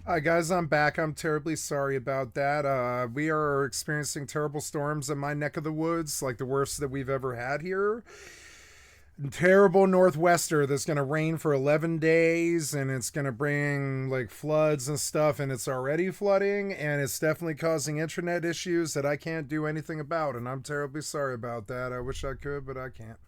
Hi guys, I'm back. I'm terribly sorry about that. We are experiencing terrible storms in my neck of the woods, like the worst that we've ever had here. Terrible northwester that's going to rain for 11 days and it's going to bring like floods and stuff, and it's already flooding, and it's definitely causing internet issues that I can't do anything about, and I'm terribly sorry about that. I wish I could, but I can't.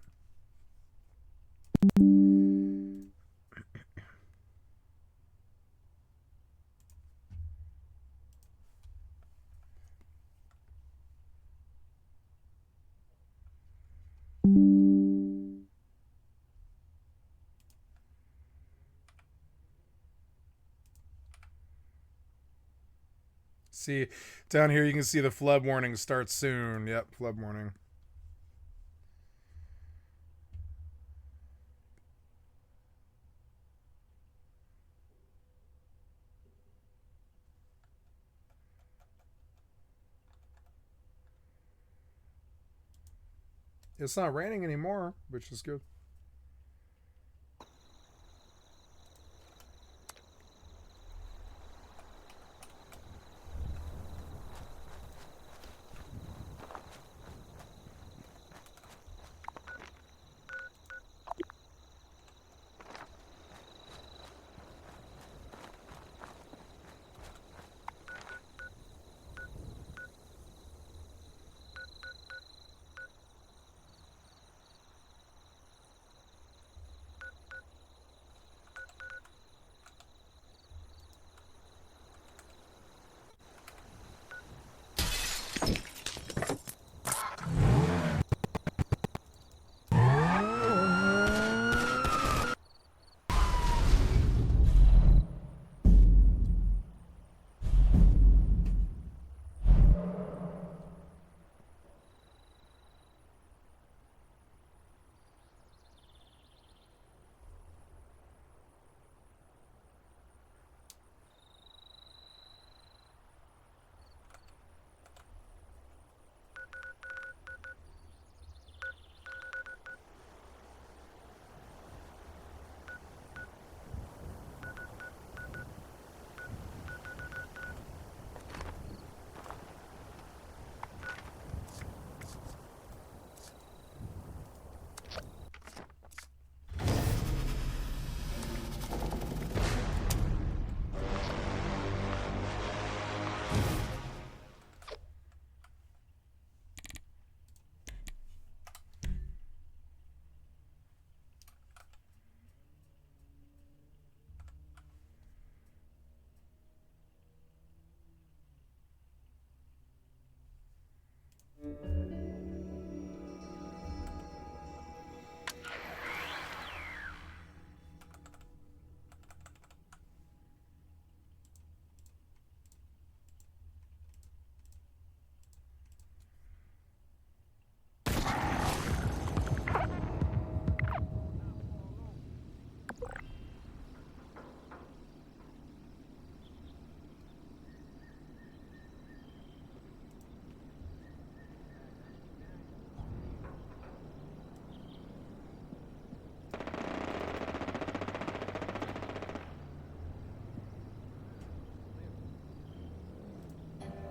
See, down here you can see the flood warning starts soon. Yep, flood warning. It's not raining anymore, which is good.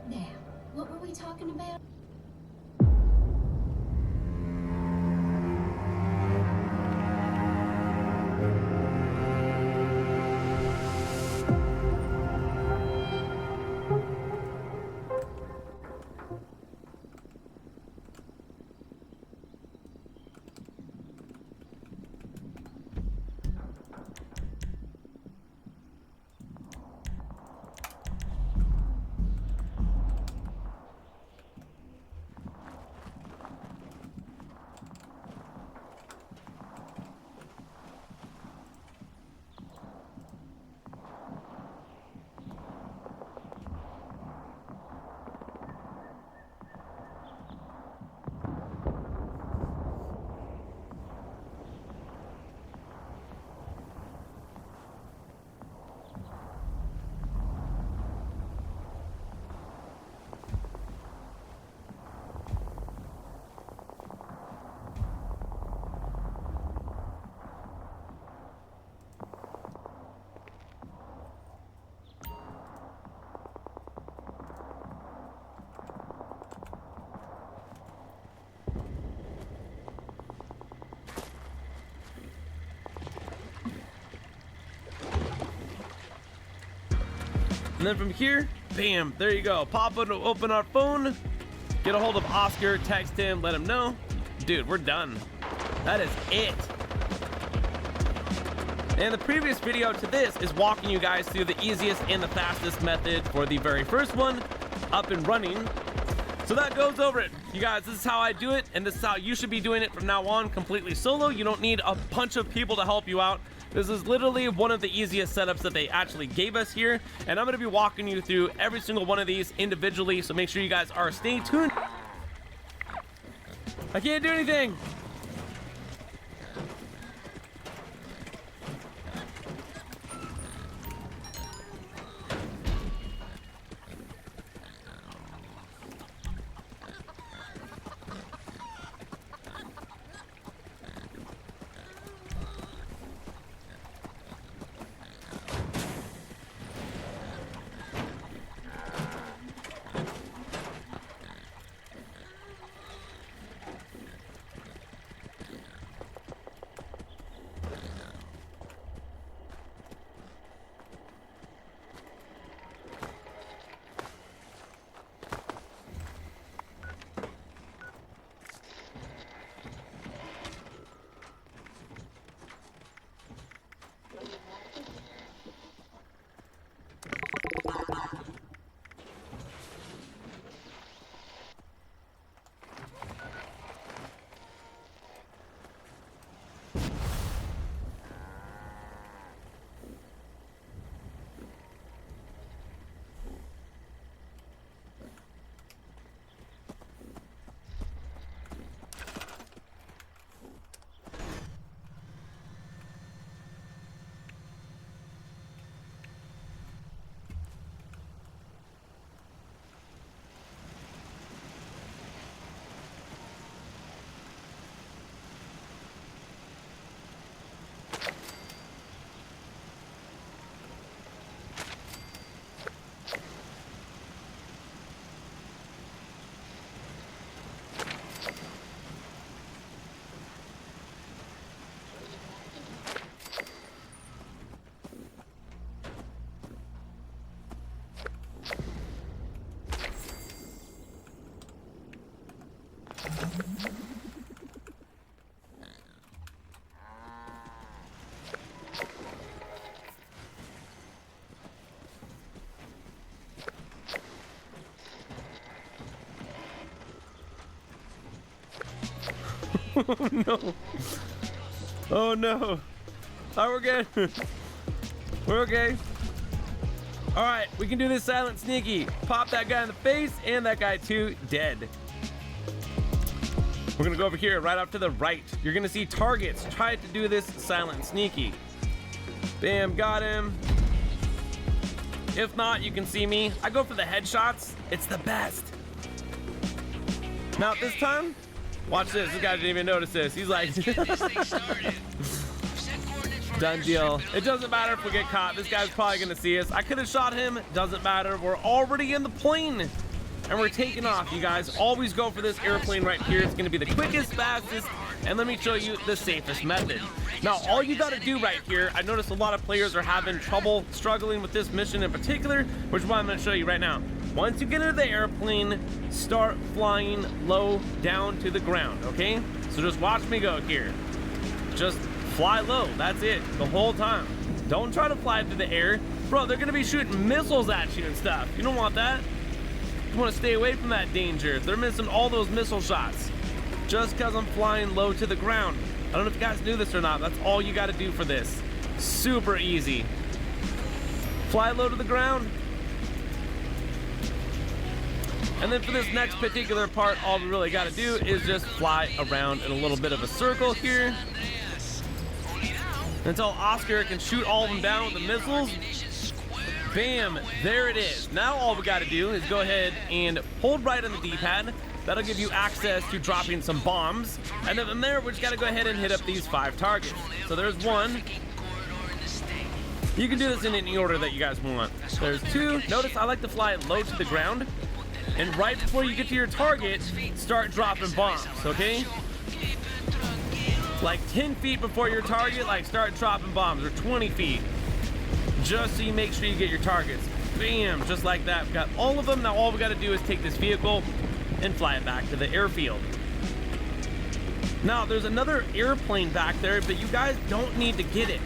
Now, what were we talking about? And then from here, bam, there you go. Pop it, open our phone, get a hold of Oscar, text him, let him know. Dude, we're done. That is it. And the previous video to this is walking you guys through the easiest and the fastest method for the very first one, up and running. So that goes over it. You guys, this is how I do it, and this is how you should be doing it from now on, completely solo. You don't need a bunch of people to help you out. This is literally one of the easiest setups that they actually gave us here, and I'm going to be walking you through every single one of these individually, so make sure you guys are staying tuned. I can't do anything. Oh no. Oh no. Oh, we're good. We're okay. All right, we can do this silent sneaky. Pop that guy in the face and that guy too, dead. We're gonna go over here right off to the right. You're gonna see targets. Try to do this silent sneaky. Bam, got him. If not, you can see me. I go for the headshots. It's the best. Now this time, watch this. This guy didn't even notice this. He's like, done deal. It doesn't matter if we get caught. This guy's probably gonna see us. I could have shot him. Doesn't matter. We're already in the plane and we're taking off. You guys always go for this airplane right here. It's gonna be the quickest, fastest, and let me show you the safest method. Now, all you gotta do right here, I noticed a lot of players are having trouble struggling with this mission in particular, which is why I'm gonna show you right now. Once you get into the airplane, start flying low down to the ground, okay? So just watch me go here. Just fly low, that's it, the whole time. Don't try to fly through the air. Bro, they're gonna be shooting missiles at you and stuff. You don't want that. You wanna stay away from that danger. They're missing all those missile shots. Just cause I'm flying low to the ground. I don't know if you guys knew this or not. That's all you gotta do for this. Super easy. Fly low to the ground. And then for this next particular part, all we really gotta do is just fly around in a little bit of a circle here until Oscar can shoot all of them down with the missiles. Bam, there it is. Now all we gotta do is go ahead and hold right on the D-pad. That'll give you access to dropping some bombs. And then from there, we just gotta go ahead and hit up these 5 targets. So there's 1. You can do this in any order that you guys want. There's 2. Notice I like to fly low to the ground. And right before you get to your target, start dropping bombs, okay? Like 10 feet before your target, like start dropping bombs, or 20 feet. Just so you make sure you get your targets. Bam, just like that. We've got all of them. Now all we got to do is take this vehicle and fly it back to the airfield. Now there's another airplane back there, but you guys don't need to get it.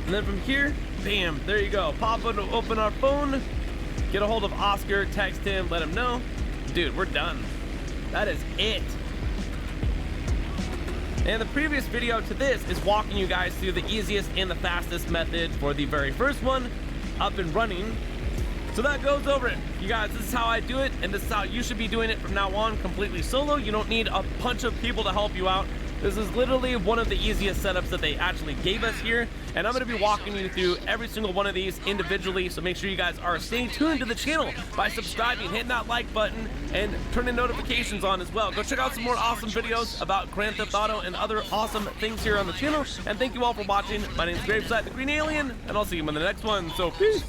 And then from here, bam, there you go. Pop it, open our phone, get a hold of Oscar, text him, let him know. Dude, we're done. That is it. And the previous video to this is walking you guys through the easiest and the fastest method for the very first one, up and running. So that goes over it. You guys, this is how I do it, and this is how you should be doing it from now on, completely solo. You don't need a bunch of people to help you out. This is literally one of the easiest setups that they actually gave us here, and I'm going to be walking you through every single one of these individually, so make sure you guys are staying tuned to the channel by subscribing, hitting that like button, and turning notifications on as well. Go check out some more awesome videos about Grand Theft Auto and other awesome things here on the channel, and thank you all for watching. My name is Graveside the Green Alien, and I'll see you in the next one, so peace!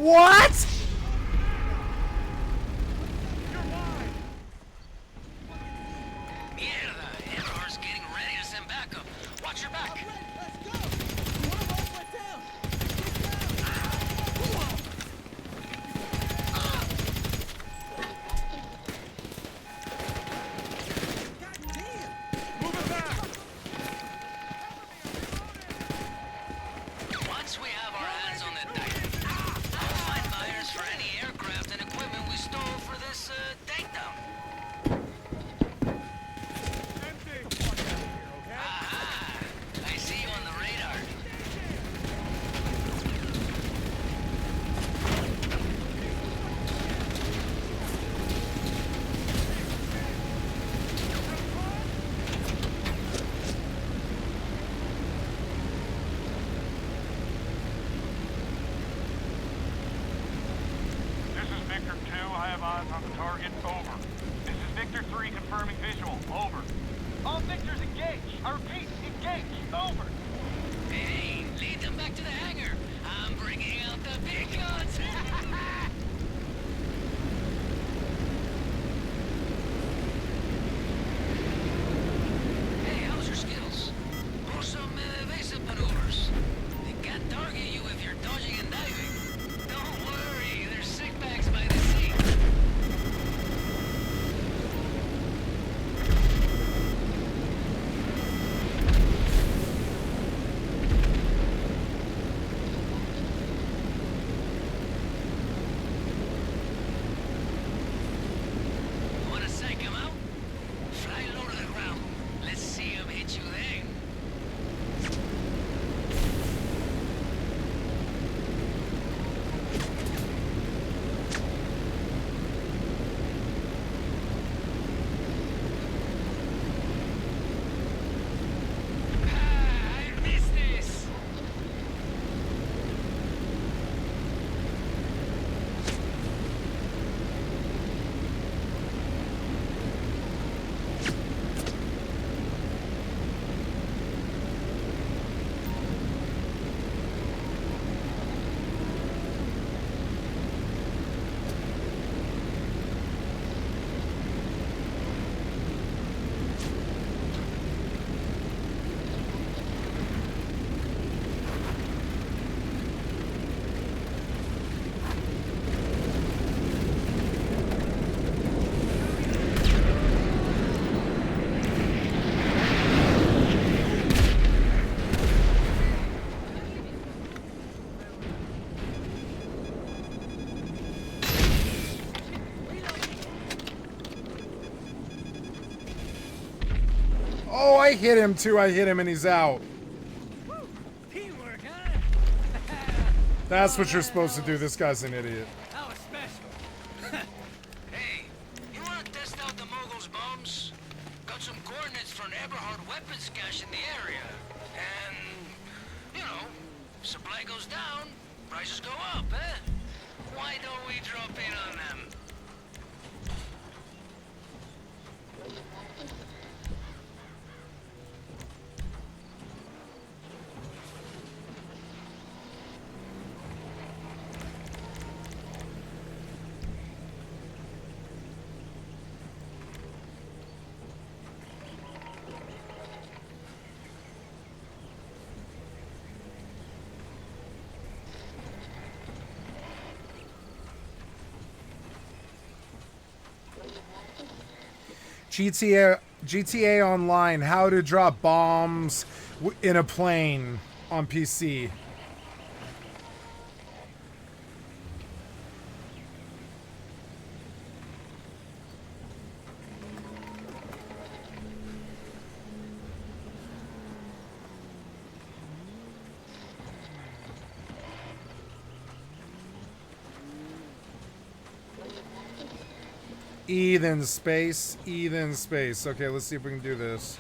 What? Mierda, Emperor's getting ready to send backup. Watch your back. Once we have our hands on the dice, I'll find buyers for any aircraft and equipment we stole for this takedown. Aha! I see you on the radar. This is Victor 2. I have eyes on the target. Over. This is Victor 3 confirming visual. Over. All Victors engage. I repeat, engage. Over. Hey, lead them back to the hangar. I'm bringing out the big guns. Hey, how's your skills? Pull some evasive maneuvers. They can't target you if you're dodging and diving. Don't worry, there's sick bags by the sea. Wanna psych him out? Fly low to the ground. Let's see him hit you then. Ah, I missed this. Oh, I hit him too. I hit him and he's out. Teamwork, huh? That's what you're supposed to do. This guy's an idiot. That was special. Hey, you wanna test out the Mogul's bombs? Got some coordinates for an Eberhard weapons cache in the area. And, you know, supply goes down, prices go up, eh? Why don't we drop in on them? GTA Online, how to drop bombs in a plane on PC. Ethan space. Okay, let's see if we can do this.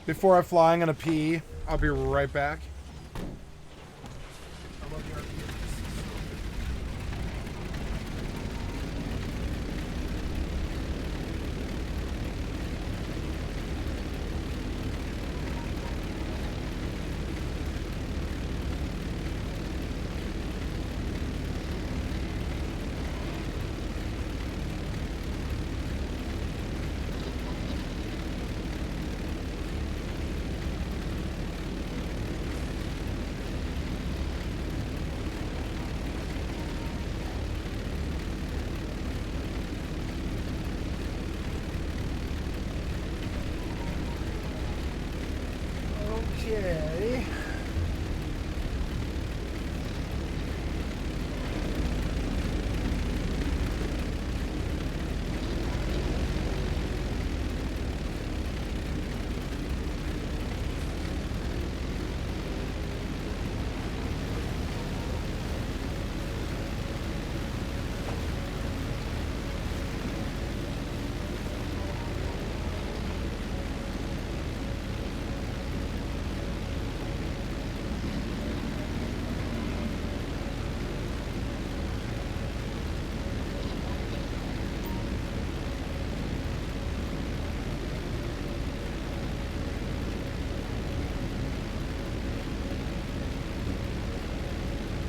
Before I fly, I'm gonna pee. I'll be right back. I love the RPG. Okay.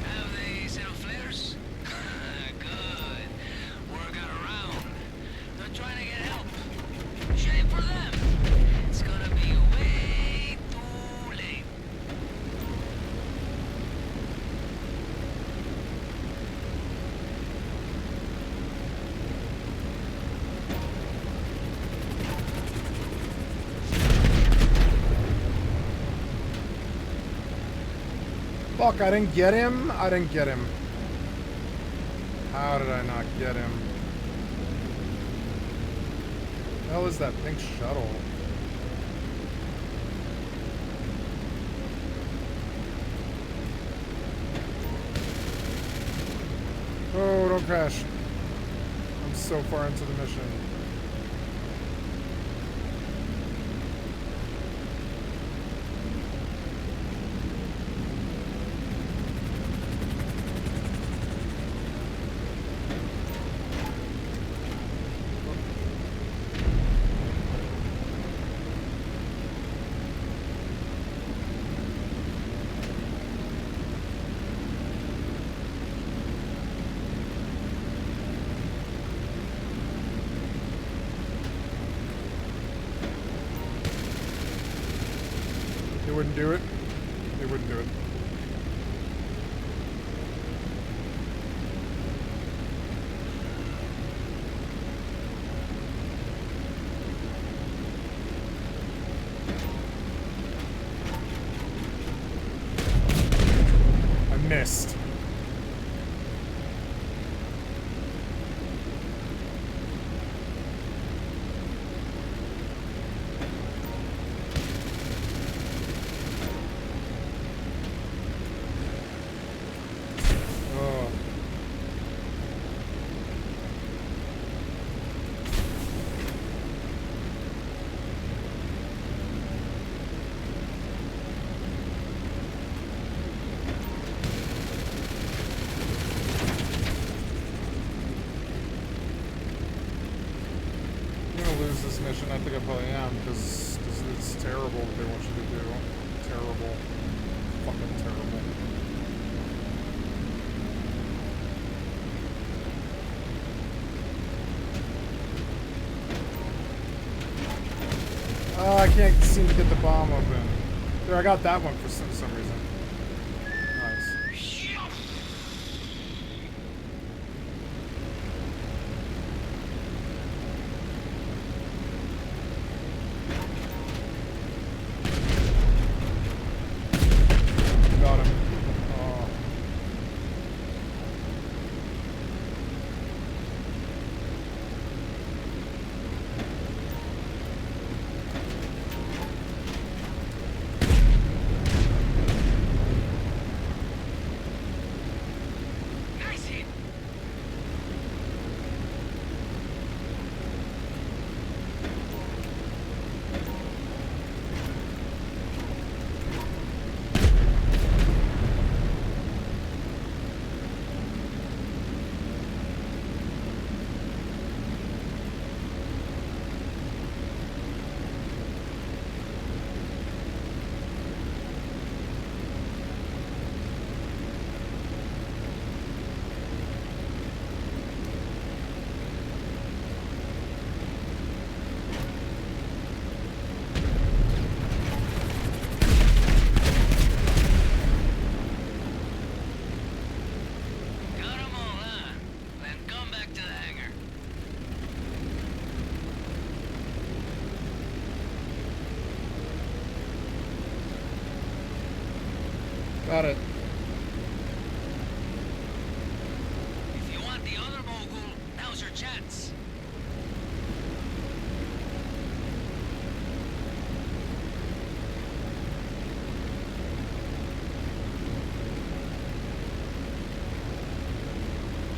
Have they set up flares? Good. Word got around. They're trying to get help. Shame for them. It's gonna be way too late. Fuck, I didn't get him? I didn't get him. How did I not get him? What the hell is that pink shuttle? Oh, don't crash. I'm so far into the mission. They wouldn't do it. They wouldn't do it. I missed. Oh. I'm gonna lose this mission. I think I probably am because it's terrible what they want you to do. Terrible. Fucking terrible. I can't seem to get the bomb open. There, I got that one for some reason. Nice. Got him. Oh. Nice hit. Got 'em all, huh? Then come back to the hangar. Got it. If you want the other mogul, now's your chance.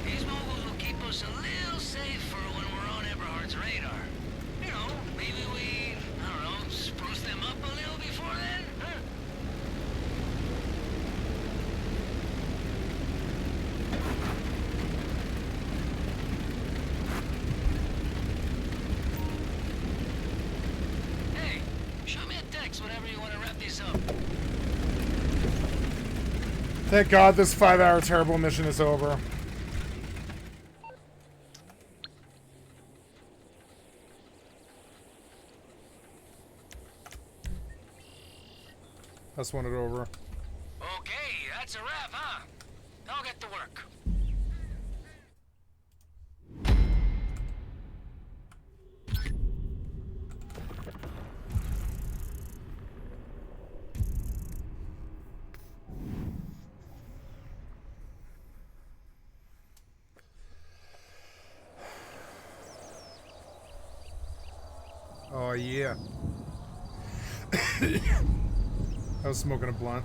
These moguls will keep us a little safer when we're on Eberhard's radar. You know, maybe we, I don't know, spruce them up a little before then, huh? Hey, show me a text whenever you want to wrap this up. Thank God this 5-hour terrible mission is over. That's one it over. Okay, that's a wrap, huh? I'll get to work. Oh yeah. I was smoking a blunt.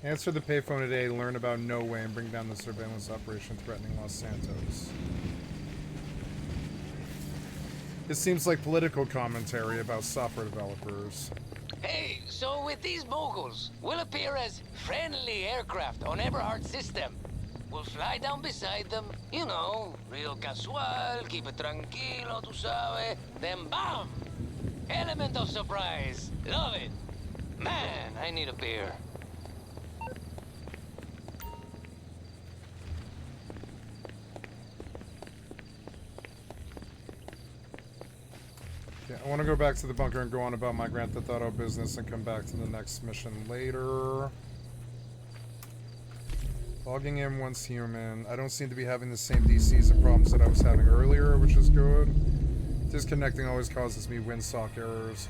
Answer the payphone today, learn about No Way, and bring down the surveillance operation threatening Los Santos. It seems like political commentary about software developers. Hey, so with these moguls, we'll appear as friendly aircraft on Eberhard's system. We'll fly down beside them, you know, real casual, keep it tranquilo, tu sabe. Then bam! Element of surprise. Love it. Man, I need a beer. Yeah, I want to go back to the bunker and go on about my Grand Theft Auto business and come back to the next mission later. Logging in once human. I don't seem to be having the same DCs and problems that I was having earlier, which is good. Disconnecting always causes me windsock errors.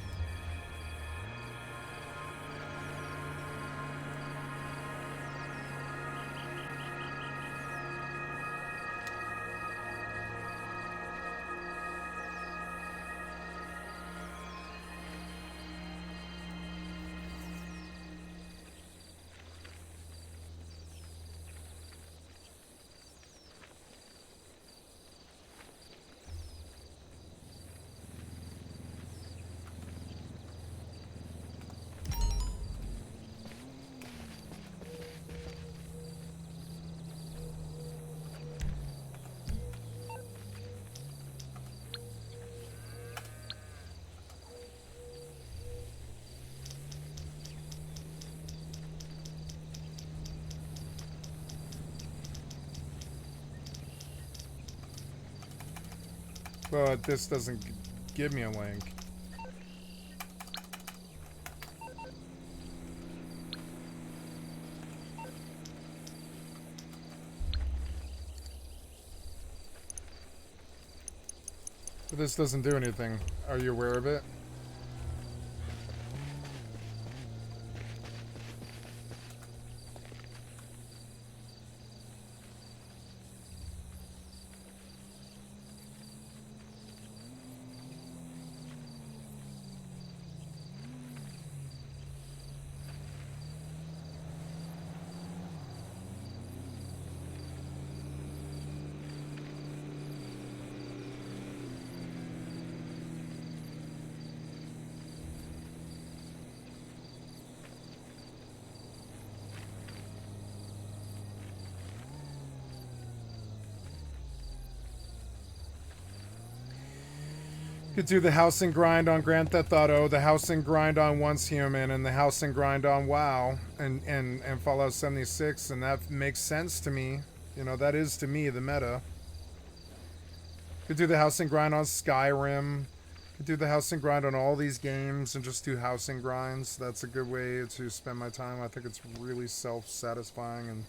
But this doesn't give me a link. But this doesn't do anything. Are you aware of it? Could do the house and grind on Grand Theft Auto, the house and grind on Once Human, and the house and grind on WoW, and Fallout 76, and that makes sense to me. You know, that is to me the meta. Could do the house and grind on Skyrim. Could do the house and grind on all these games and just do house and grinds. That's a good way to spend my time. I think it's really self-satisfying, and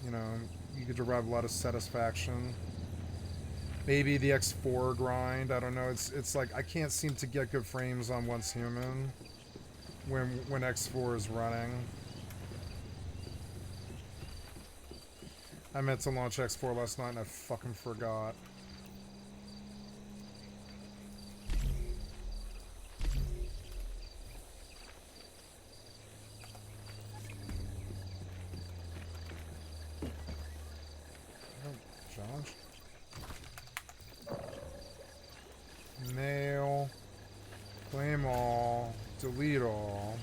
you know, you could derive a lot of satisfaction. Maybe the X4 grind. I don't know. It's like I can't seem to get good frames on Once Human when X4 is running. I meant to launch X4 last night and I fucking forgot. Oh, Josh. Nail, claim all, delete all.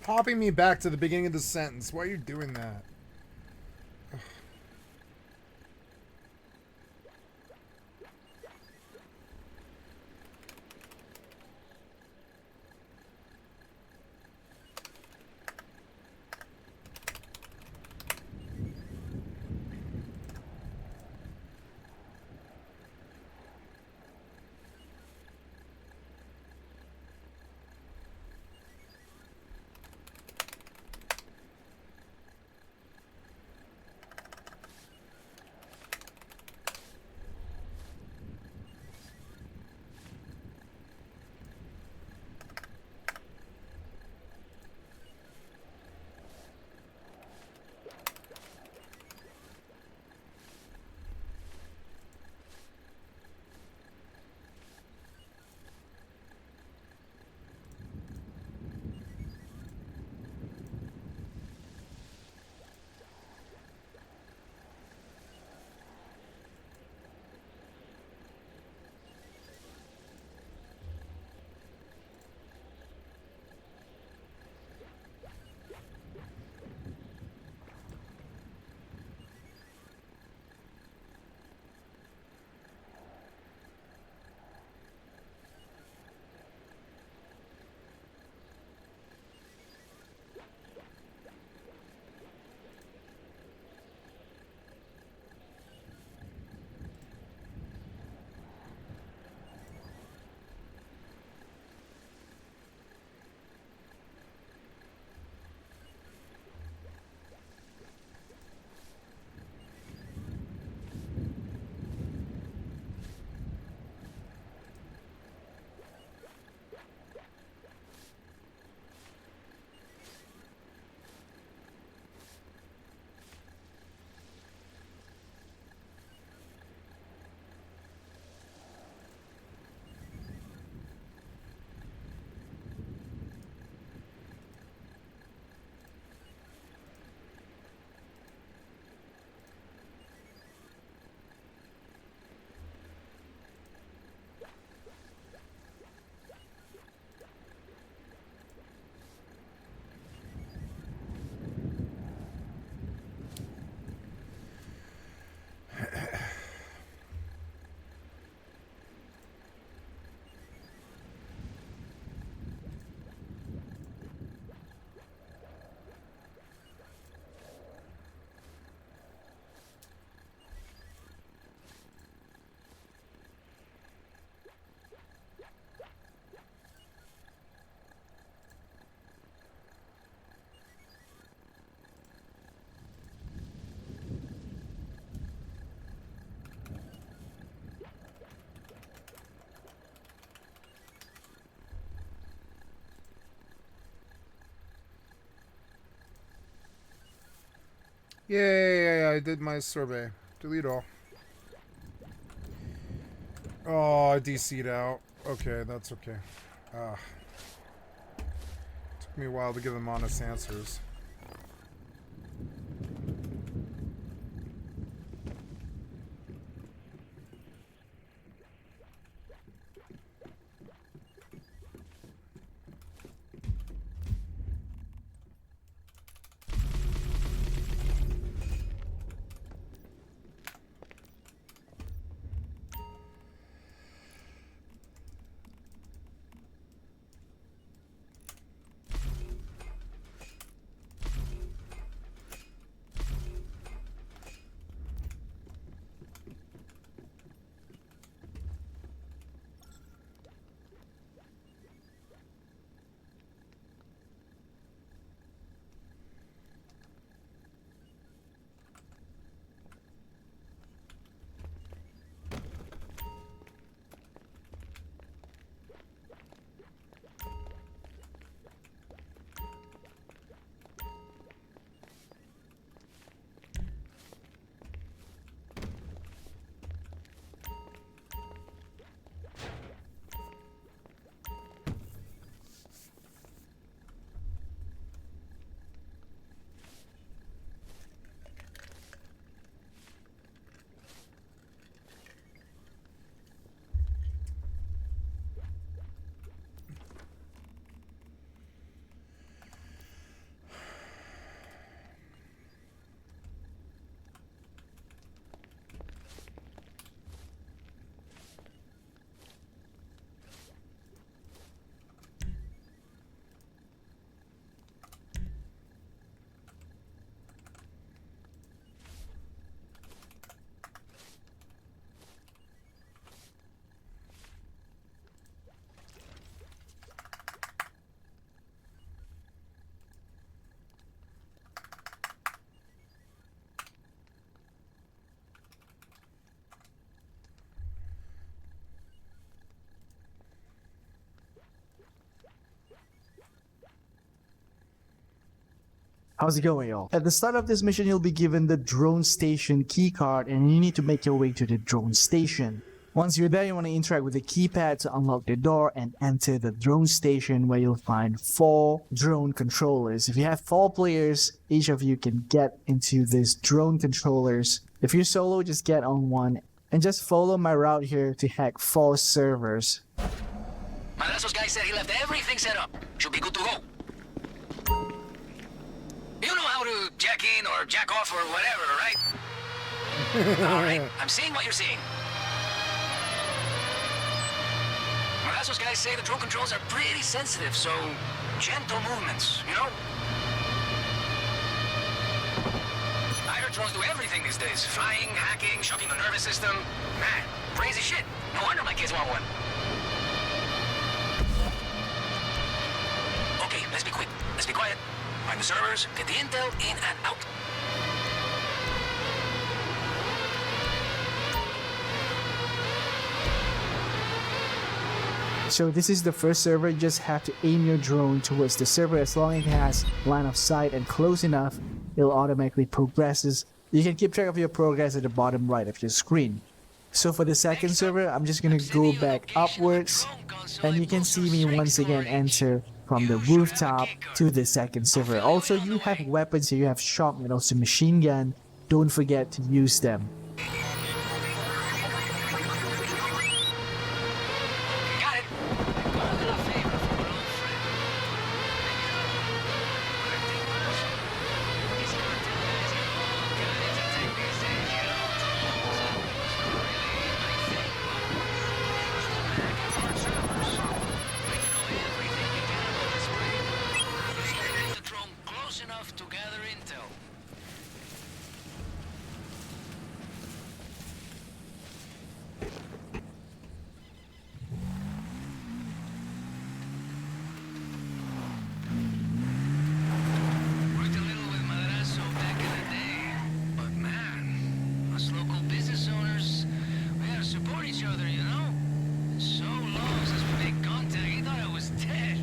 popping me back to the beginning of the sentence. Why are you doing that? Yay, I did my survey. Delete all. Oh, I DC'd out. Okay, that's okay. Took me a while to give them honest answers. How's it going, y'all? At the start of this mission, you'll be given the drone station keycard and you need to make your way to the drone station. Once you're there, you want to interact with the keypad to unlock the door and enter the drone station where you'll find 4 drone controllers. If you have 4 players, each of you can get into these drone controllers. If you're solo, just get on one and just follow my route here to hack 4 servers. Madrazo's guy said he left everything set up. Should be good to go. You know how to jack in or jack off or whatever, right? Alright, I'm seeing what you're seeing. Madrazo's guys say the drone controls are pretty sensitive, so gentle movements, you know? I heard drones do everything these days. Flying, hacking, shocking the nervous system. Man, crazy shit. No wonder my kids want one. Okay, let's be quick. Let's be quiet. Find the servers, get the intel in and out. So this is the first server. You just have to aim your drone towards the server. As long as it has line of sight and close enough, it'll automatically progresses. You can keep track of your progress at the bottom right of your screen. So for the second server, I'm just gonna go back upwards and you can see me once again enter from the rooftop to the second server. Also, you have weapons here. You have shotgun and also machine gun. Don't forget to use them. Got it. Got a little favor from an old friend. These cartel guys get all kinds of techniques they get all tools. It's not really my thing, but just go back and hard servers. We can know everything we can about this raid. Just gotta get the drone close enough to gather intel. Worked a little with Madrazo back in the day, but man, us local business owners, we gotta support each other, you know? So long since we made contact, he thought I was dead.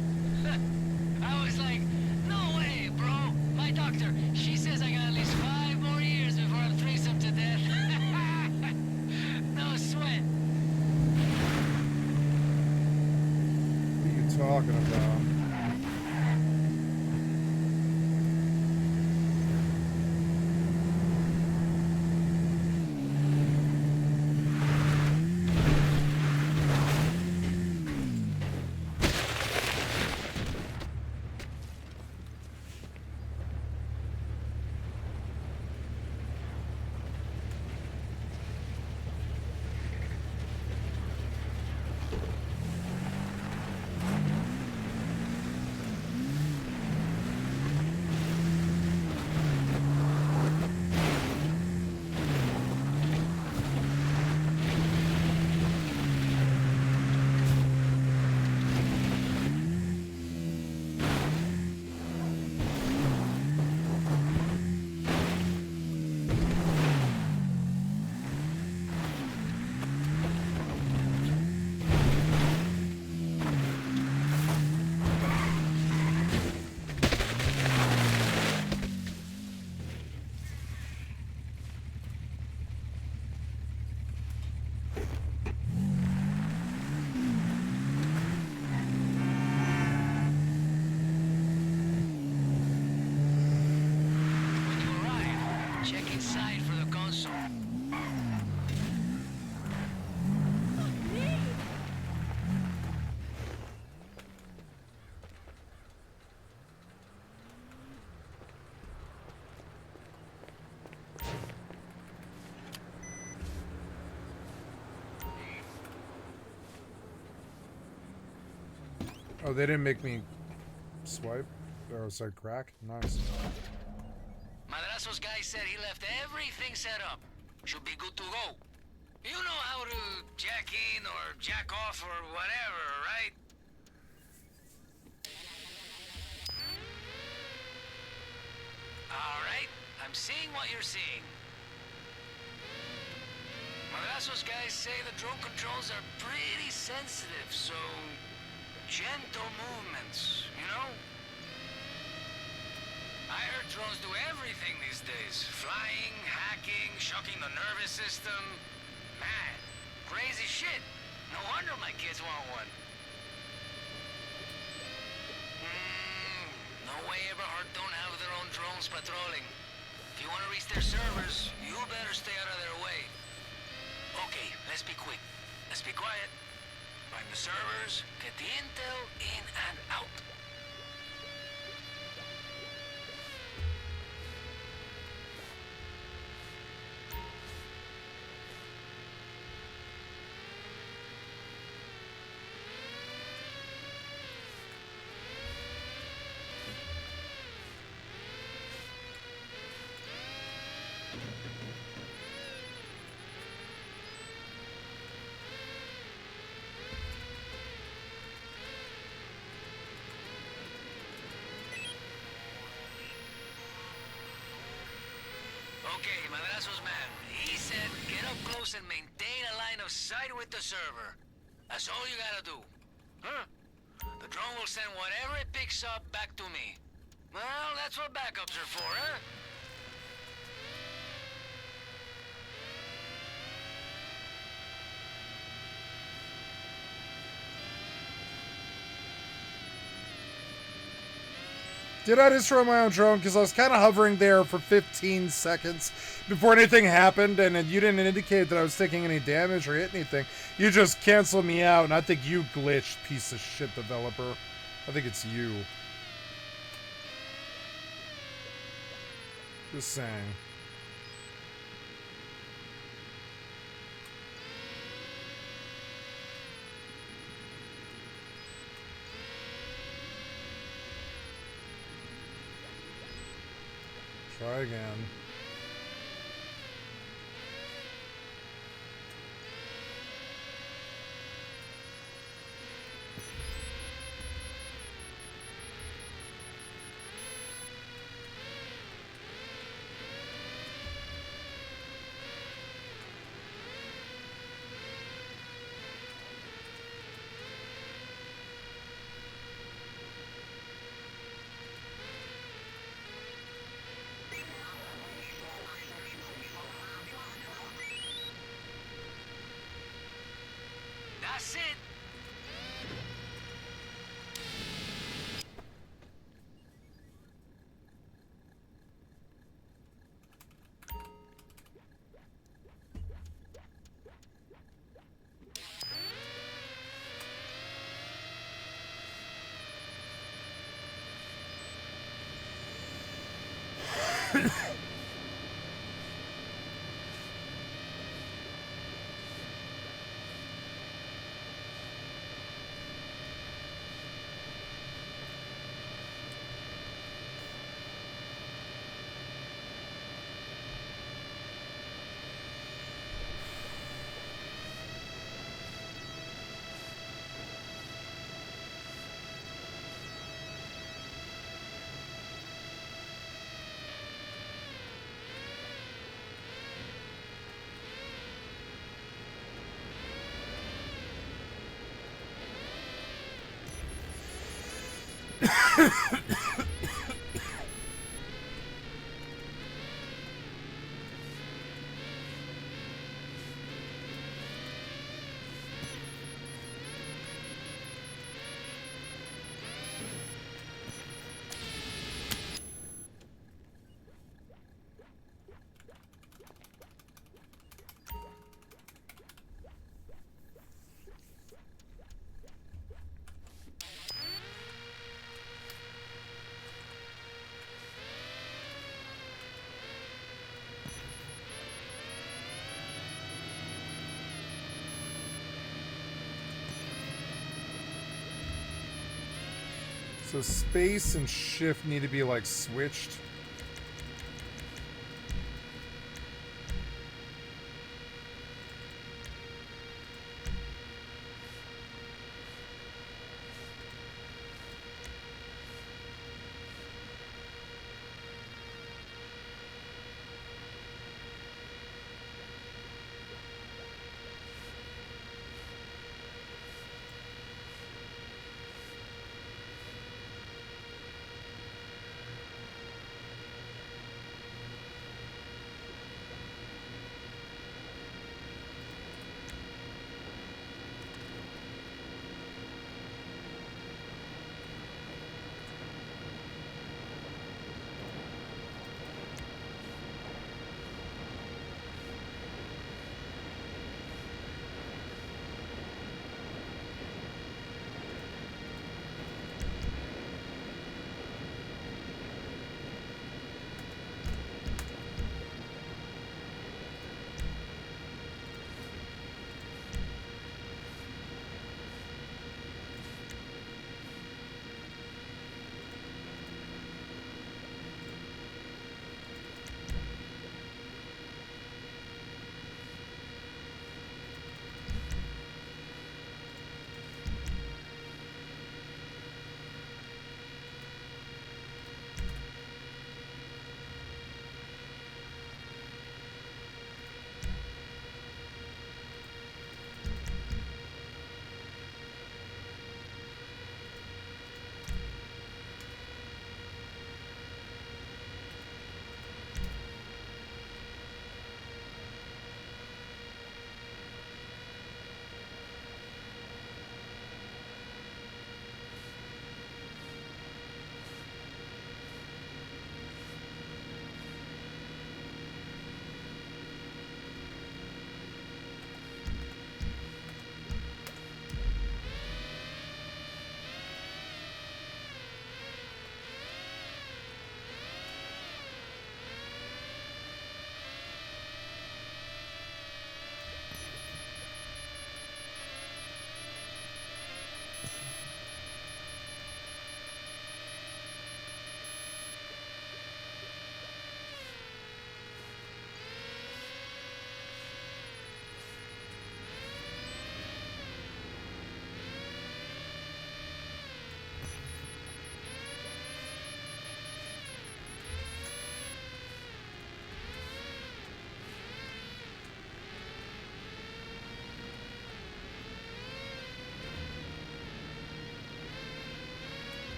I was like, no way, bro. My doctor, she says I got at least 5 more years before I'm threesome to death. No sweat. What are you talking about? When you arrive, check inside for the console. Oh, they didn't make me swipe? Or said crack? Nice. Madrazo's guy said he left everything set up. Should be good to go. You know how to jack in or jack off or whatever, right? Alright, I'm seeing what you're seeing. Madrazo's guys say the drone controls are pretty sensitive, so gentle movements, you know? Fire drones do everything these days. Flying, hacking, shocking the nervous system. Man, crazy shit. No wonder my kids want one. No way Eberhard don't have their own drones patrolling. If you want to reach their servers, you better stay out of their way. Okay, let's be quick. Let's be quiet. Find the servers, get the intel in and out. Okay, Madrazo's man. He said get up close and maintain a line of sight with the server. That's all you gotta do. Huh? The drone will send whatever it picks up back to me. Well, that's what backups are for, huh? Did I destroy my own drone? Because I was kind of hovering there for 15 seconds before anything happened, and you didn't indicate that I was taking any damage or hit anything. You just canceled me out, and I think you glitched, piece of shit developer. I think it's you. Just saying. Try again. That's it. So space and shift need to be like switched.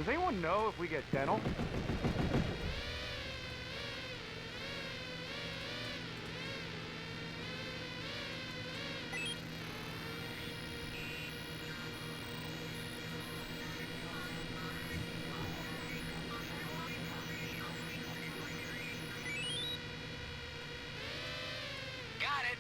Does anyone know if we get dental? Got it.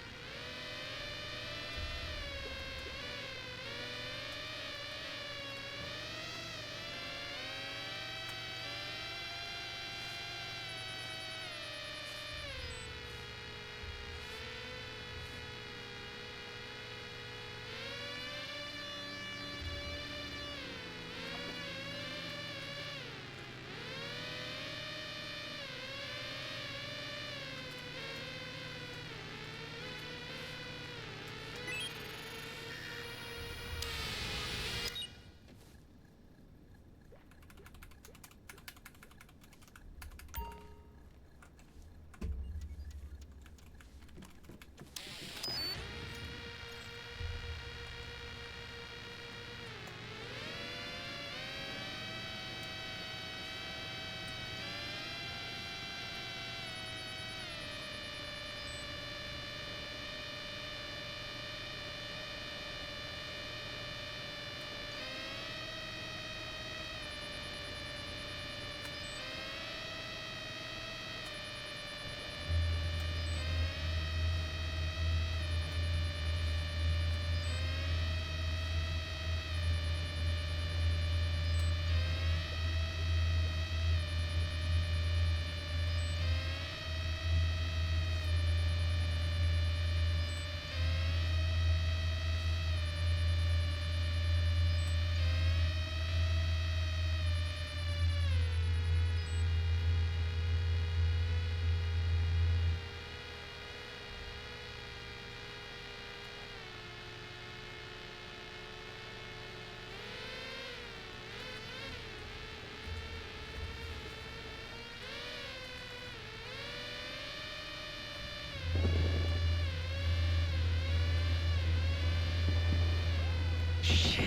Shit.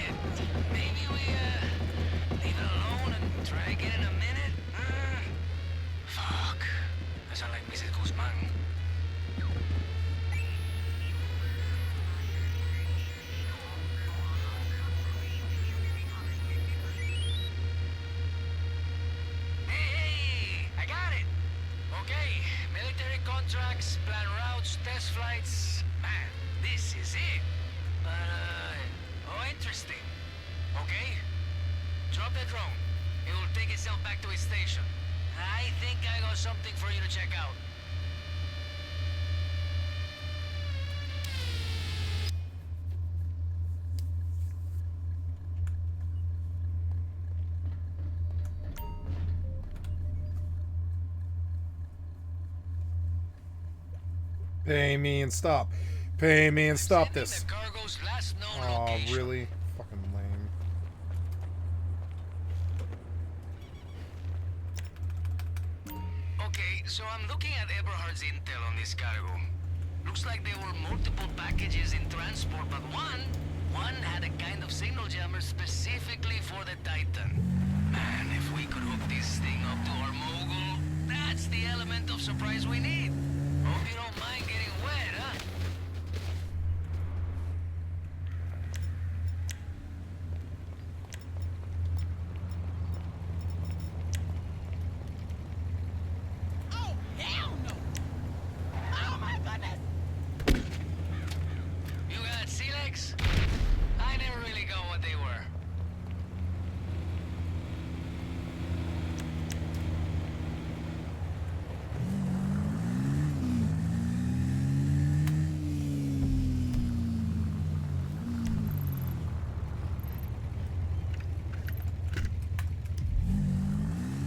Maybe we, leave it alone and try again in a minute? Fuck. I sound like Mrs. Guzman. Hey, I got it. Okay, military contracts, plan routes, test flights. Man, this is it. Interesting. Okay? Drop the drone. It will take itself back to its station. I think I got something for you to check out. Pay me and stop. Pay me and stop Sending this. the cargo's last known Oh, location. really? Fucking lame. Okay, so I'm looking at Eberhard's intel on this cargo. Looks like there were multiple packages in transport, but one had a kind of signal jammer specifically for the Titan. Man, if we could hook this thing up to our mogul, that's the element of surprise we need. Hope you don't mind getting wet, huh? You got sea legs? I never really got what they were.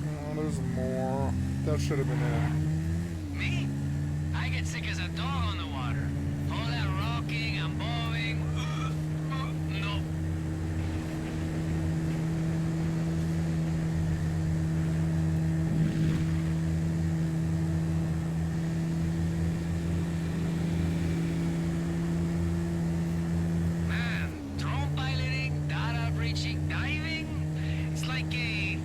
Oh, there's more. That should have been it. Me? I get sick as a dog on the water. All that rocking and bowing. No. Man, drone piloting, data breaching, diving. It's like a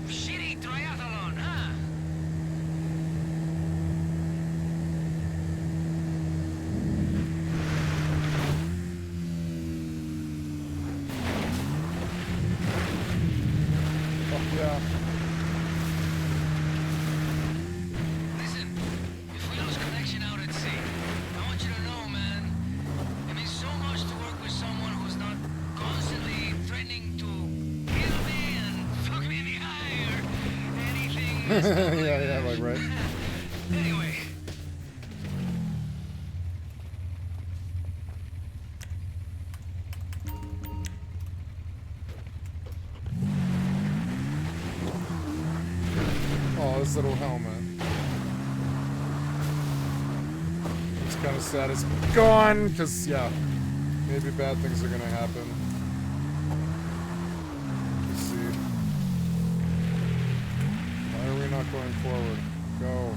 yeah, like right. Anyway. Oh, this little helmet. It's kind of sad it's gone, because, yeah, maybe bad things are going to happen. Let's see. Why are we not going forward? Go.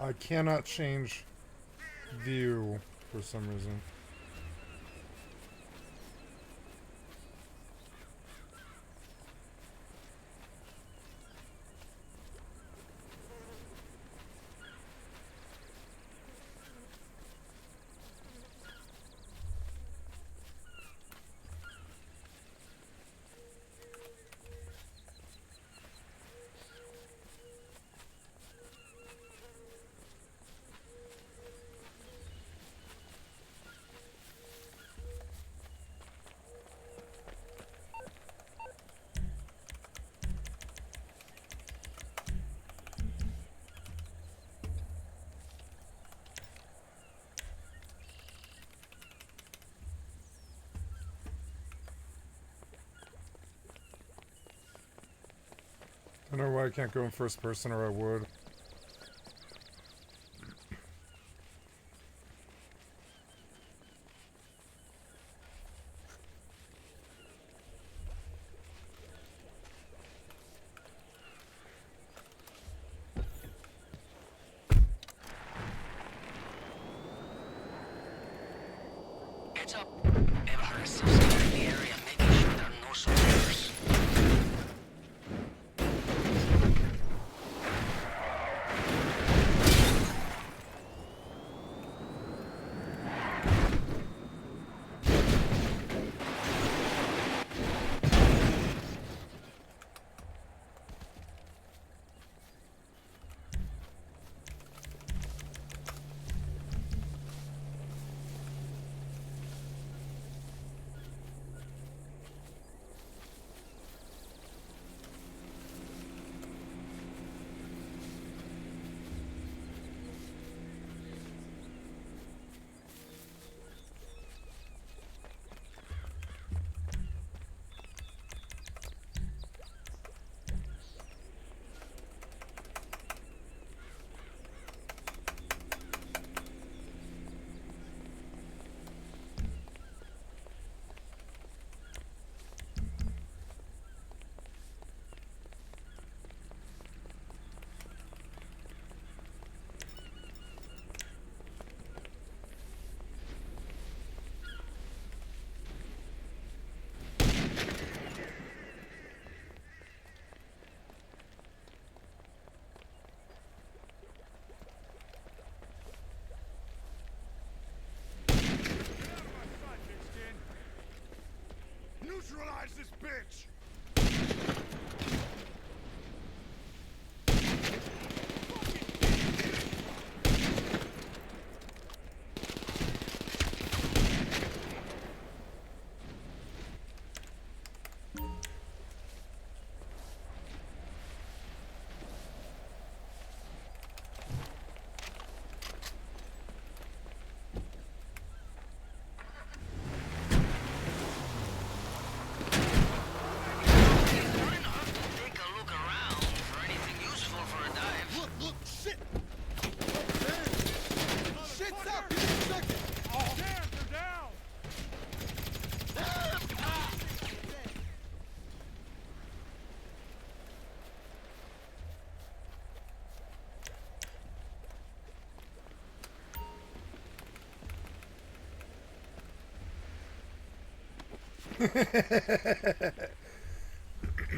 I cannot change view for some reason. I don't know why I can't go in first person, or I would. Heads up. Ever still scanning the area, making sure there are no soldiers.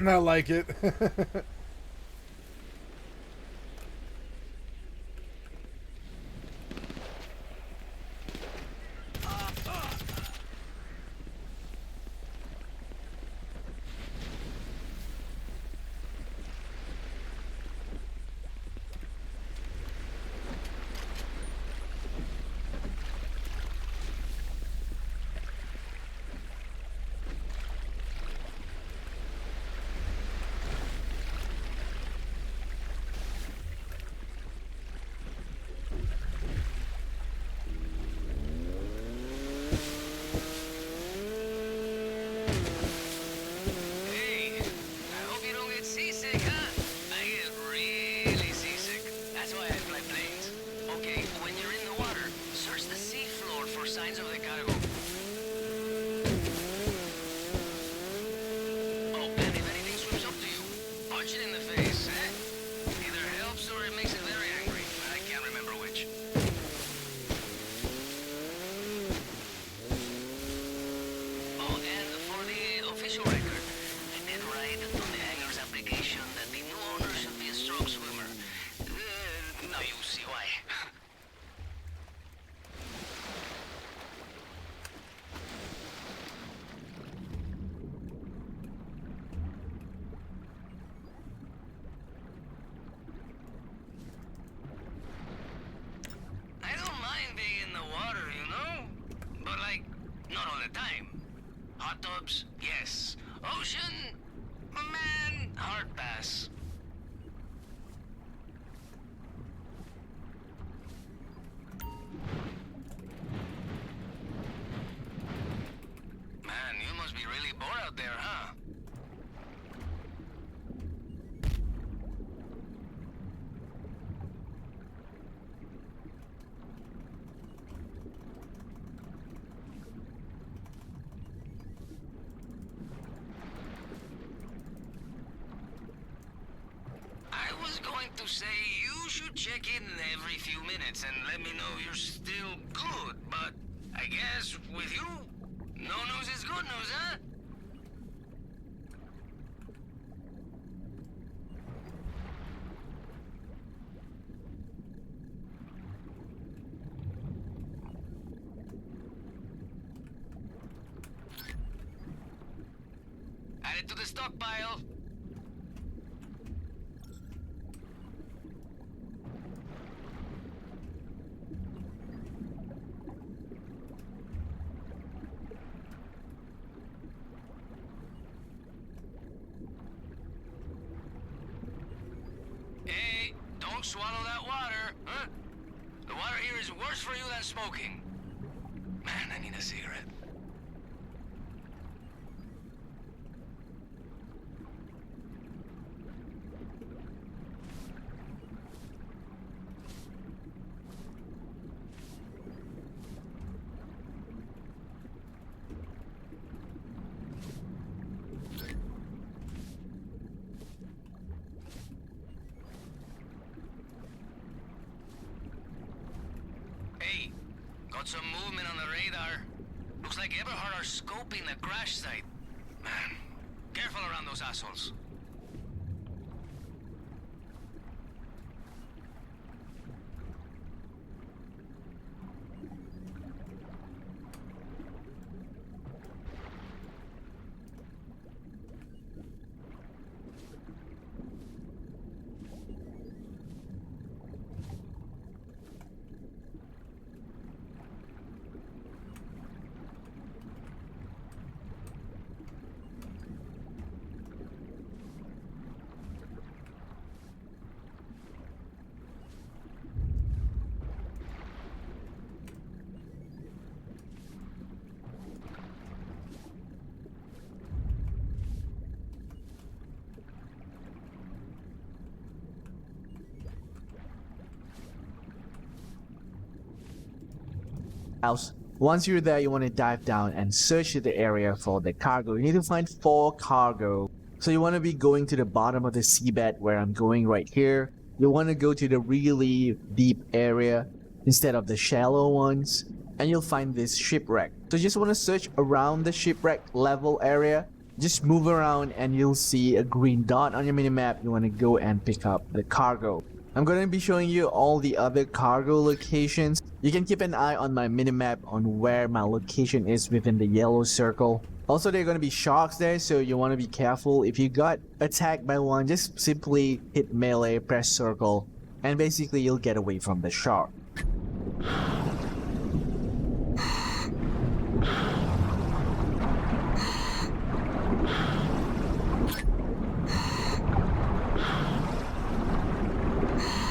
I like it. Hey, I hope you don't get seasick, huh? I get really seasick. That's why I fly planes. Okay, when you're in the water, search the sea floor for signs of the cargo. Oh, and if anything swims up to you, punch it in the face, eh? Either helps or it makes it very angry. I can't remember which. Oh, and for the official record, I did write on the hangar's application that the new owner should be a strong swimmer. Now you see why. I don't mind being in the water, you know? But like, not all the time. Hot tubs, yes. Ocean, man, hard pass. Man, you must be really bored out there, huh? I was going to say you should check in every few minutes and let me know you're still good, but I guess with you, no news is good news, huh? Add it to the stockpile. Hey, don't swallow that water, huh? The water here is worse for you than smoking. Man, I need a cigarette. Hey, got some movement on the radar. Looks like Eberhard are scoping the crash site. Man, careful around those assholes. House. Once you're there, you want to dive down and search the area for the cargo. You need to find 4 cargo. So you want to be going to the bottom of the seabed where I'm going right here. You want to go to the really deep area instead of the shallow ones. and you'll find this shipwreck. So you just want to search around the shipwreck level area. Just move around and you'll see a green dot on your minimap. You want to go and pick up the cargo. I'm going to be showing you all the other cargo locations. You can keep an eye on my minimap on where my location is within the yellow circle. Also, there are going to be sharks there, so you want to be careful. If you got attacked by one, just simply hit melee, press circle, and basically you'll get away from the shark.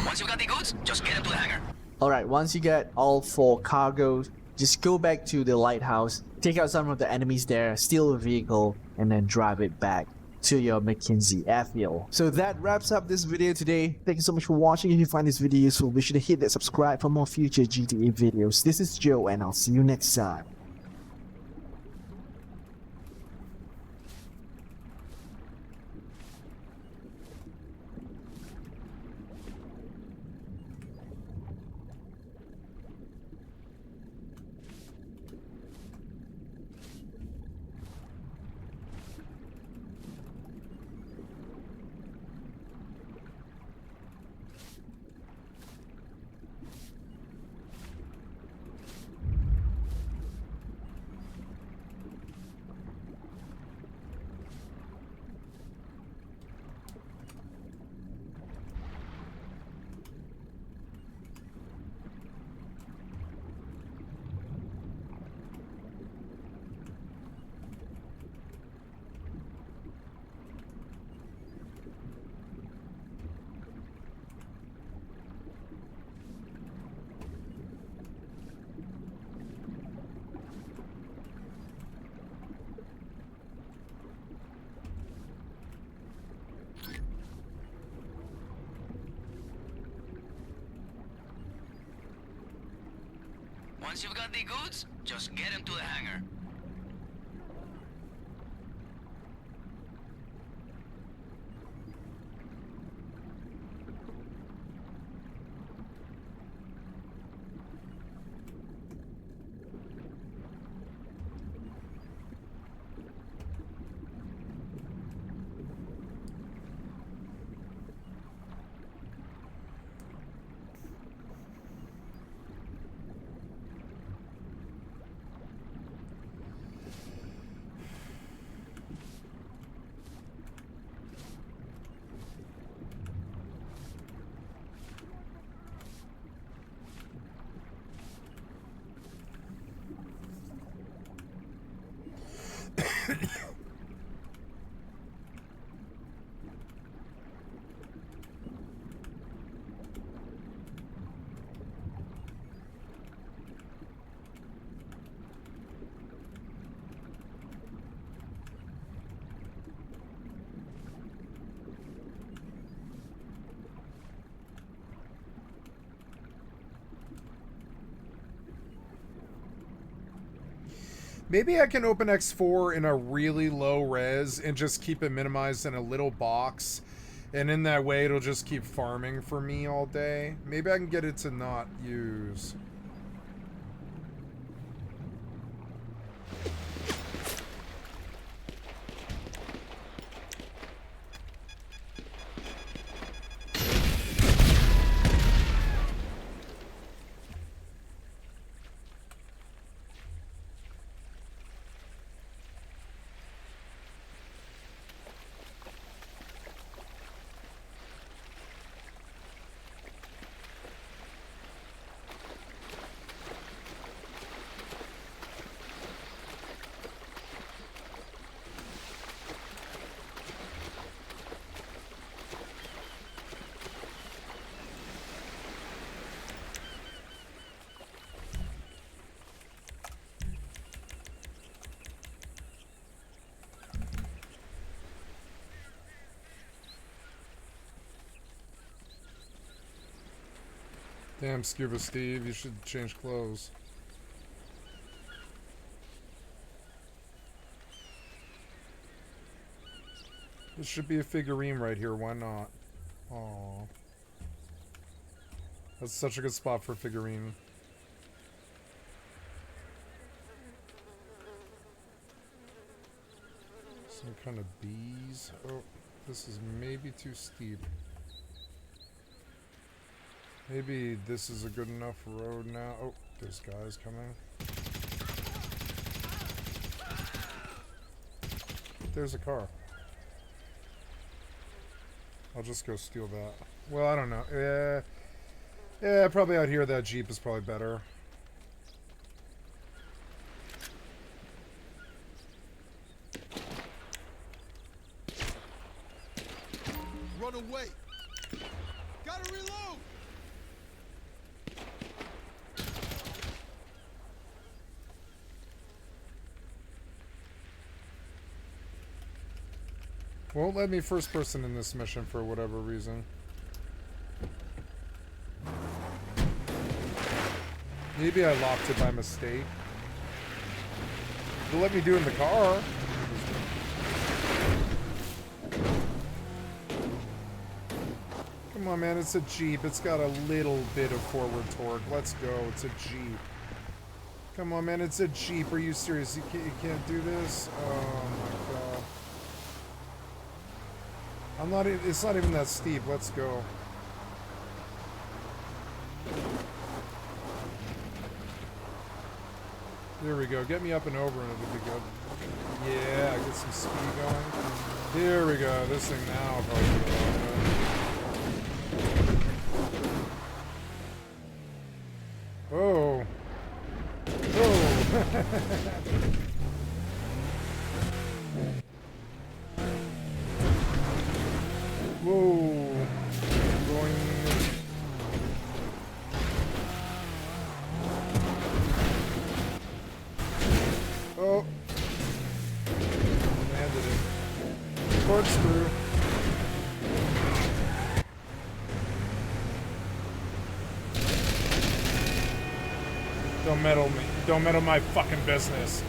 Once you got the goods, just get into the hangar. Alright, once you get all 4 cargoes, just go back to the lighthouse, take out some of the enemies there, steal a vehicle, and then drive it back to your McKinsey airfield. So that wraps up this video today. Thank you so much for watching. If you find this video useful, be sure to hit that subscribe for more future GTA videos. This is Joe, and I'll see you next time. Once you've got the goods, just get into the hangar. Maybe I can open X4 in a really low res and just keep it minimized in a little box. And in that way, it'll just keep farming for me all day. Maybe I can get it to not use. Damn, Scuba Steve, you should change clothes. This should be a figurine right here, why not? Aww. That's such a good spot for a figurine. kind of bees. Oh, this is maybe too steep. Maybe this is a good enough road now. Oh, there's guys coming. There's a car. I'll just go steal that. Well, I don't know. Yeah, probably out here that Jeep is probably better. Run away. Gotta reload. Won't let me first person in this mission for whatever reason. Maybe I locked it by mistake. It'll let me do it in the car. Come on, man, it's a Jeep. It's got a little bit of forward torque. Let's go. It's a Jeep. Come on, man, it's a Jeep. Are you serious? You can't do this? Oh, my God. It's not even that steep. Let's go. There we go. Get me up and over and it'll be good. Yeah, get some speed going. Here we go. This thing now will probably be a lot better. Oh. Oh. Whoa. Going. Oh. Landed it. Corkscrew. Don't meddle me. Don't meddle my fucking business.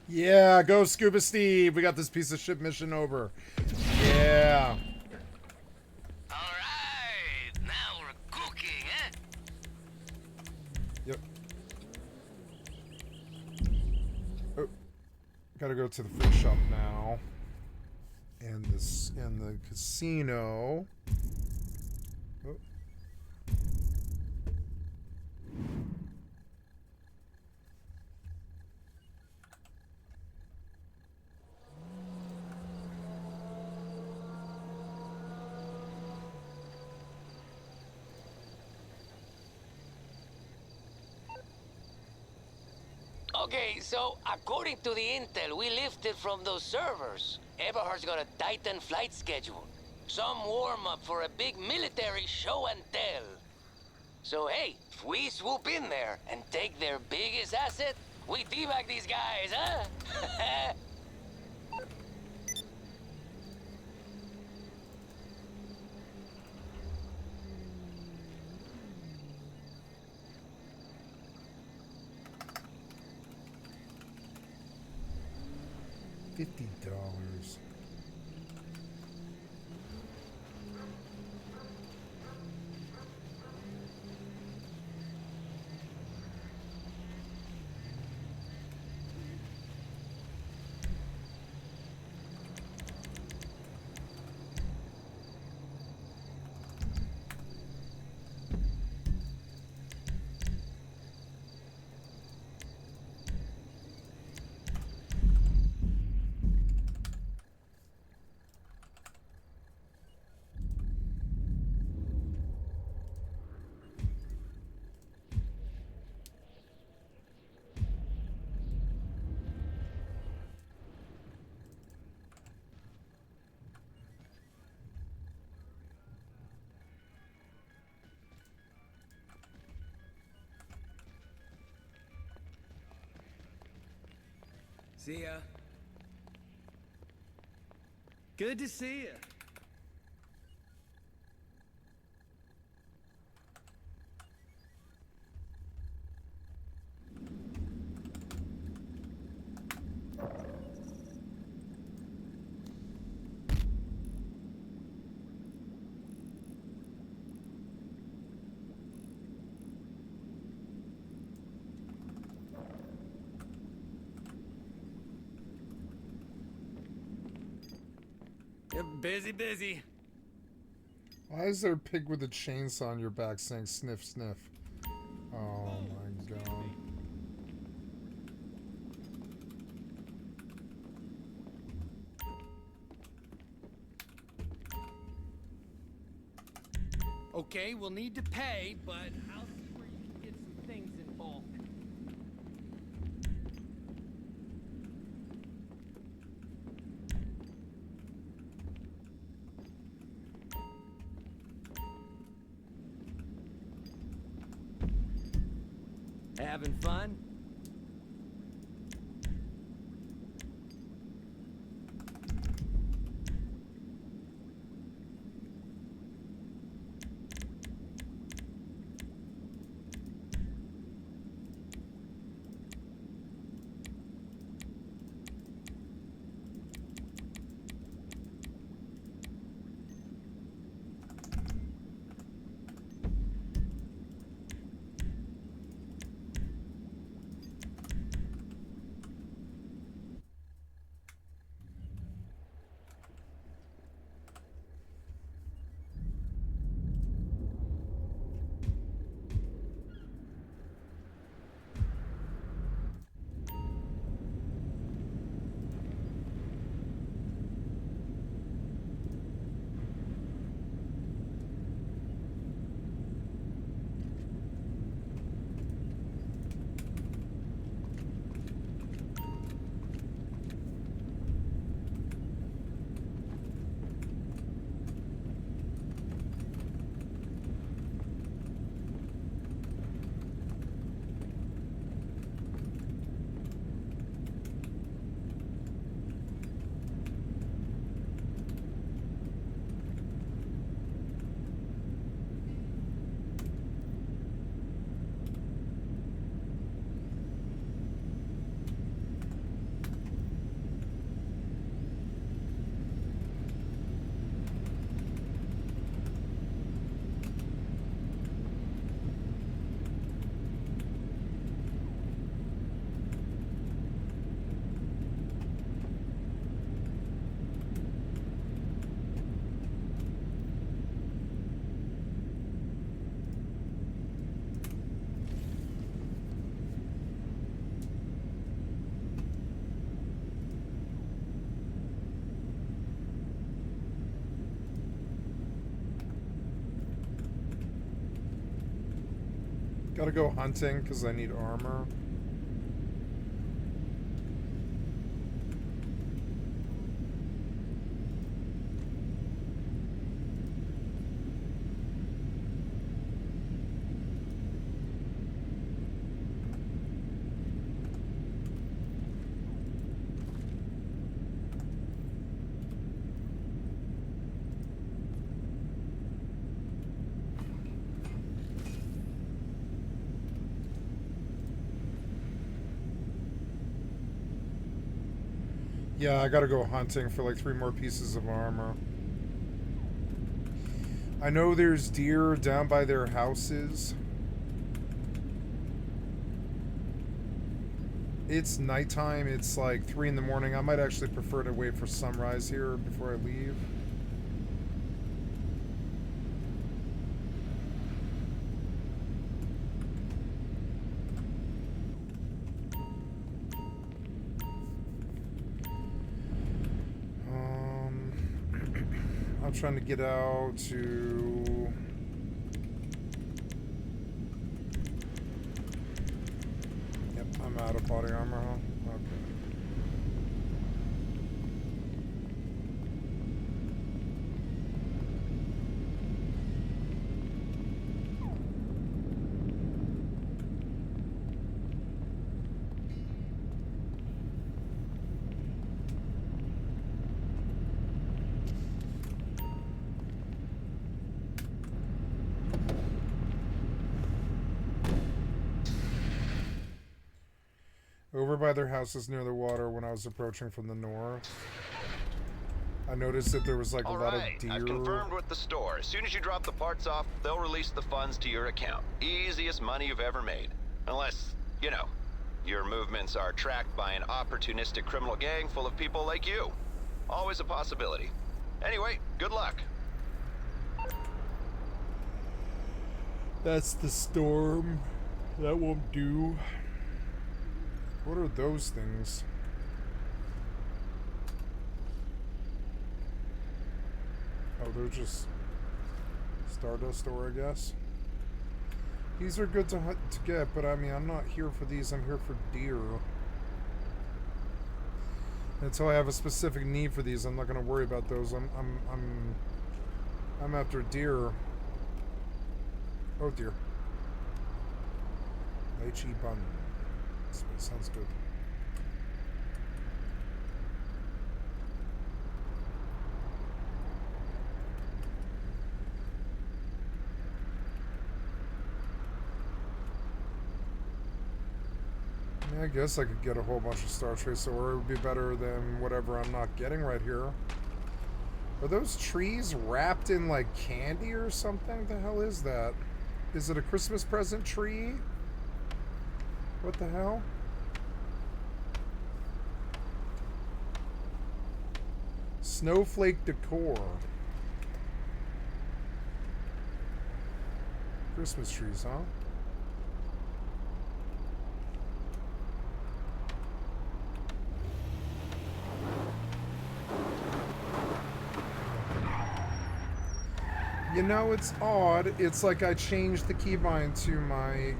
Yeah, go Scuba Steve. We got this piece of shit mission over. Yeah. All right, now we're cooking, eh? Yep. Oh, gotta go to the fruit shop now. And this and the casino. Oh. Okay, so according to the intel we lifted from those servers, Eberhard's got a Titan flight schedule. Some warm-up for a big military show and tell. So hey, if we swoop in there and take their biggest asset, we debug these guys, huh? $50. See ya. Good to see ya. Busy, busy. Why is there a pig with a chainsaw on your back saying sniff, sniff? Oh my god. Okay, we'll need to pay, but I'll see where you can get some things in bulk. Having fun? Gotta go hunting because I need armor. Yeah, I gotta go hunting for like 3 more pieces of armor. I know there's deer down by their houses. It's nighttime, it's like 3 in the morning. I might actually prefer to wait for sunrise here before I leave. I'm trying to get out to... Yep, I'm out of body armor, huh? Okay. Over by their houses near the water when I was approaching from the north. I noticed that there was like a lot of deer. I've confirmed with the store. As soon as you drop the parts off, they'll release the funds to your account. Easiest money you've ever made. Unless, you know, your movements are tracked by an opportunistic criminal gang full of people like you. Always a possibility. Anyway, good luck. That's the storm. That won't do. What are those things? Oh, they're just Stardust ore, I guess. These are good to get, but I mean, I'm not here for these. I'm here for deer. Until I have a specific need for these, I'm not going to worry about those. I'm after deer. Oh dear. Lychee bun. Sounds good. I mean, I guess I could get a whole bunch of Star Tracer, or it would be better than whatever I'm not getting right here. Are those trees wrapped in like candy or something? The hell is that? Is it a Christmas present tree? What the hell? Snowflake decor. Christmas trees, huh? You know, it's odd. It's like I changed the keybind to my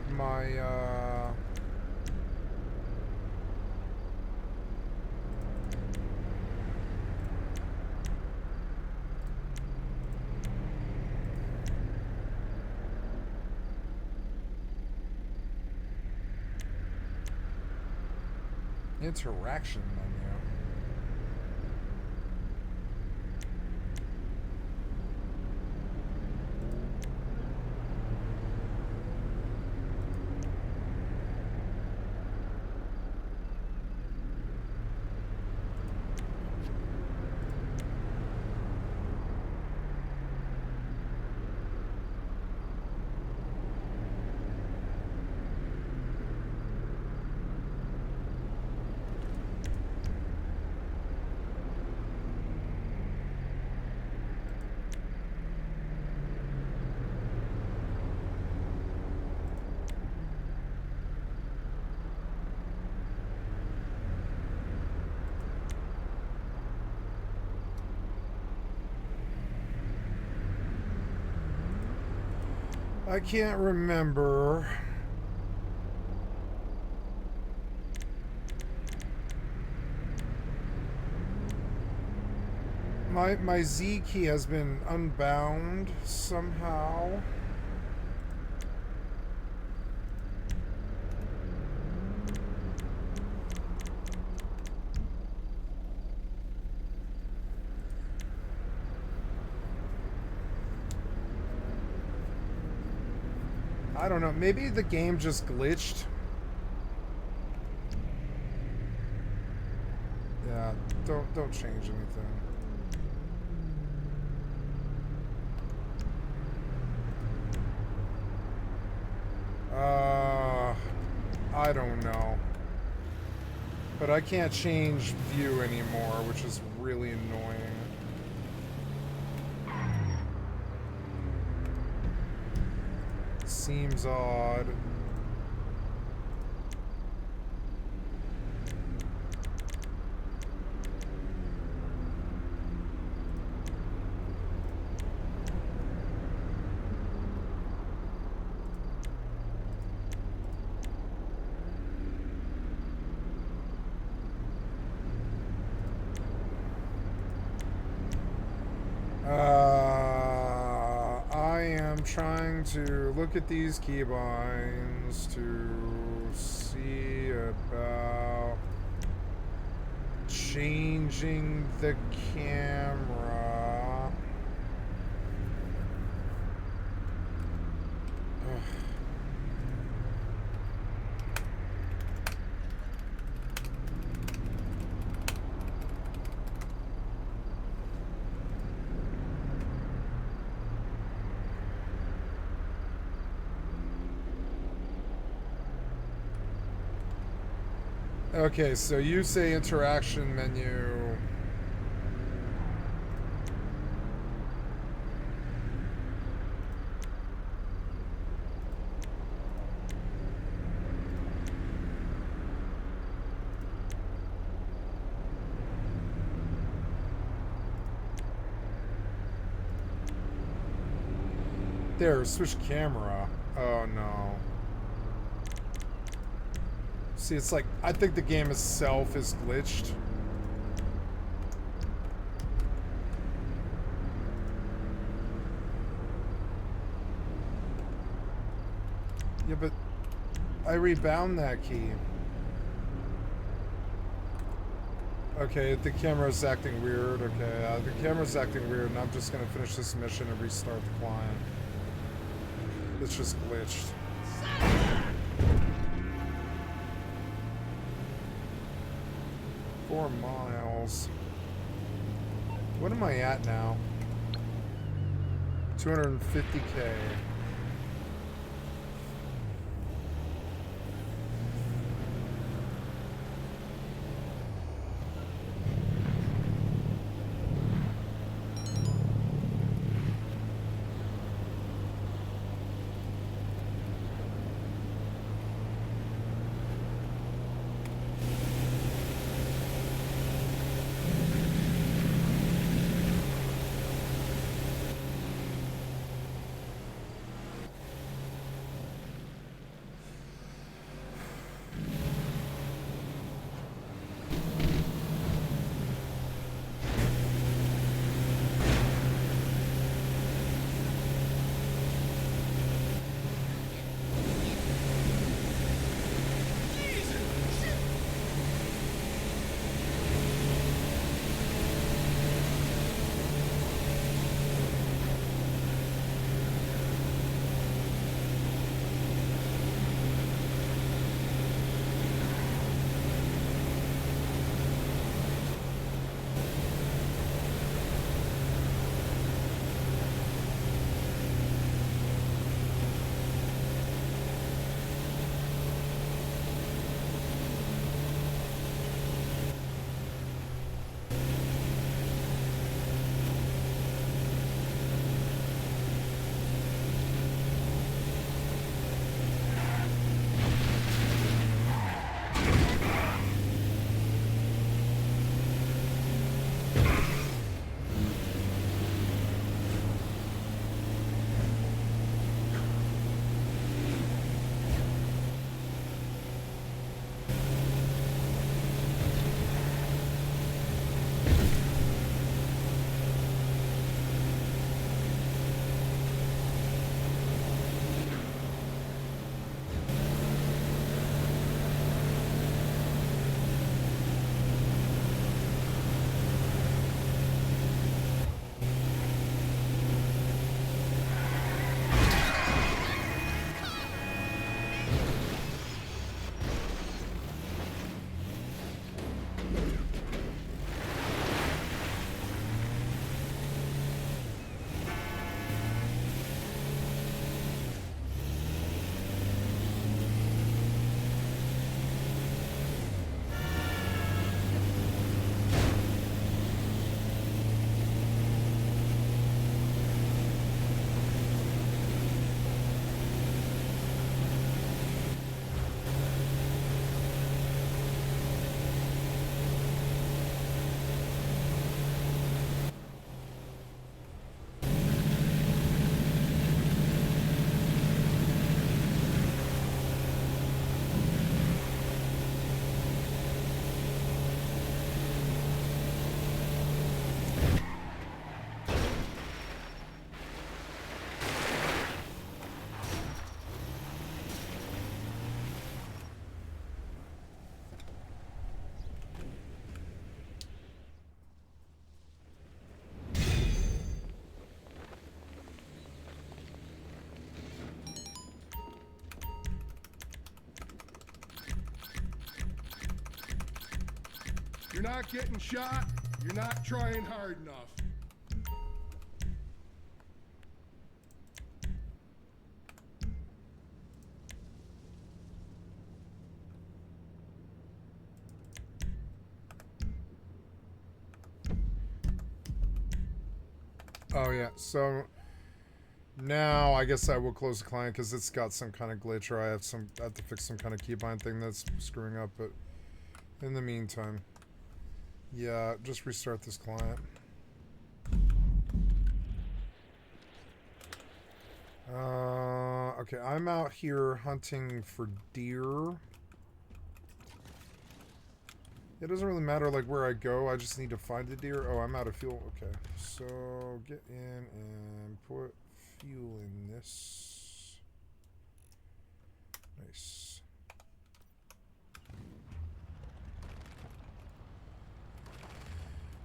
interaction menu. I can't remember. My Z key has been unbound somehow. I don't know, maybe the game just glitched. Yeah, don't change anything. I don't know. But I can't change view anymore, which is really annoying. Seems odd. I am trying to look at these keybinds to see about changing the camera. Ugh. Okay, so you say interaction menu. There, switch camera. Oh no. See, it's like, I think the game itself is glitched. Yeah, but I rebound that key. Okay, the camera's acting weird. Okay, the camera's acting weird, and I'm just gonna finish this mission and restart the client. It's just glitched. 4 miles. What am I at now? 250K. You're not getting shot. You're not trying hard enough. Oh yeah, so now I guess I will close the client because it's got some kind of glitch, or I have to fix some kind of keybind thing that's screwing up. But in the meantime, yeah, just restart this client. Okay, I'm out here hunting for deer. It doesn't really matter like where I go, I just need to find the deer. Oh, I'm out of fuel. Okay, so get in and put fuel in this. Nice.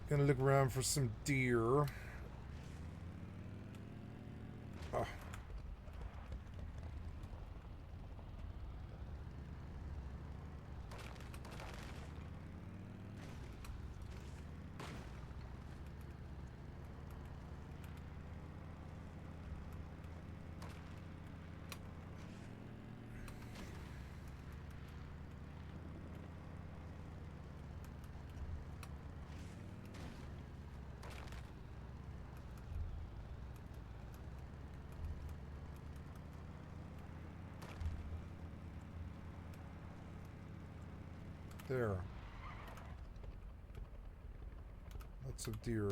Gonna look around for some deer. Oh. There. Lots of deer.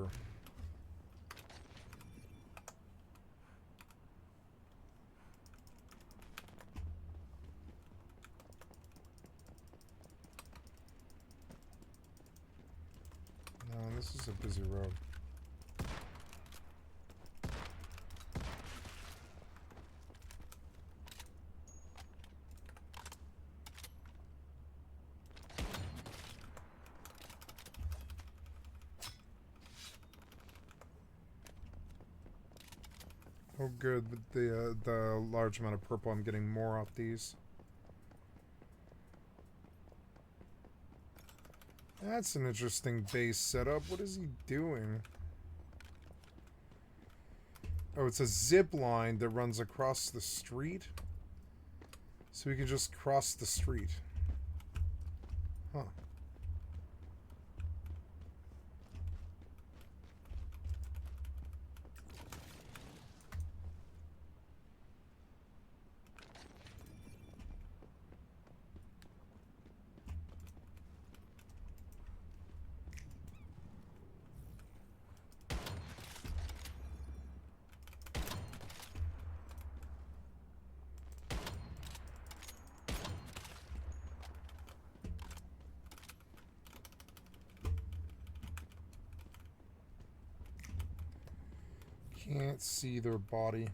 No, this is a busy road. Oh good, with the large amount of purple, I'm getting more off these. That's an interesting base setup. What is he doing? Oh, it's a zip line that runs across the street. So we can just cross the street. Huh. Can't see their body.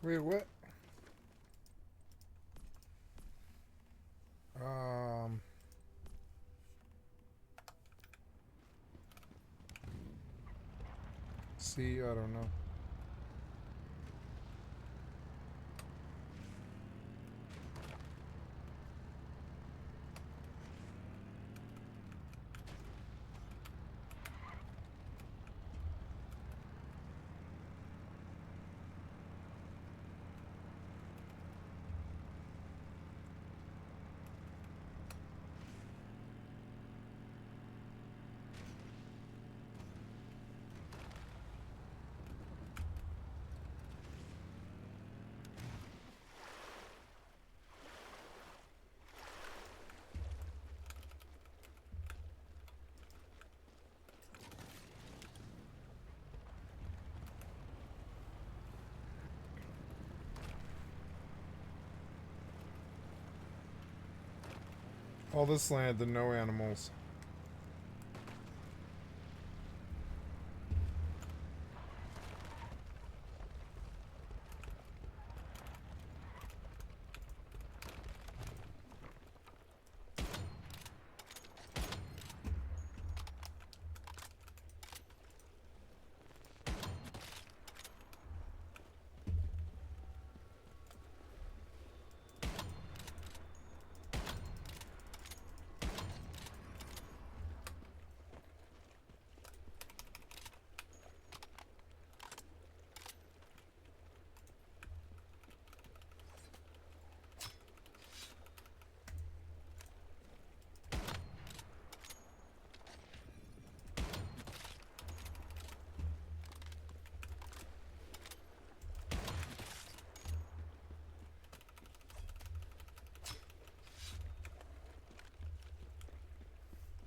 Wait, what? See, I don't know. All this land and no animals.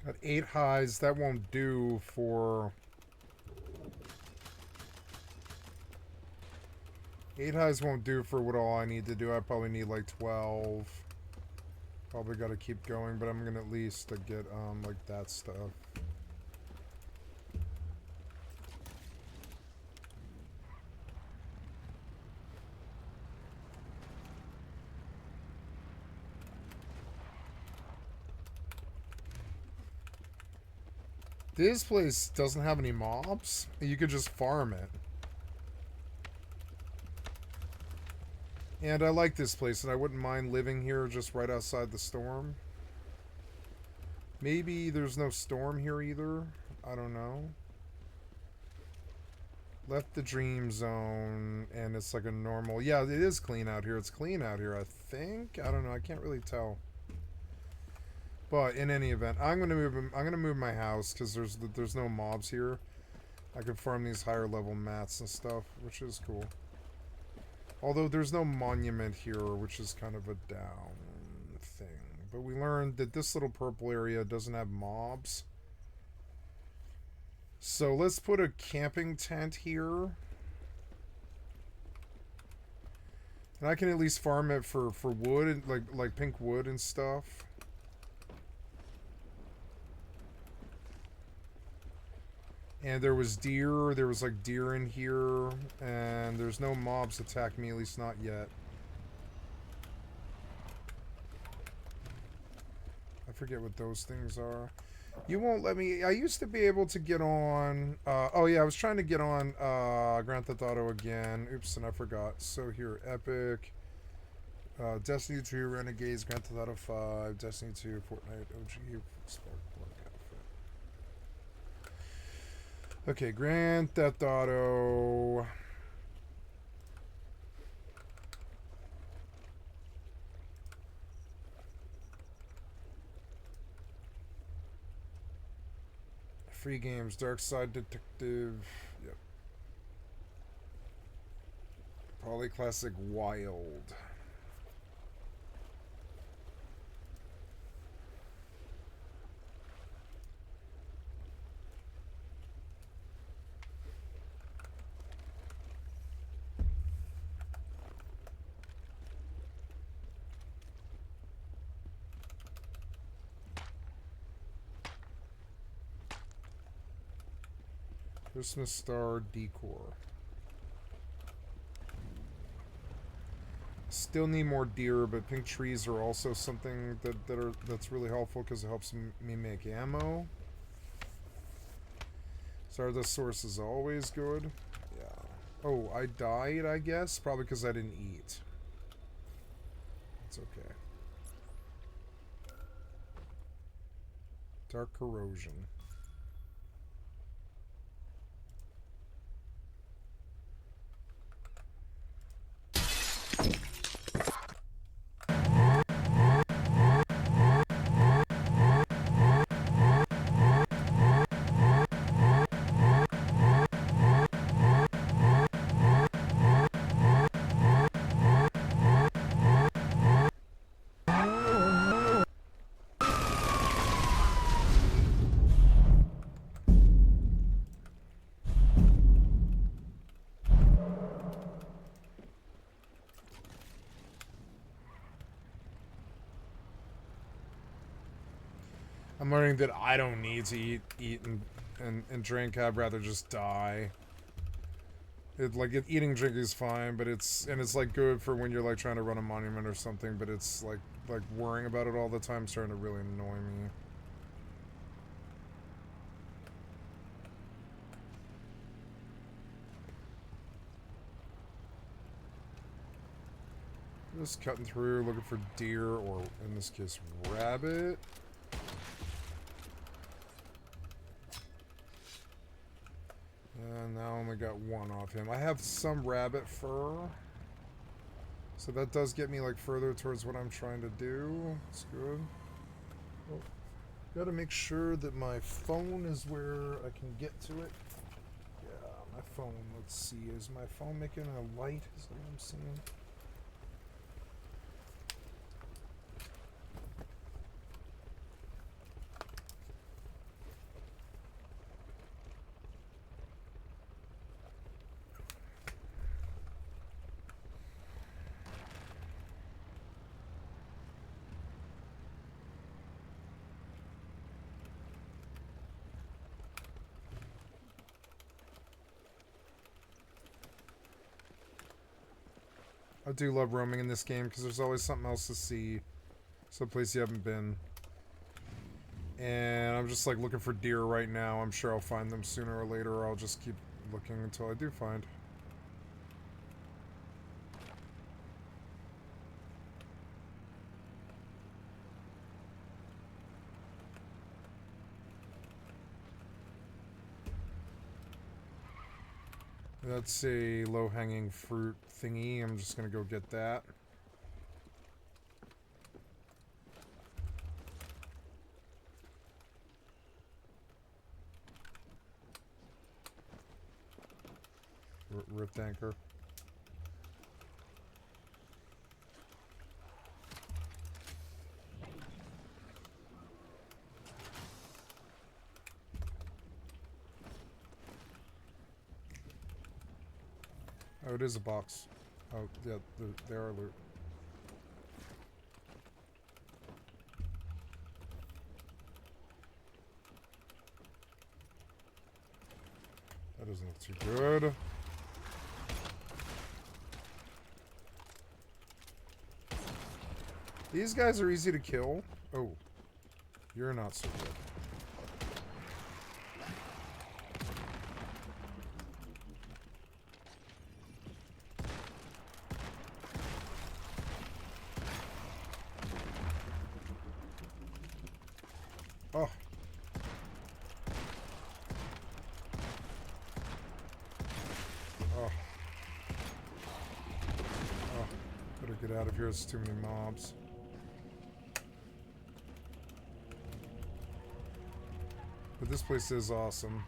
Got 8 highs. That won't do for... 8 highs won't do for what all I need to do. I probably need like 12. Probably got to keep going, but I'm gonna at least get like that stuff. This place doesn't have any mobs. You could just farm it. And I like this place, and I wouldn't mind living here just right outside the storm. Maybe there's no storm here either. I don't know. Left the dream zone, and it's like a normal... Yeah, it is clean out here. It's clean out here, I think. I don't know. I can't really tell. But in any event, I'm gonna move my house because there's no mobs here. I can farm these higher level mats and stuff, which is cool. Although there's no monument here, which is kind of a down thing. But we learned that this little purple area doesn't have mobs. So let's put a camping tent here. And I can at least farm it for wood, and like pink wood and stuff. And there was deer. There was like deer in here. And there's no mobs attack me, at least not yet. I forget what those things are. You won't let me... I used to be able to get on... oh yeah, I was trying to get on Grand Theft Auto again. Oops, and I forgot. So here, Epic. Destiny 2, Renegades, Grand Theft Auto 5, Destiny 2, Fortnite, OG, Spark. Okay, Grand Theft Auto. Free games, Dark Side Detective. Yep. Polyclassic Wild. Christmas Star Decor. Still need more deer, but pink trees are also something that's really helpful because it helps me make ammo. Stardust source is always good. Yeah. Oh, I died, I guess? Probably because I didn't eat. It's okay. Dark corrosion. I'm learning that I don't need to eat and drink. I'd rather just die. Eating and drinking is fine, but it's like good for when you're like trying to run a monument or something, but it's like worrying about it all the time is starting to really annoy me. Just cutting through, looking for deer, or in this case, rabbit. And now I only got one off him. I have some rabbit fur. So that does get me like further towards what I'm trying to do. It's good. Oh, gotta make sure that my phone is where I can get to it. Yeah, my phone. Let's see. Is my phone making a light? Is that what I'm seeing? I do love roaming in this game because there's always something else to see. Someplace you haven't been. And I'm just like looking for deer right now. I'm sure I'll find them sooner or later, or I'll just keep looking until I do find. That's a low-hanging fruit thingy. I'm just gonna go get that. Ripped anchor. Oh, it is a box. Oh, yeah, they are loot. That doesn't look too good. These guys are easy to kill. Oh, you're not so good. Oh. Oh. Oh. Better get out of here. There's too many mobs. But this place is awesome.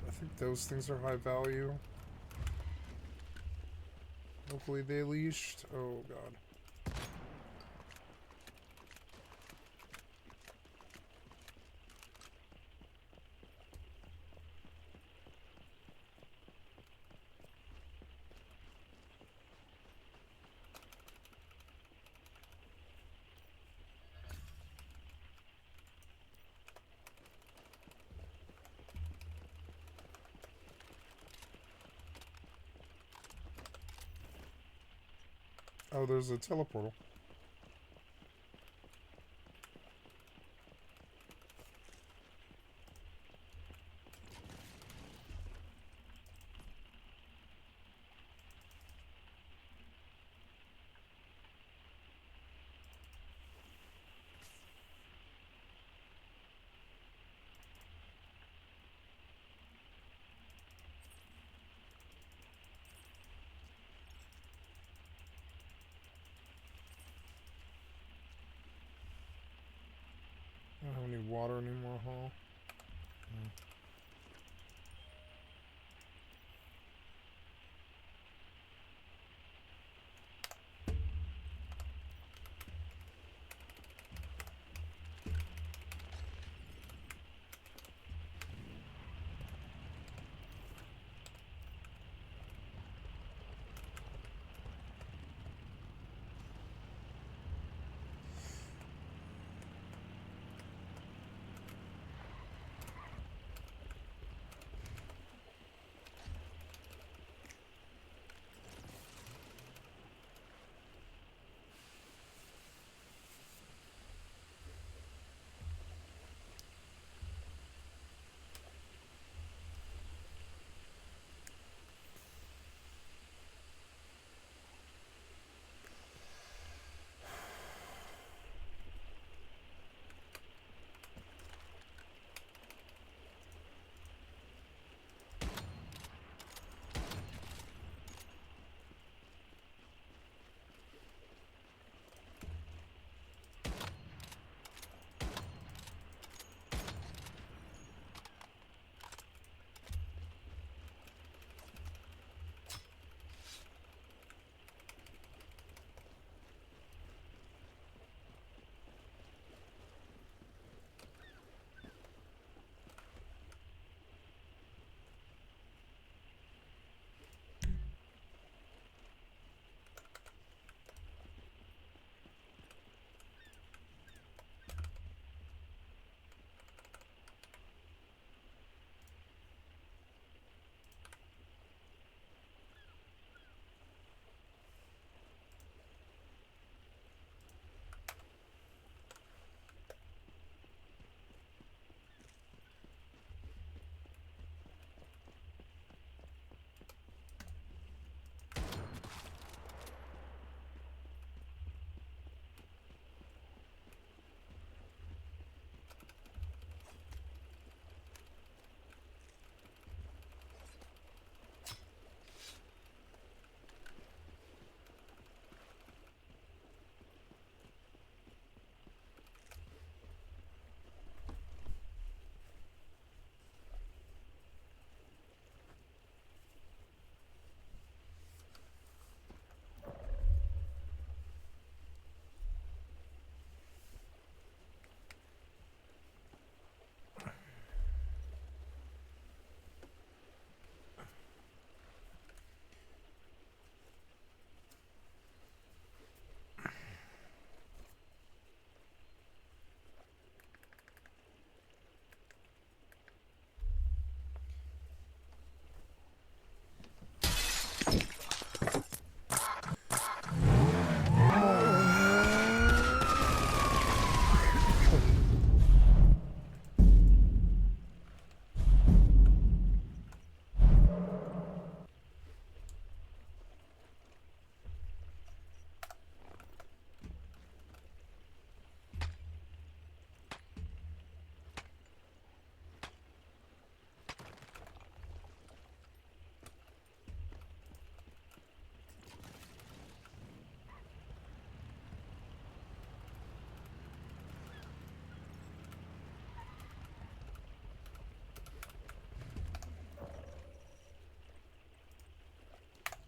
I think those things are high value. Hopefully they leashed. Oh god. Oh, there's a teleportal. I don't have any water anymore, huh?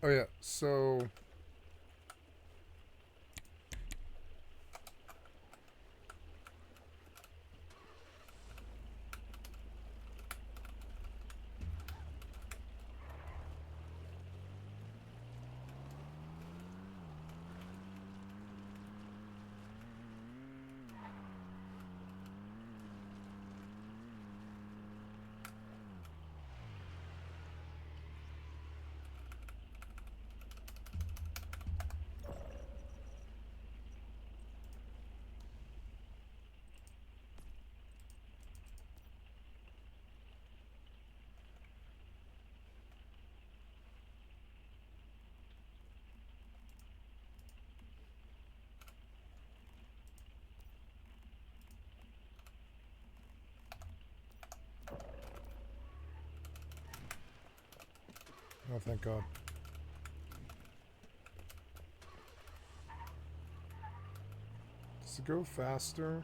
Oh yeah, so Oh, thank God. Does it go faster?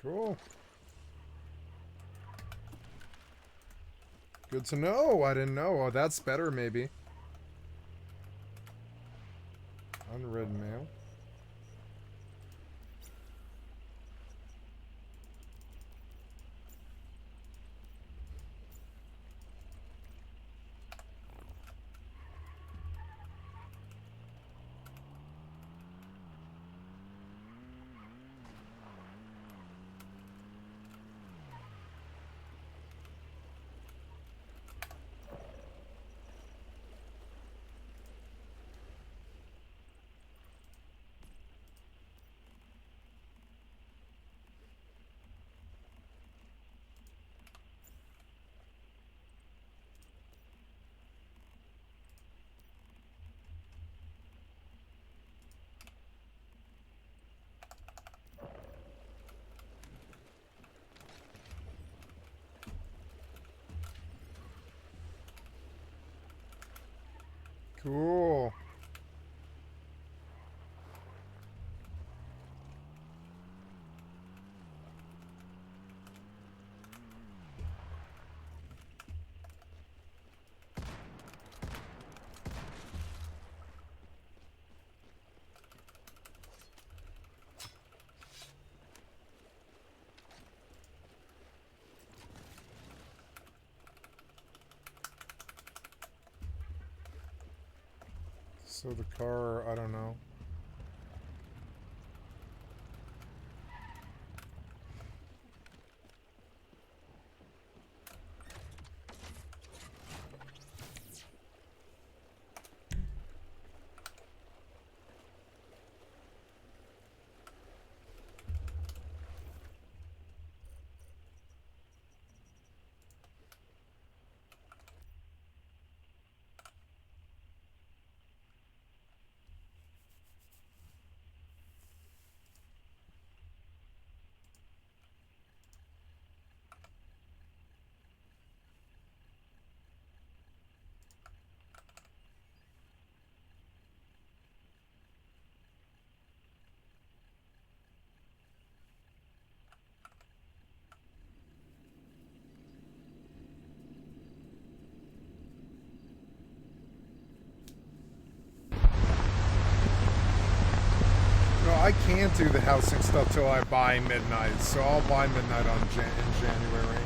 Cool. Good to know. I didn't know. Oh, that's better, maybe. Unread mail. Cool. So the car, I don't know. No, I can't do the housing stuff till I buy Midnight, so I'll buy Midnight on in January.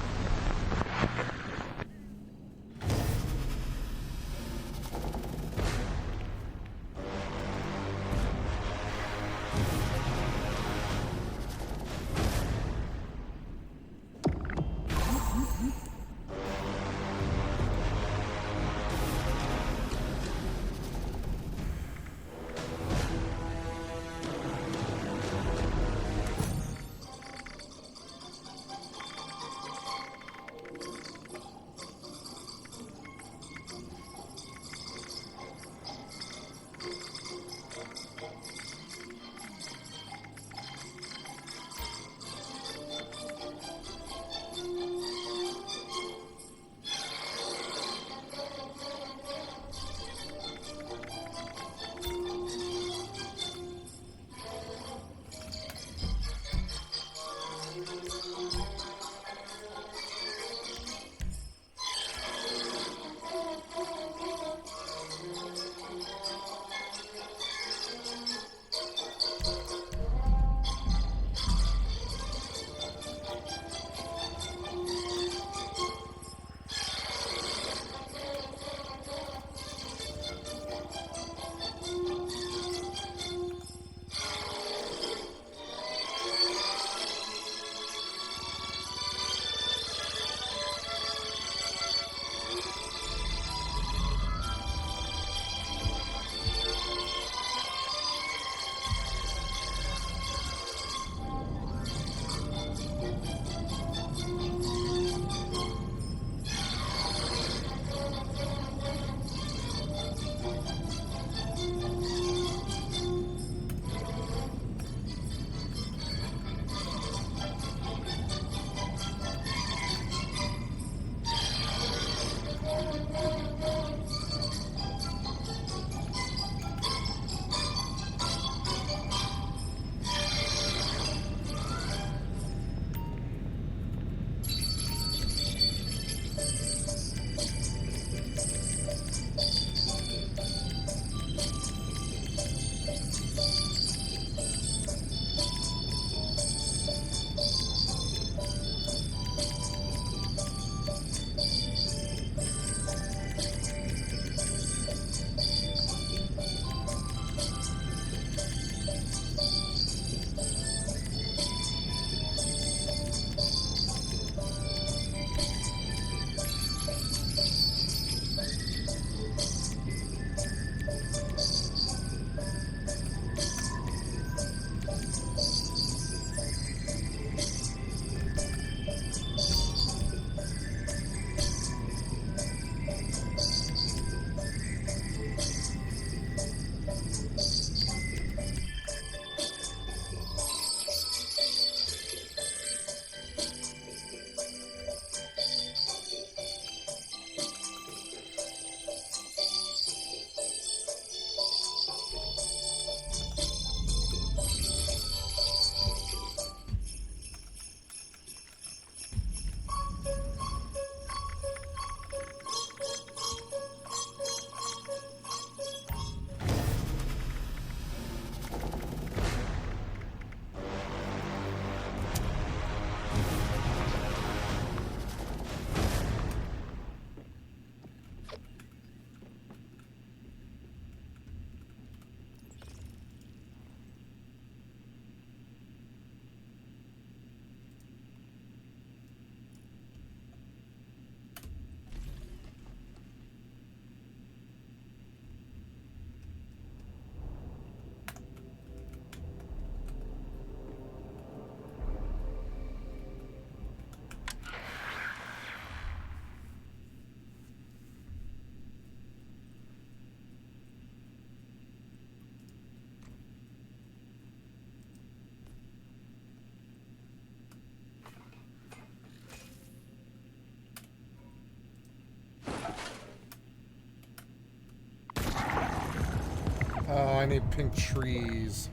Oh, I need pink trees.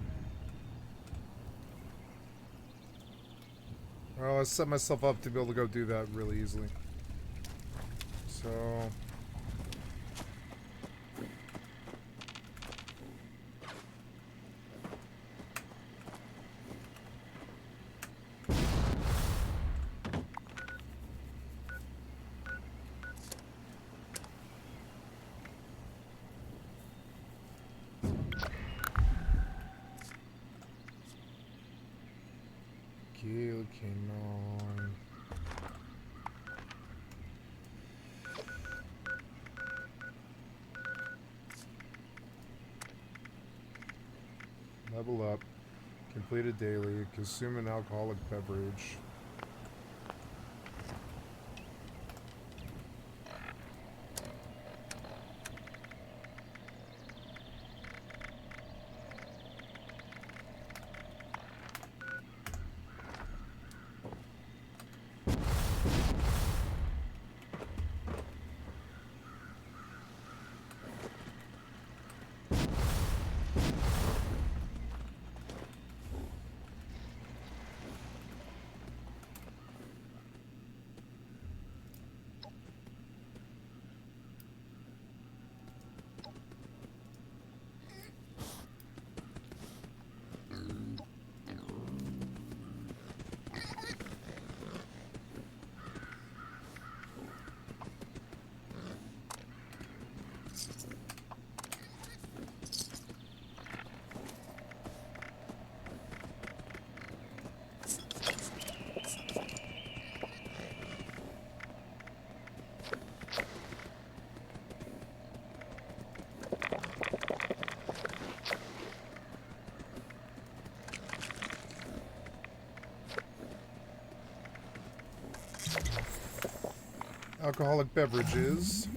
Oh, I set myself up to be able to go do that really easily. So... Looking on. Level up. Completed daily. Consume an alcoholic beverage. Alcoholic beverages.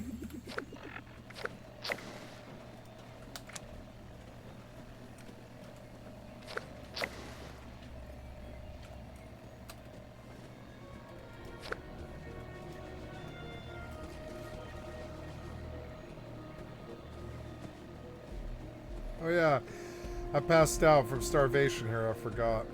Oh yeah, I passed out from starvation here, I forgot.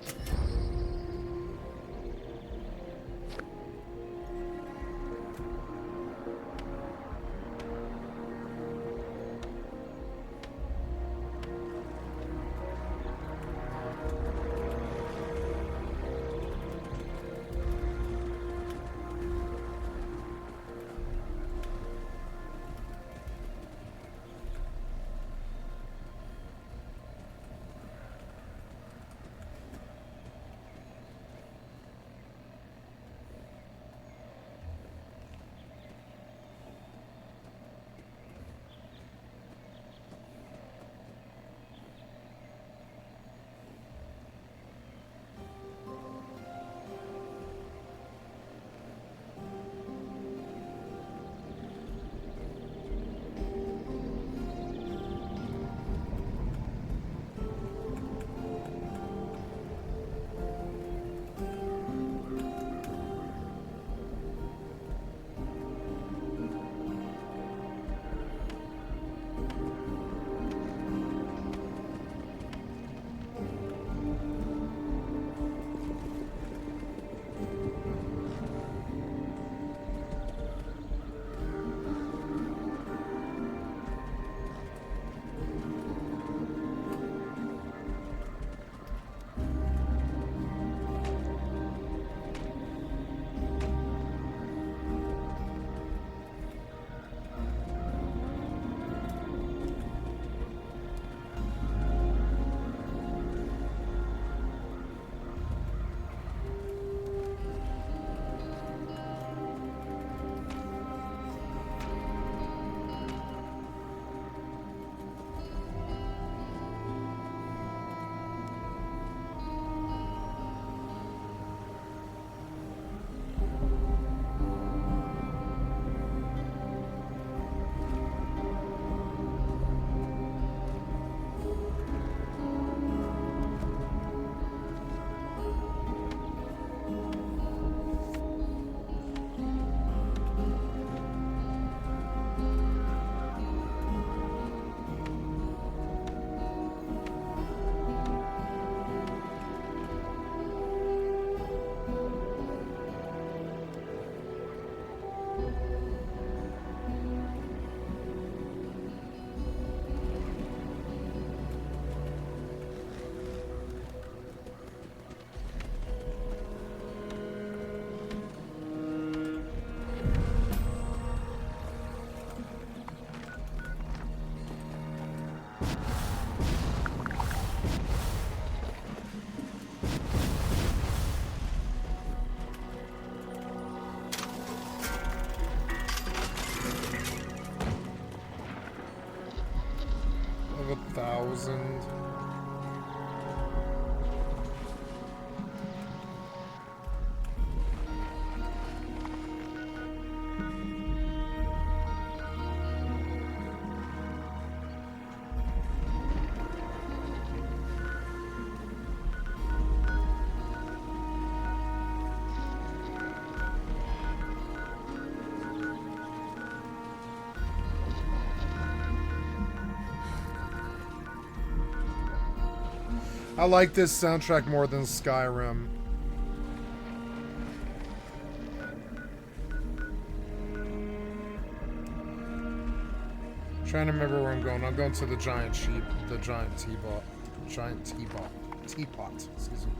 of 1,000. I like this soundtrack more than Skyrim. Trying to remember where I'm going. I'm going to the giant sheep, the giant teapot, teapot. Excuse me.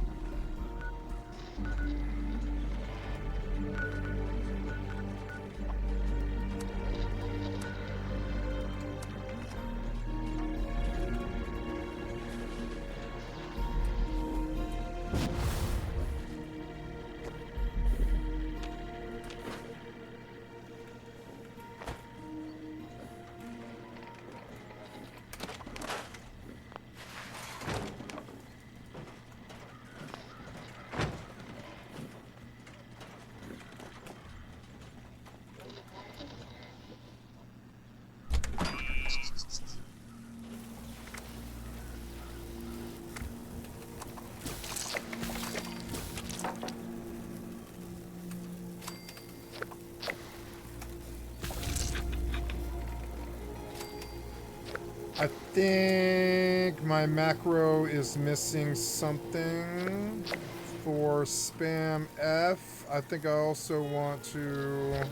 I think my macro is missing something for spam F. I think I also want to...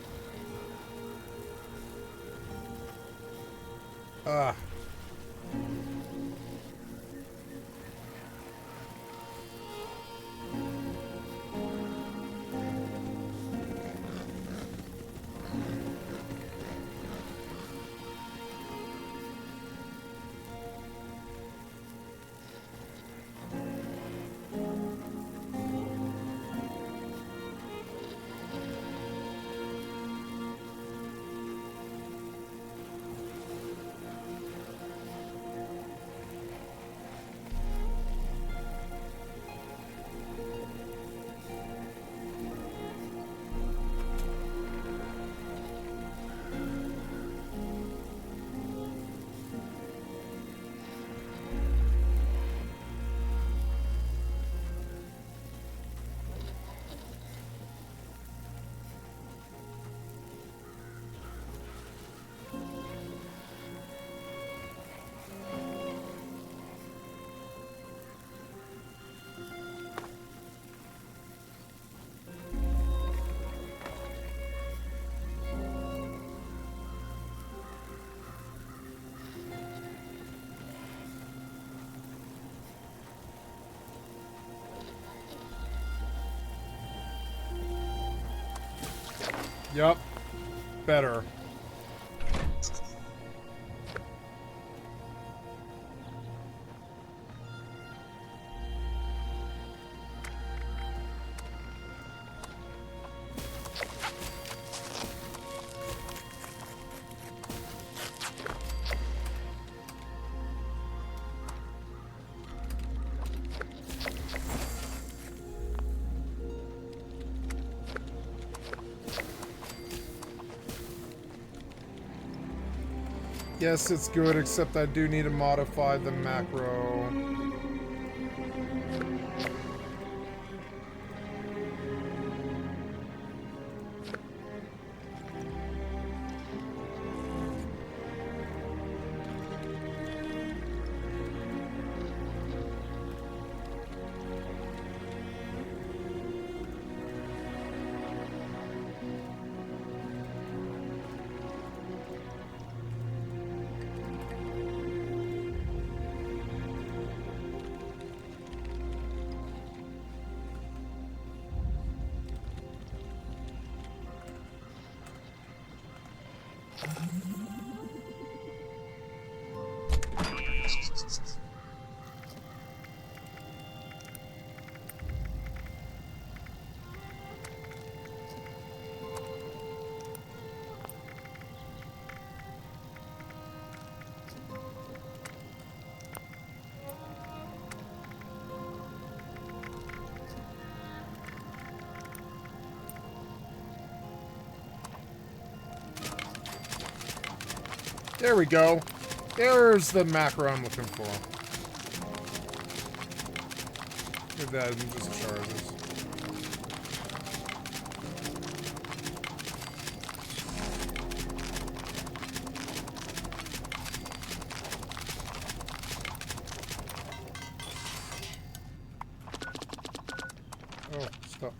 Yup. Better. Yes, it's good, except I do need to modify the macro. There we go. There's the macro I'm looking for. Look at that, it just charges. Oh, stop.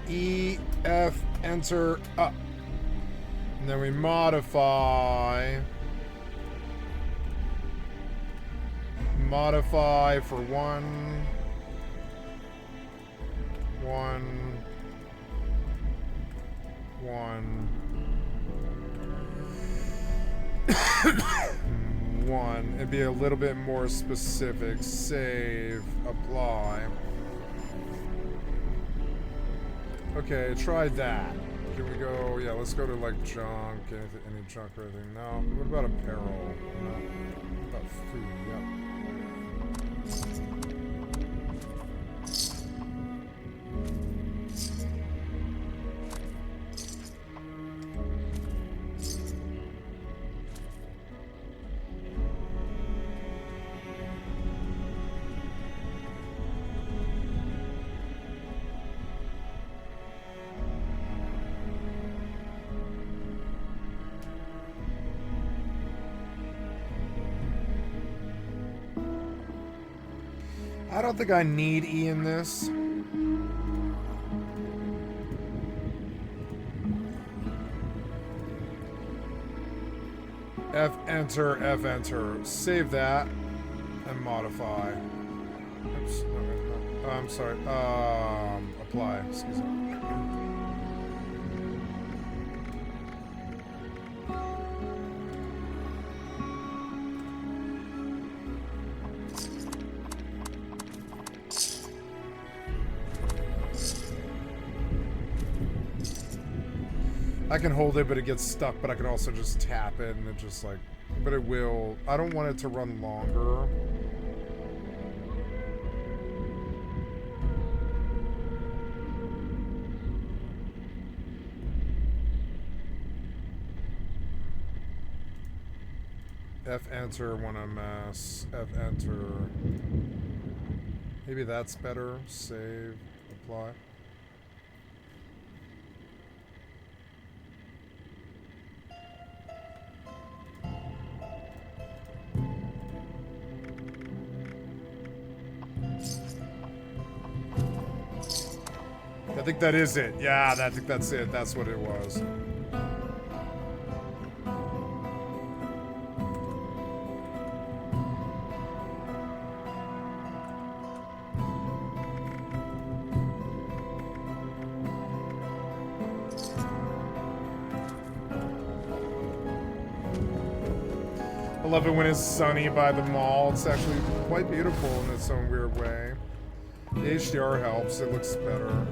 E, F, enter, up. And then we modify. Modify for 1. 1. 1. 1. It'd be a little bit more specific. Save, apply. Okay, try that. Can we go? Yeah, let's go to like junk. Any junk or anything? No. What about apparel? No. What about food? Yep. I don't think I need E in this. F enter, F enter. Save that and modify. Oops, no, I'm sorry. Apply. Excuse me. I can hold it, but it gets stuck, but I can also just tap it, and it just like, but it will, I don't want it to run longer. F enter when I mass, F enter. Maybe that's better, save, apply. think that is it. Yeah, I think that's it. That's what it was. I love it when it's sunny by the mall. It's actually quite beautiful in its own weird way. The HDR helps. It looks better.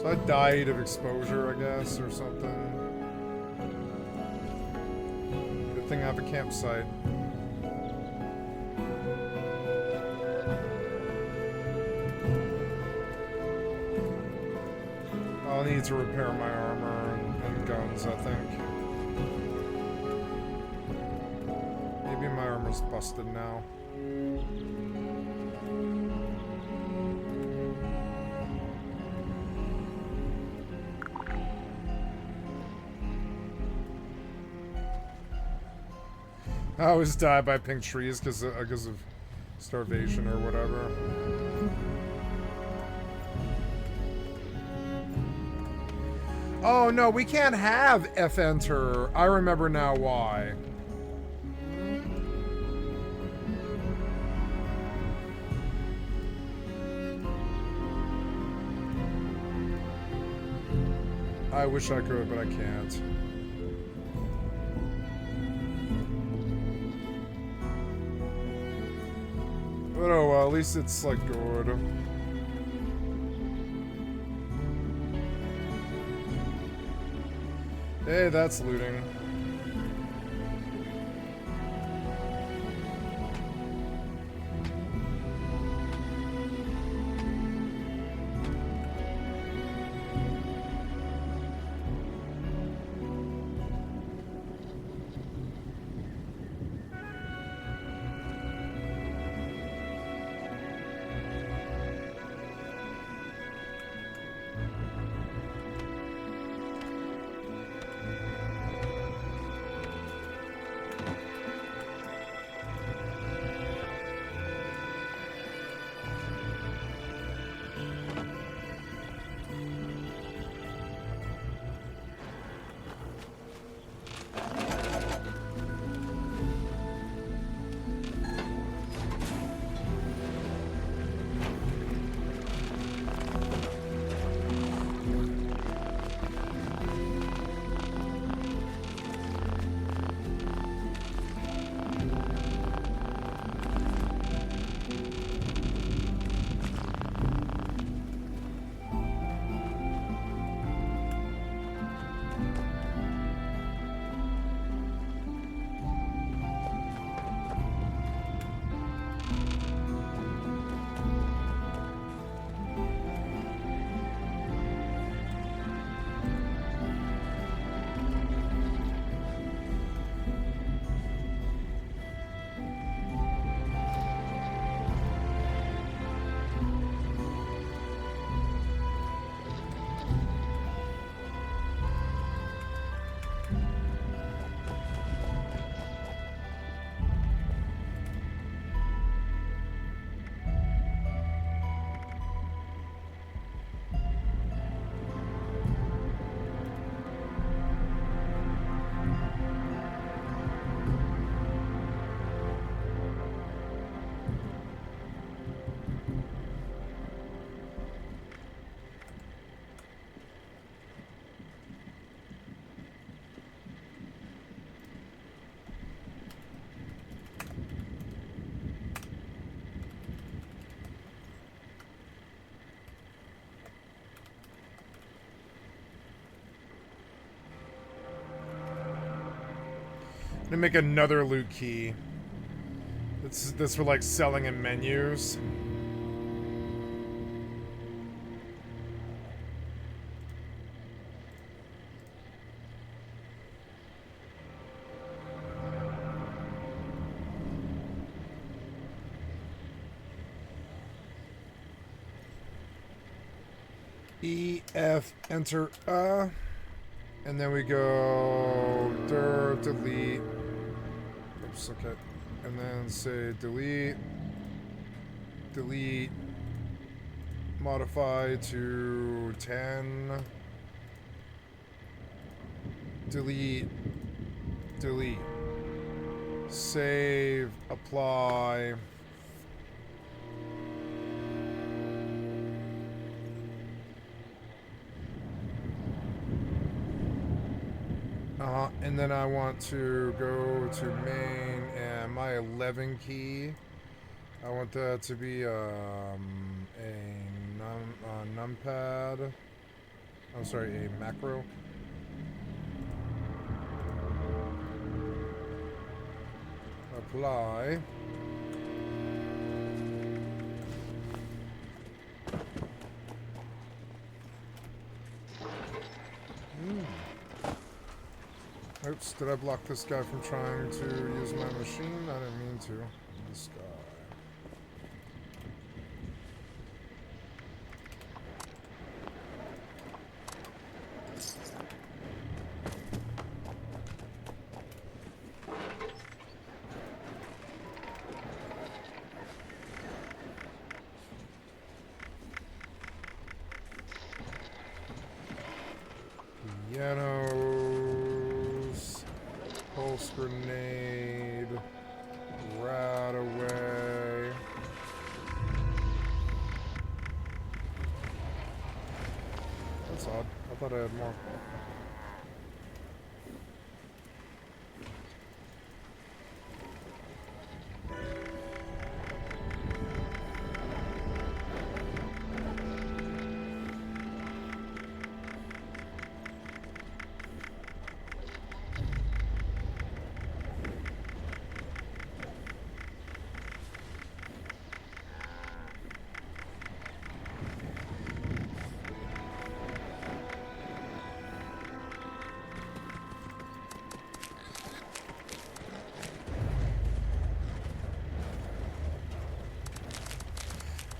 So I died of exposure, I guess, or something. Good thing I have a campsite. I'll need to repair my armor and guns, I think. Maybe my armor's busted now. I always die by pink trees because of starvation or whatever. Oh no, we can't have F-enter. I remember now why. I wish I could, but I can't. But oh well, at least it's like good. Hey, that's looting. I'm gonna make another loot key. This for like selling in menus. EF enter and then we go delete. Oops, okay. And then say delete, Modify to 10. Delete. Delete. Save. Apply. And then I want to go to main and my 11 key. I want that to be a numpad. I'm sorry, a macro. Apply. Oops, did I block this guy from trying to use my machine? I didn't mean to. This guy. Pianos, pulse grenade, right away. That's odd. I thought I had more.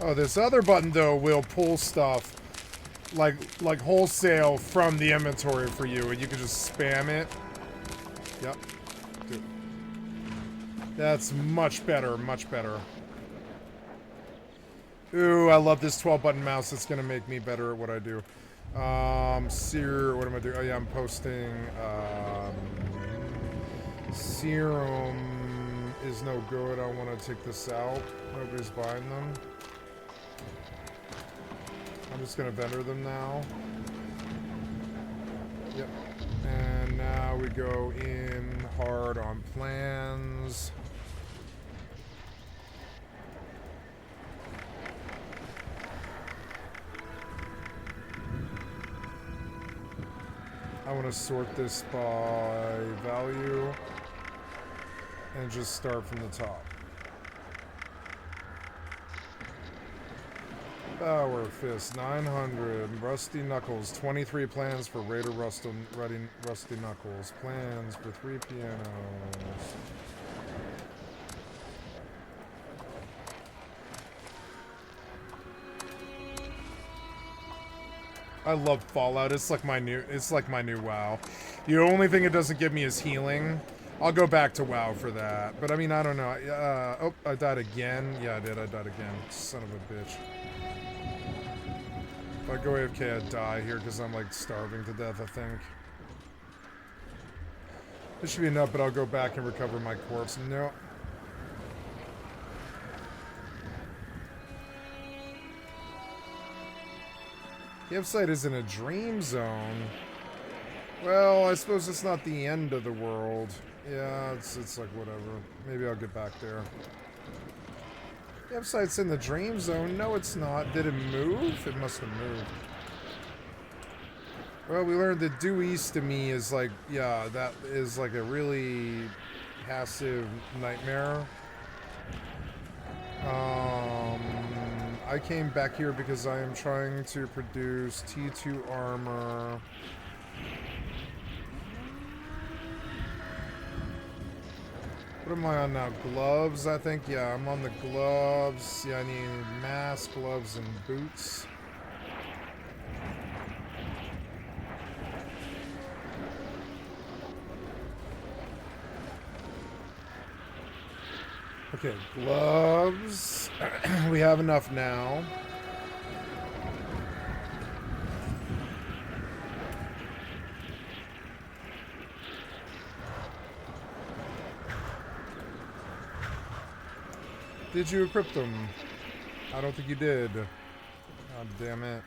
Oh, this other button though will pull stuff like wholesale from the inventory for you, and you can just spam it. Yep. Dude. That's much better, much better. Ooh, I love this 12-button mouse. It's gonna make me better at what I do. What am I doing? Oh yeah, I'm posting. Serum is no good. I want to take this out. Nobody's buying them. I'm just gonna vendor them now. Yep. And now we go in hard on plans. I want to sort this by value and just start from the top. Power Fist 900, Rusty Knuckles 23 plans for Raider Rusty Knuckles, plans for 3 pianos. I love Fallout. It's like my new WoW. The only thing it doesn't give me is healing. I'll go back to WoW for that. But I mean, I don't know. Oh, I died again. Yeah, I did. I died again. Son of a bitch. If I go AFK, I'd die here because I'm like starving to death, I think. This should be enough, but I'll go back and recover my corpse. No. Campsite is in a dream zone. Well, I suppose it's not the end of the world. Yeah, it's like whatever. Maybe I'll get back there. Campsite's in the dream zone. No, it's not. Did it move? It must have moved. Well, we learned that due east to me is like, yeah, that is like a really passive nightmare. I came back here because I am trying to produce T2 armor. What am I on now? Gloves, I think? Yeah, I'm on the gloves. Yeah, I need mask, gloves, and boots. Okay, gloves. We have enough now. Did you equip them? I don't think you did. God damn it.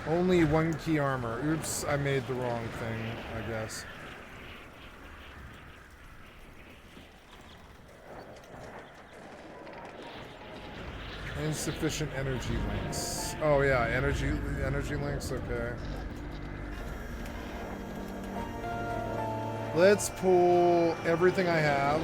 Only 1 key armor. Oops, I made the wrong thing, I guess. Insufficient energy links. Oh yeah, energy links, okay. Let's pull everything I have.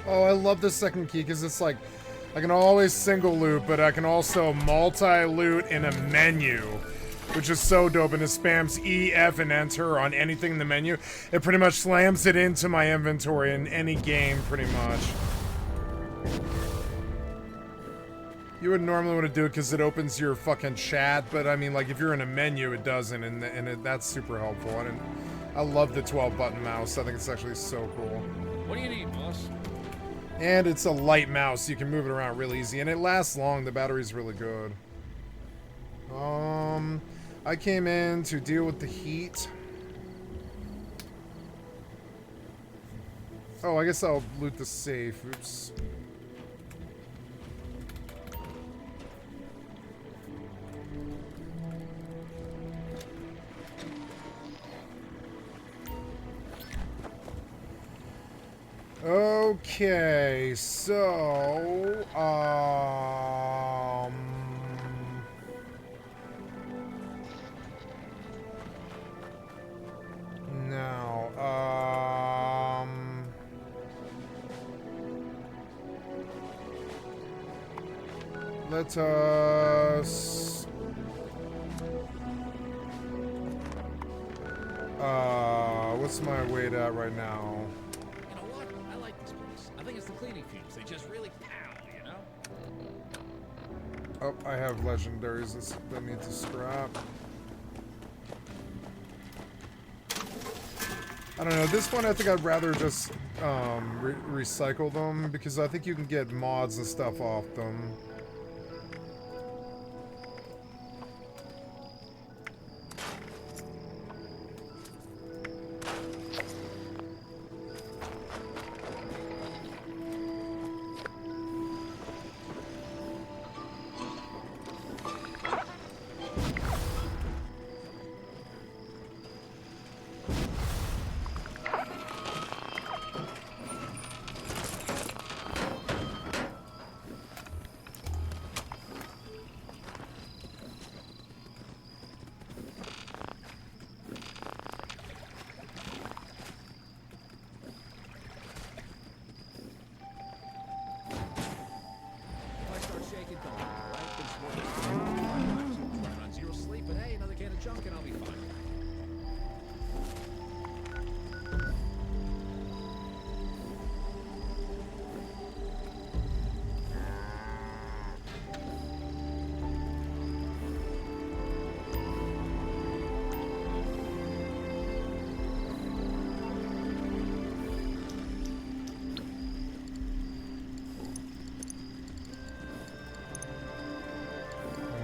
Oh, I love the second key because it's like I can always single loot, but I can also multi-loot in a menu, which is so dope. And it spams E, F, and enter on anything in the menu. It pretty much slams it into my inventory in any game, pretty much. You would normally want to do it because it opens your fucking chat, but I mean, like, if you're in a menu, it doesn't, and that's super helpful. I love the 12-button mouse. I think it's actually so cool. What do you need, boss? And it's a light mouse, so you can move it around real easy, and it lasts long. The battery's really good. I came in to deal with the heat. Oh, I guess I'll loot the safe. Oops. Okay, so, now, let us, what's my weight at right now? You know what? I like this place. I think it's the cleaning fumes. They just really pow, you know? Oh, I have legendaries that need to scrap. I don't know, this one I think I'd rather just recycle them because I think you can get mods and stuff off them.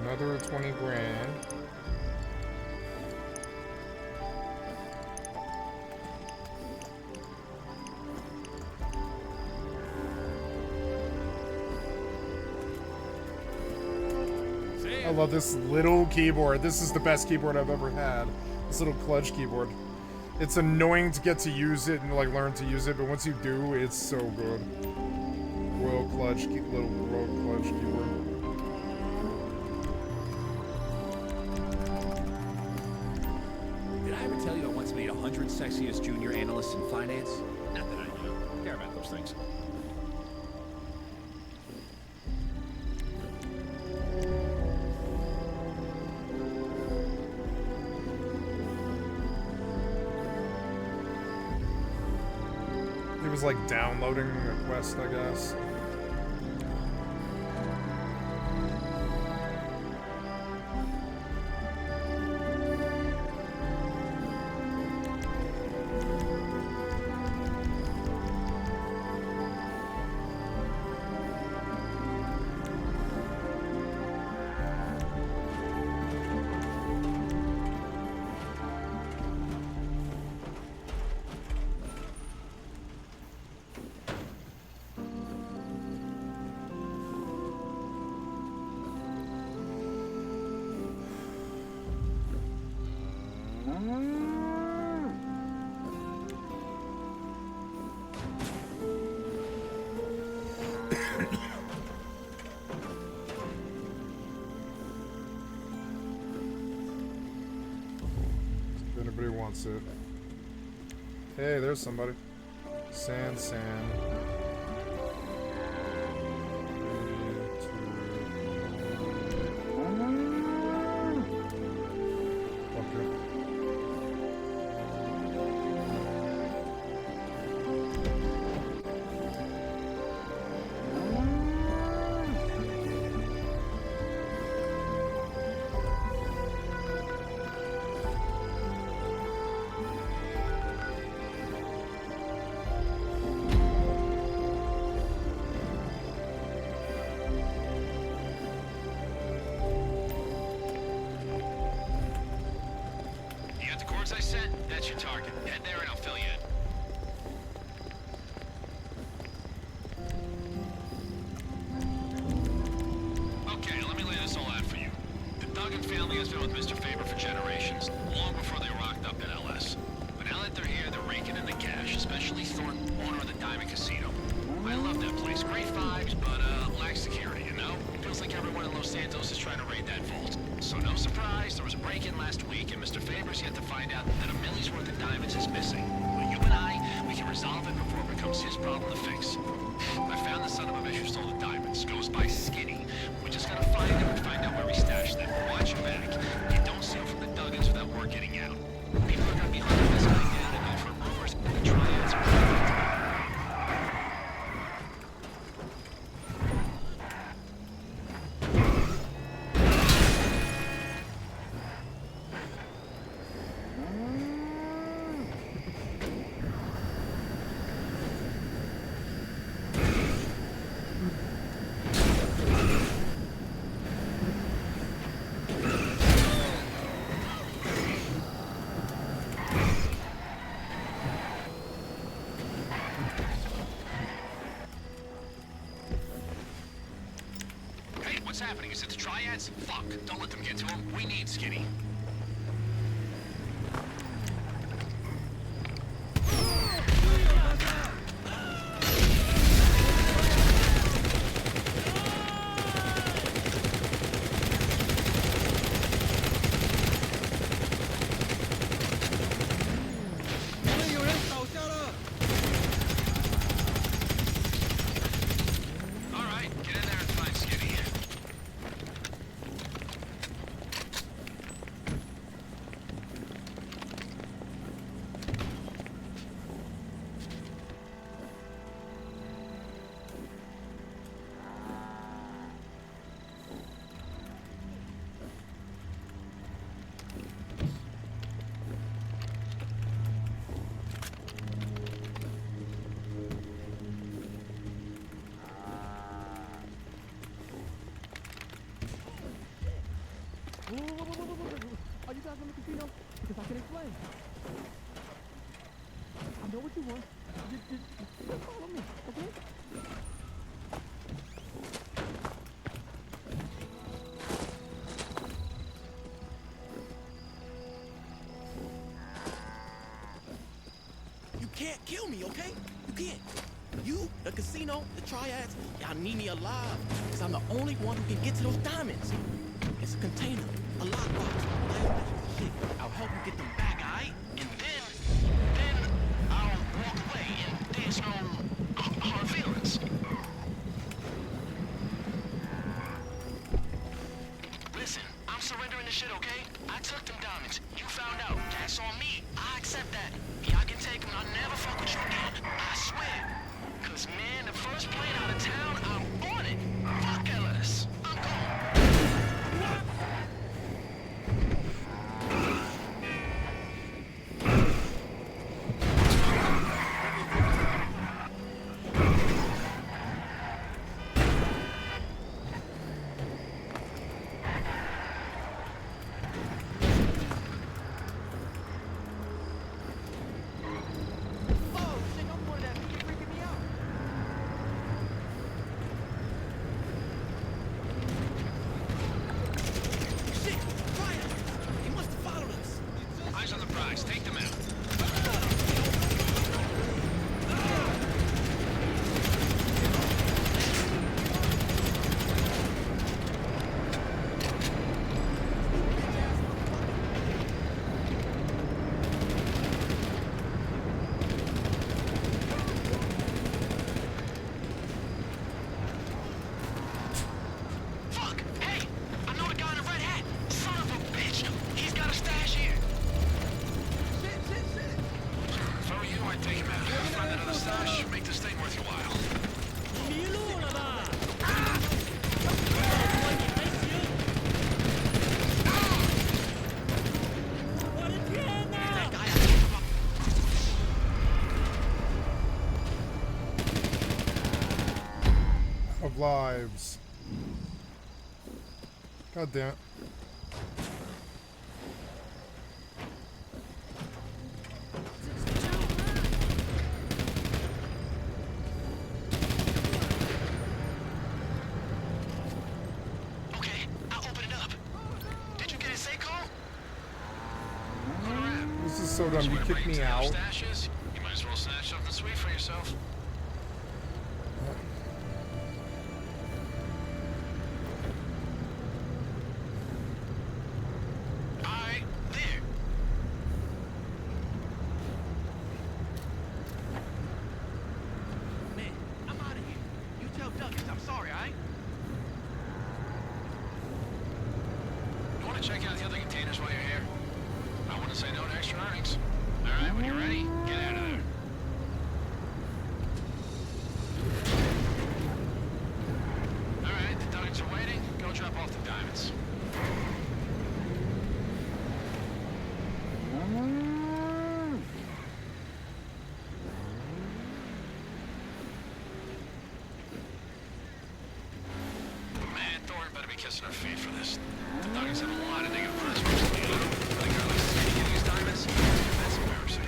Another 20 grand. I love this little keyboard. This is the best keyboard I've ever had. This little kludge keyboard. It's annoying to get to use it and like learn to use it, but once you do, it's so good. Little kludge keyboard. Did I ever tell you I once made 100 sexiest junior analysts in finance? Not that I care about those things. It was like downloading a quest, I guess. Anybody wants it. Hey, there's somebody. Sand. target. Head there and I'll fill you in. Okay, let me lay this all out for you. The Duggan family has been with Mr. Faber for generations, long before they rocked up in LS. But now that they're here, they're raking in the cash, especially Thornton, owner of the Diamond Casino. I love that place. Great vibes, but lacks security, you know? Feels like everyone in Los Santos is trying to raid that vault. So no surprise, there was a break-in last week, and Mr. Faber's yet to find out that $1 million's worth of diamonds is missing. But you and I, we can resolve it before it becomes his problem to fix. I found the son of a bitch who stole the diamonds. Goes by Skinny. We just gotta find him and find out where he stashed them. Watch your back. You don't steal from the Duggans without word getting out. People are gonna be hunting this guy down and go for rumors and the triads are perfect. What's happening? Is it the triads? Fuck. Don't let them get to him. We need Skinny. Are you guys in the casino? Because I can explain. I know what you want. Just follow me, okay? You can't kill me, okay? You can't. You, the casino, the triads, y'all need me alive. Because I'm the only one who can get to those diamonds. It's a container, a lockbox, biometric shit. I'll help you get them back, alright? And then I'll walk away and there's no hard feelings. Listen, I'm surrendering the shit, okay? I took them diamonds. You found out. That's on me. I accept that. Y'all can take them. I'll never fuck with you again. I swear. Cause man, the first plane out of town, I'm on it. Fuck LS. I'm gone. Take them out. Fuck! Hey! I know the guy in the red hat! Son of a bitch! He's got a stash here! If I were you, I'd take him out. Find another stash, make this thing worth your while. Of lives. God damn it. Hold on, you kicked me out. Stashes? You might as well snatch something sweet for yourself. Hi, there. Man, I'm out of here. You tell Douglas I'm sorry, alright? You want to check out the other containers while you're here? I wouldn't say no to extra earnings. All right, when you're ready, get out of there. All right, the nuggets are waiting. Go drop off the diamonds. Man, Thornton better be kissing her feet for this. The nuggets have a lot of negative press. For the girl who's taking these diamonds, that's embarrassing.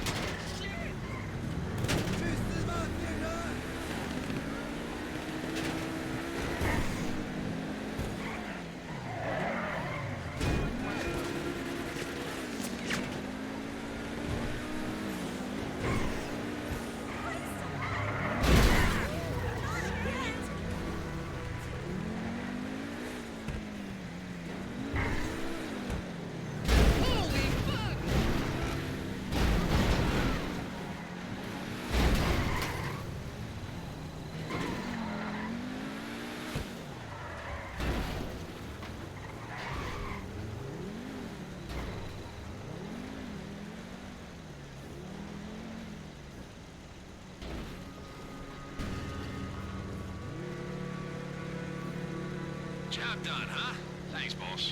Job done, huh? Thanks, boss.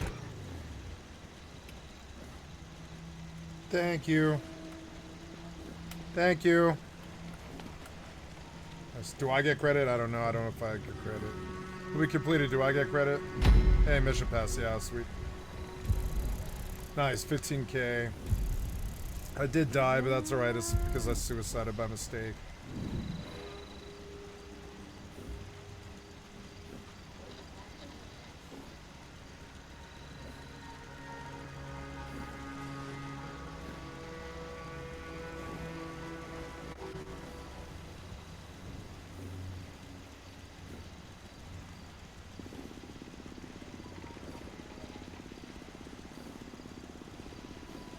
Thank you. Thank you. Do I get credit? I don't know. I don't know if I get credit. We completed. Do I get credit? Hey, mission pass. Yeah, sweet. Nice. 15K. I did die, but that's alright. It's because I suicided by mistake.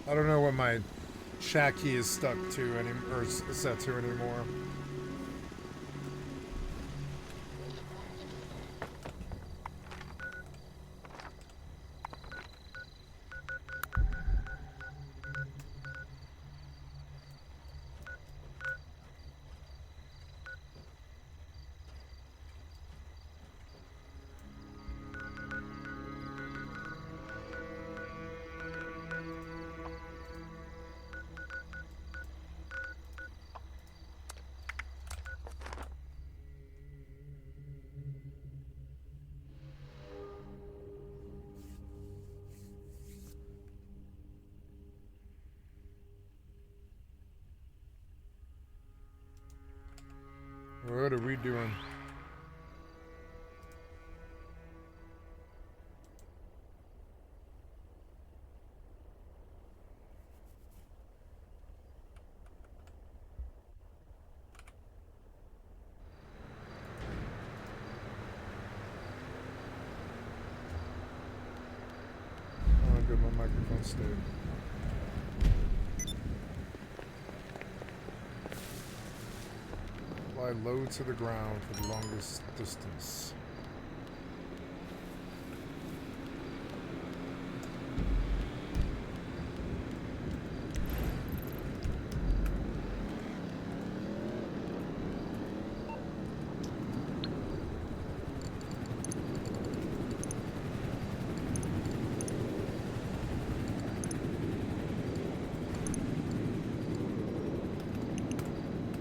I don't know what my chat key is stuck to or is set to anymore. What are we doing? Oh, good, my microphone stayed. Fly low to the ground for the longest distance.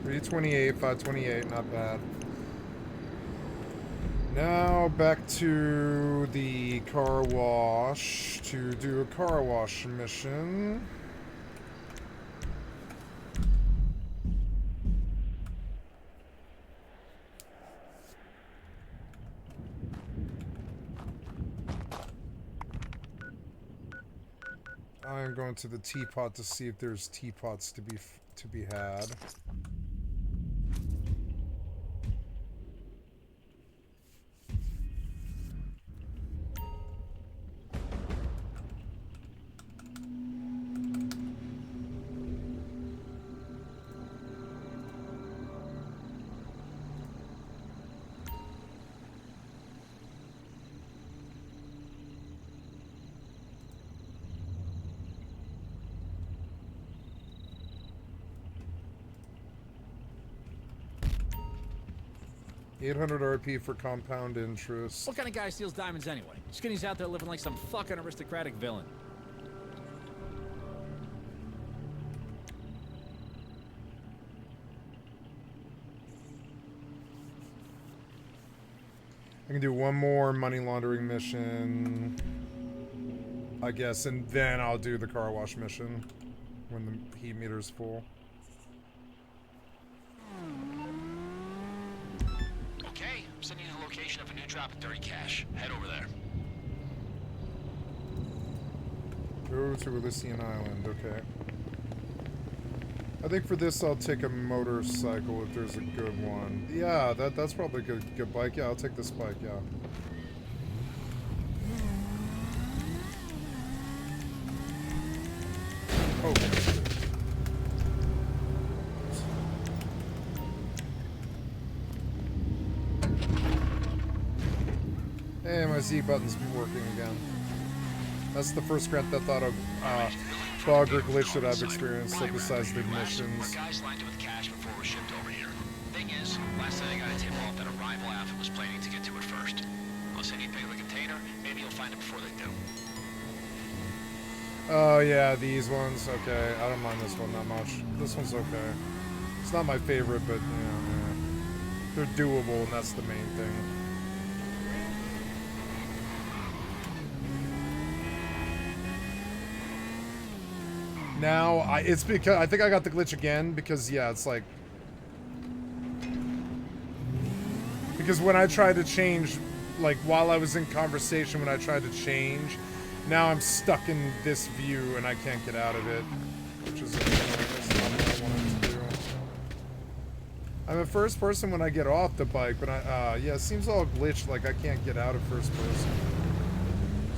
$328, $528, not bad. Now back to the car wash to do a car wash mission. I am going to the teapot to see if there's teapots to be had. $800 RP for compound interest. What kind of guy steals diamonds anyway? Skinny's out there living like some fucking aristocratic villain. I can do one more money laundering mission, I guess, and then I'll do the car wash mission when the heat meter's full. Okay, I'm sending you the location of a new drop of dirty cash. Head over there. Go to Elysian Island, okay. I think for this I'll take a motorcycle if there's a good one. Yeah, that's probably a good bike. Yeah, I'll take this bike, yeah. Oh. Hey, my Z button's working again. That's the first Grand Theft Auto bug or glitch that I've experienced, so besides the missions. Guys lined up with cash before we're shipped over here. Thing is, last night I got a tip off that a rival outfit was planning to get to it first. I'll send you a pic of the container. Maybe you'll find it before they do. Oh yeah, these ones. Okay, I don't mind this one that much. This one's okay. It's not my favorite, but you know, they're doable, and that's the main thing. Now, it's because I think I got the glitch again because yeah, it's like because when I tried to change, like while I was in conversation, when I tried to change, now I'm stuck in this view and I can't get out of it, which is that's not what I wanted to do. I'm a first person when I get off the bike, but yeah, it seems all glitched. Like I can't get out of first person.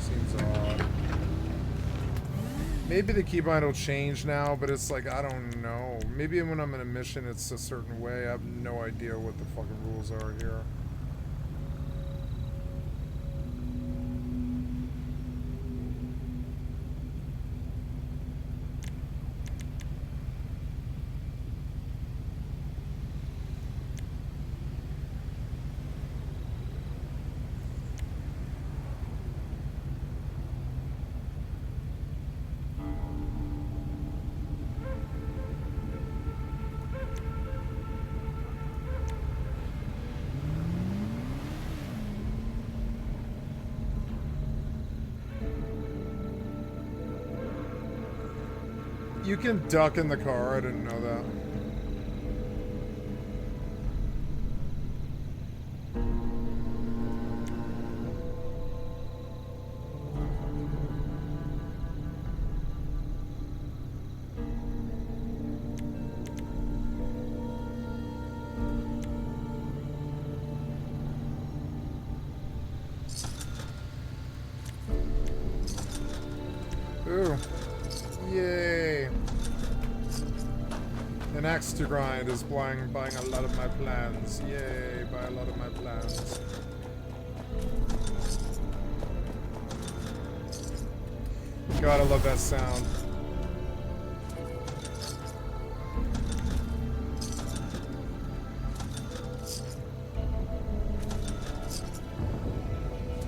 Seems odd. Maybe the keybind will change now, but it's like, I don't know. Maybe when I'm in a mission, it's a certain way. I have no idea what the fucking rules are here. You can duck in the car, I didn't know that. Ooh. Yay. An axe to grind is buying a lot of my plans. Yay, buy a lot of my plans. God, I love that sound.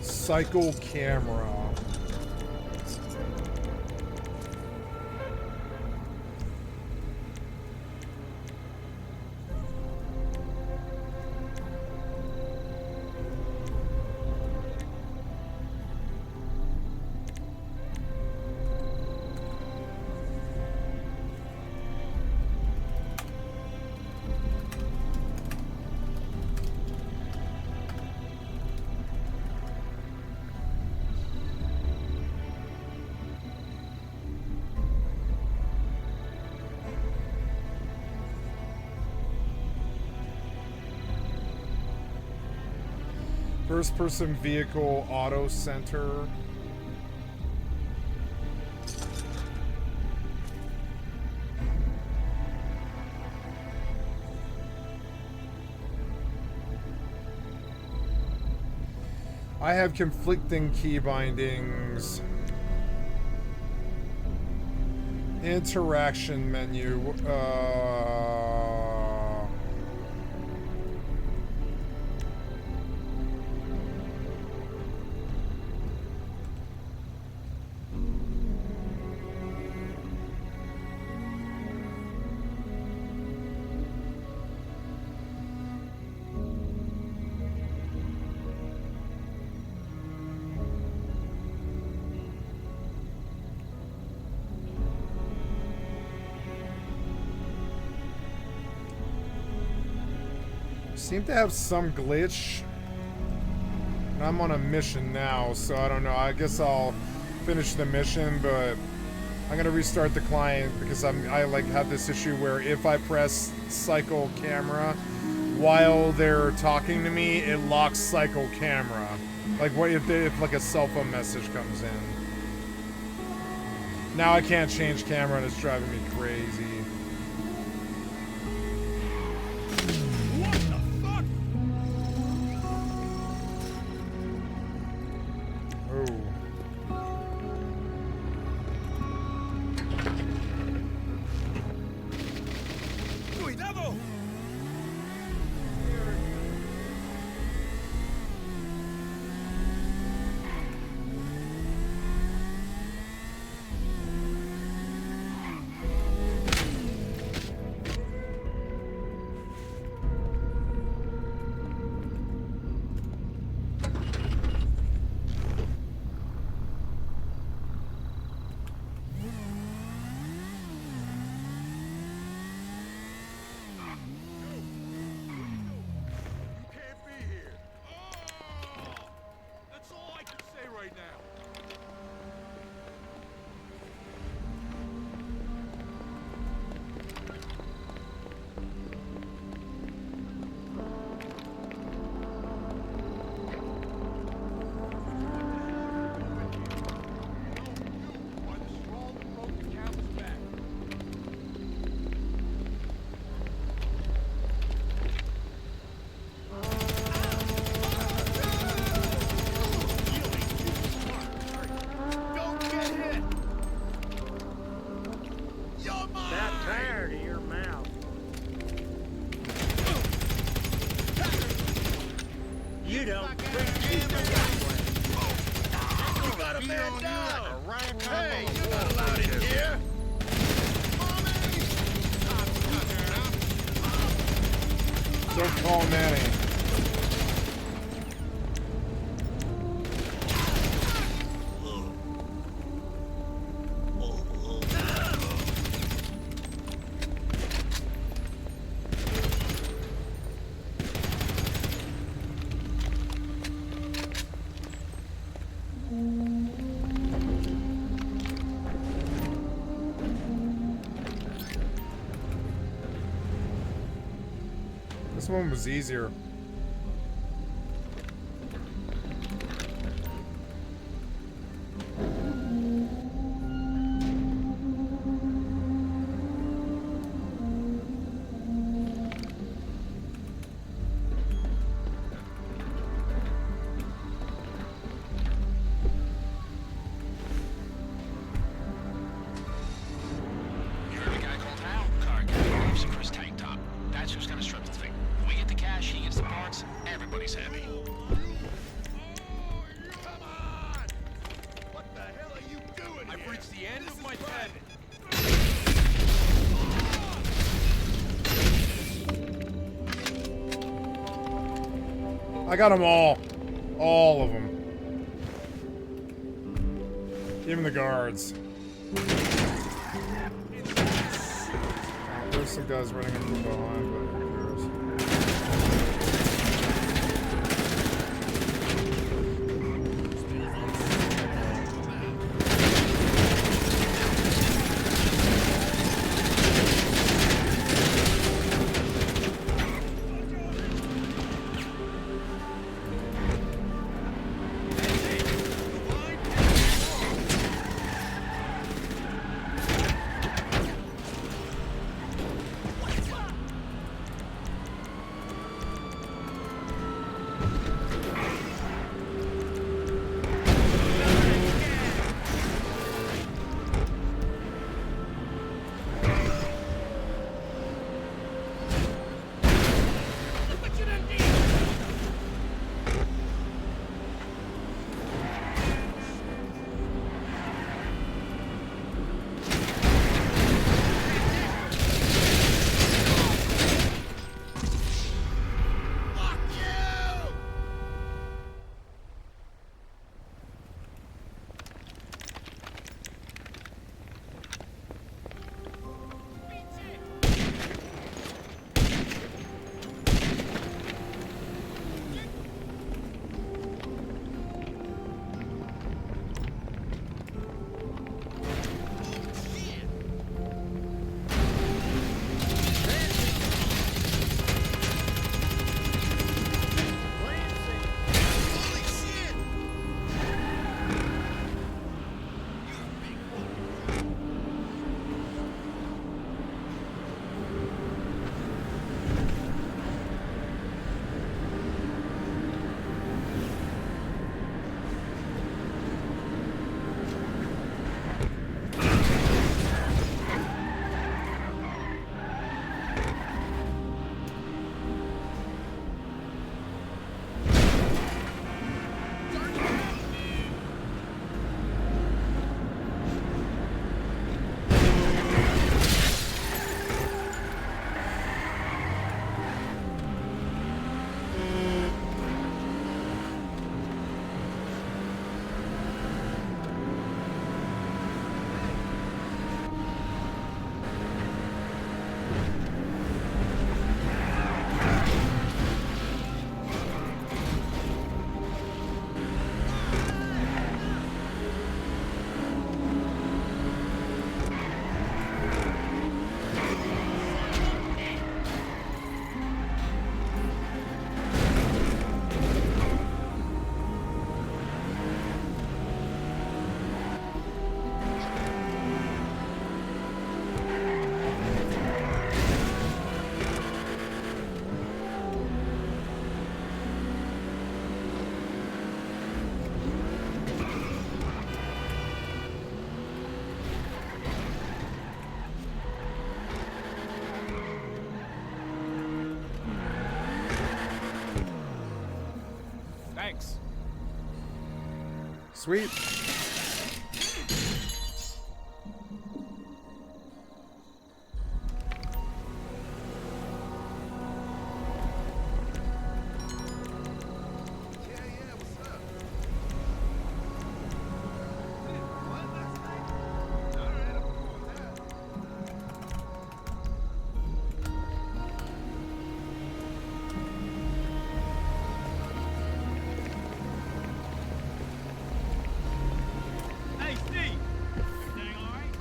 Cycle camera. First person vehicle auto center. I have conflicting key bindings. Interaction menu. Seem to have some glitch. And I'm on a mission now, so I don't know. I guess I'll finish the mission, but I'm gonna restart the client because I like have this issue where if I press cycle camera while they're talking to me, it locks cycle camera. Like what if like a cell phone message comes in. Now I can't change camera and it's driving me crazy. Don't call Manny. This one was easier. I got them all of them. Even the guards. There's some guys running up from behind, but who cares? Sweet. Hey, Steve! Everything all right?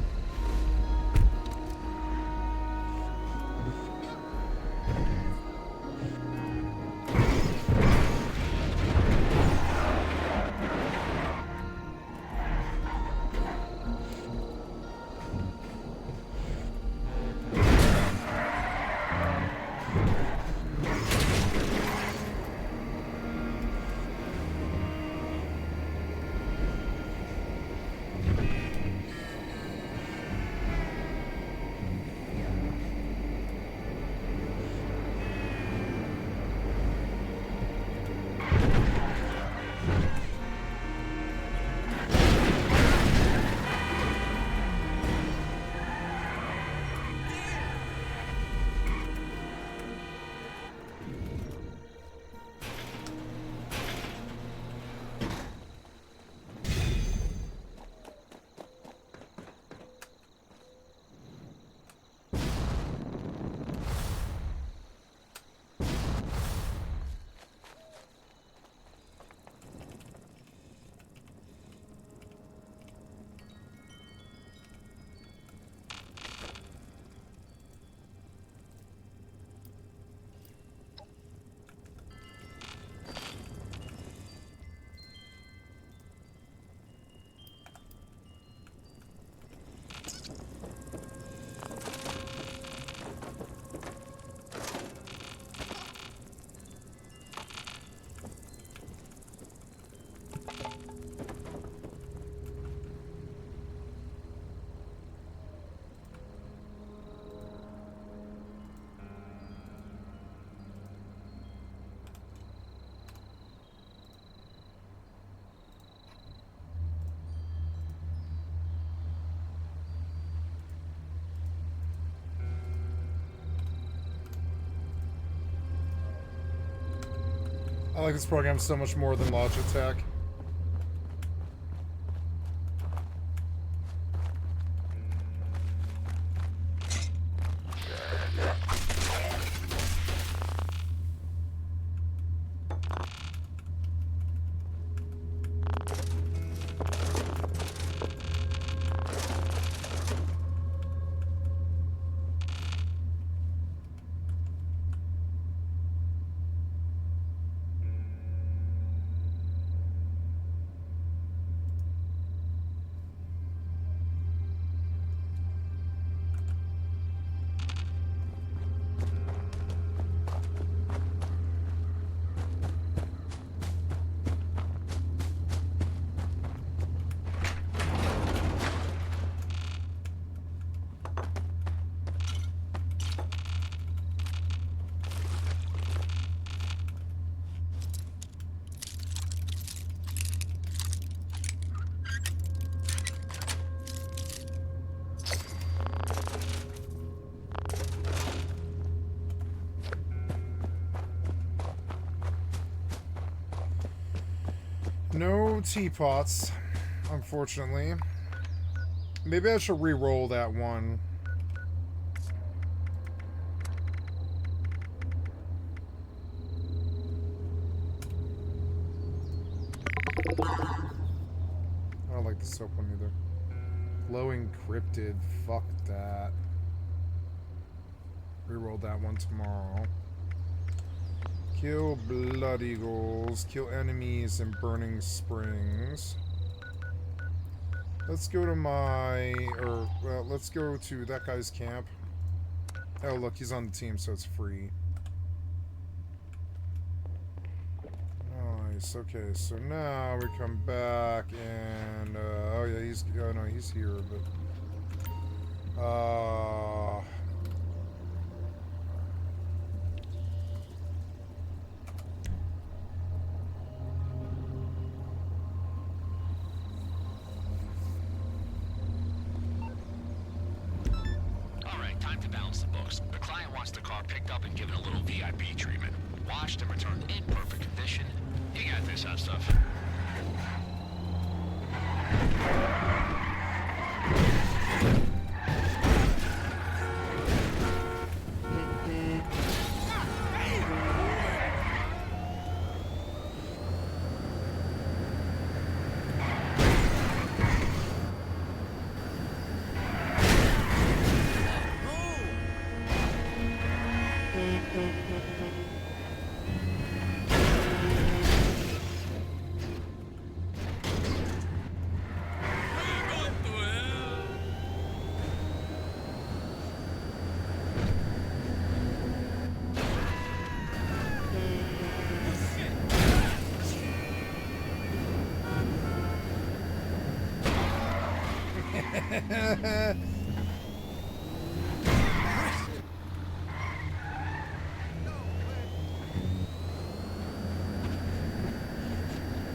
I like this program so much more than Logitech. No teapots, unfortunately. Maybe I should re-roll that one. I don't like the soap one either. Glowing cryptid, fuck that. Reroll that one tomorrow. Kill blood eagles, kill enemies in burning springs. Let's go to let's go to that guy's camp. Oh look, he's on the team, so it's free. Nice, okay, so now we come back and, oh yeah, he's here, but, Time to balance the books. The client wants the car picked up and given a little VIP treatment. Washed and returned in perfect condition. You got this hot stuff.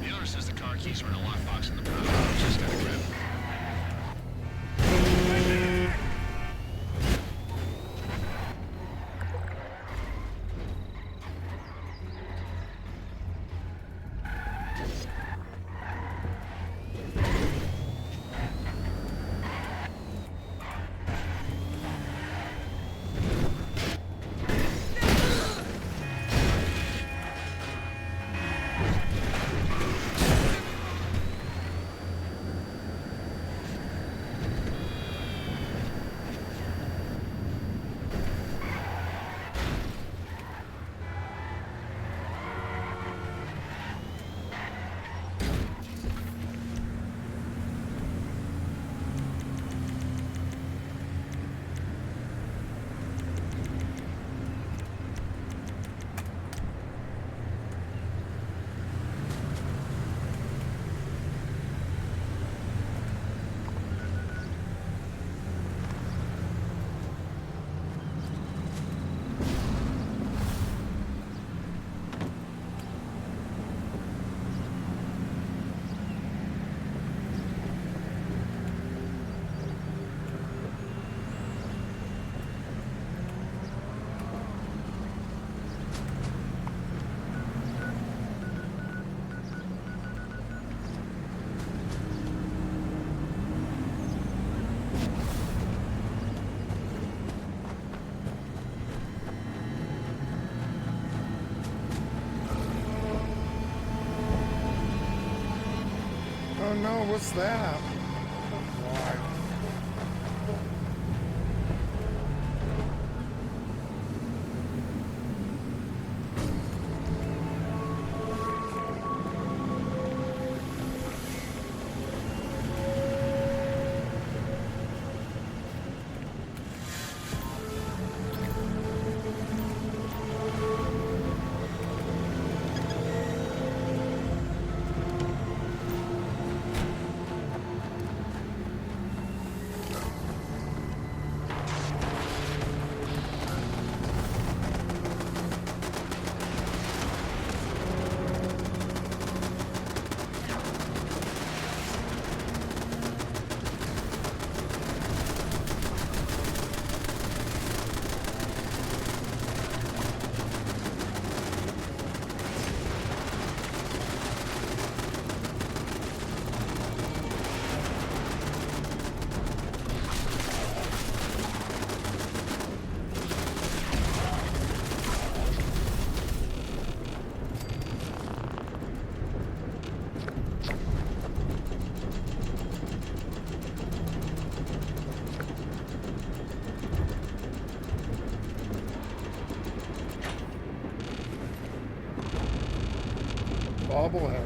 The owner says the car keys are in a lockbox in the back. Just gotta grab them. Oh no, what's that? Why? Bobblehead.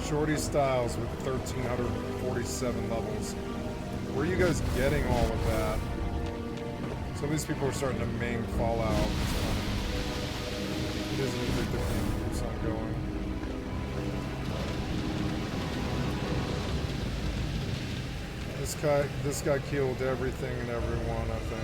Shorty Styles with 1,347 levels. Where are you guys getting all of that? Some of these people are starting to main Fallout. It isn't even 15% going. This guy killed everything and everyone, I think.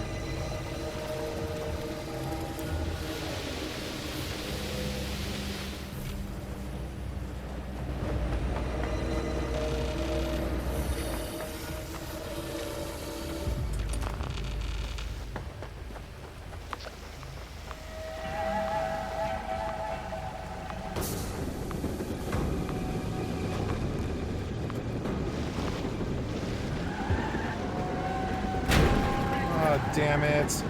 Damn it.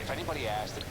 If anybody asked...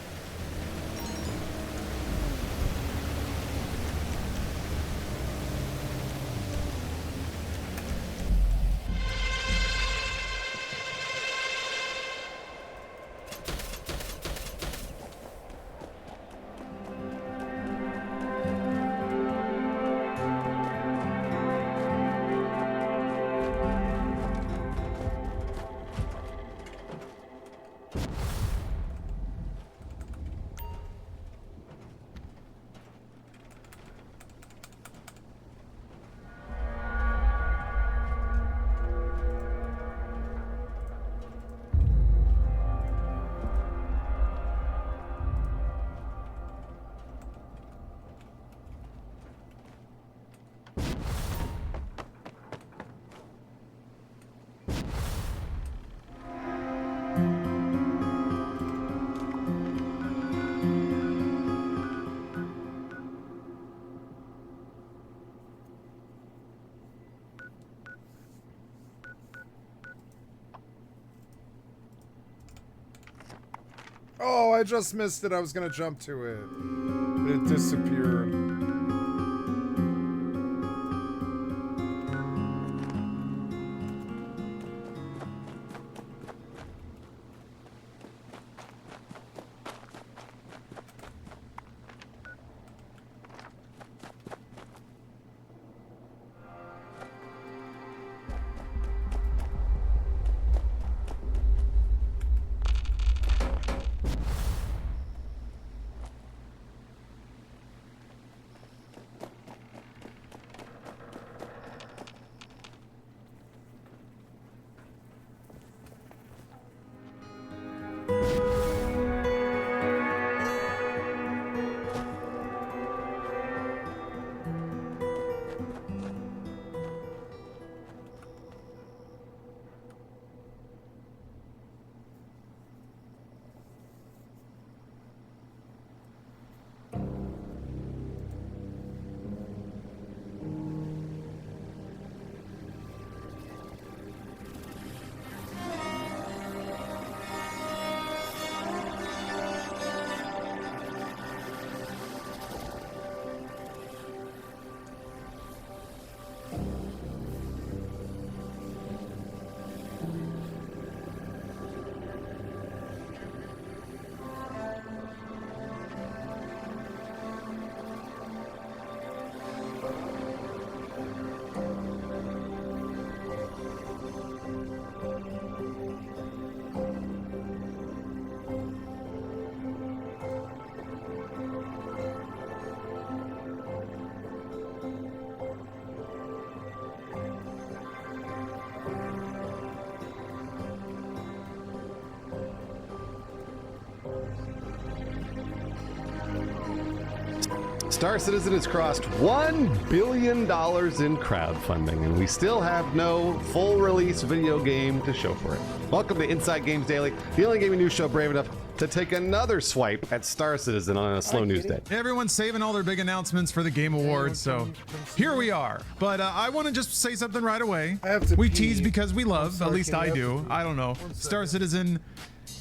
Oh, I just missed it. I was gonna jump to it. It disappeared. Star Citizen has crossed $1 billion in crowdfunding, and we still have no full release video game to show for it. Welcome to Inside Games Daily, the only gaming news show brave enough to take another swipe at Star Citizen on a slow news day. Everyone's saving all their big announcements for the Game Awards, so here we are. But I want to just say something right away. We tease because we love, at least I do. I don't know. Star Citizen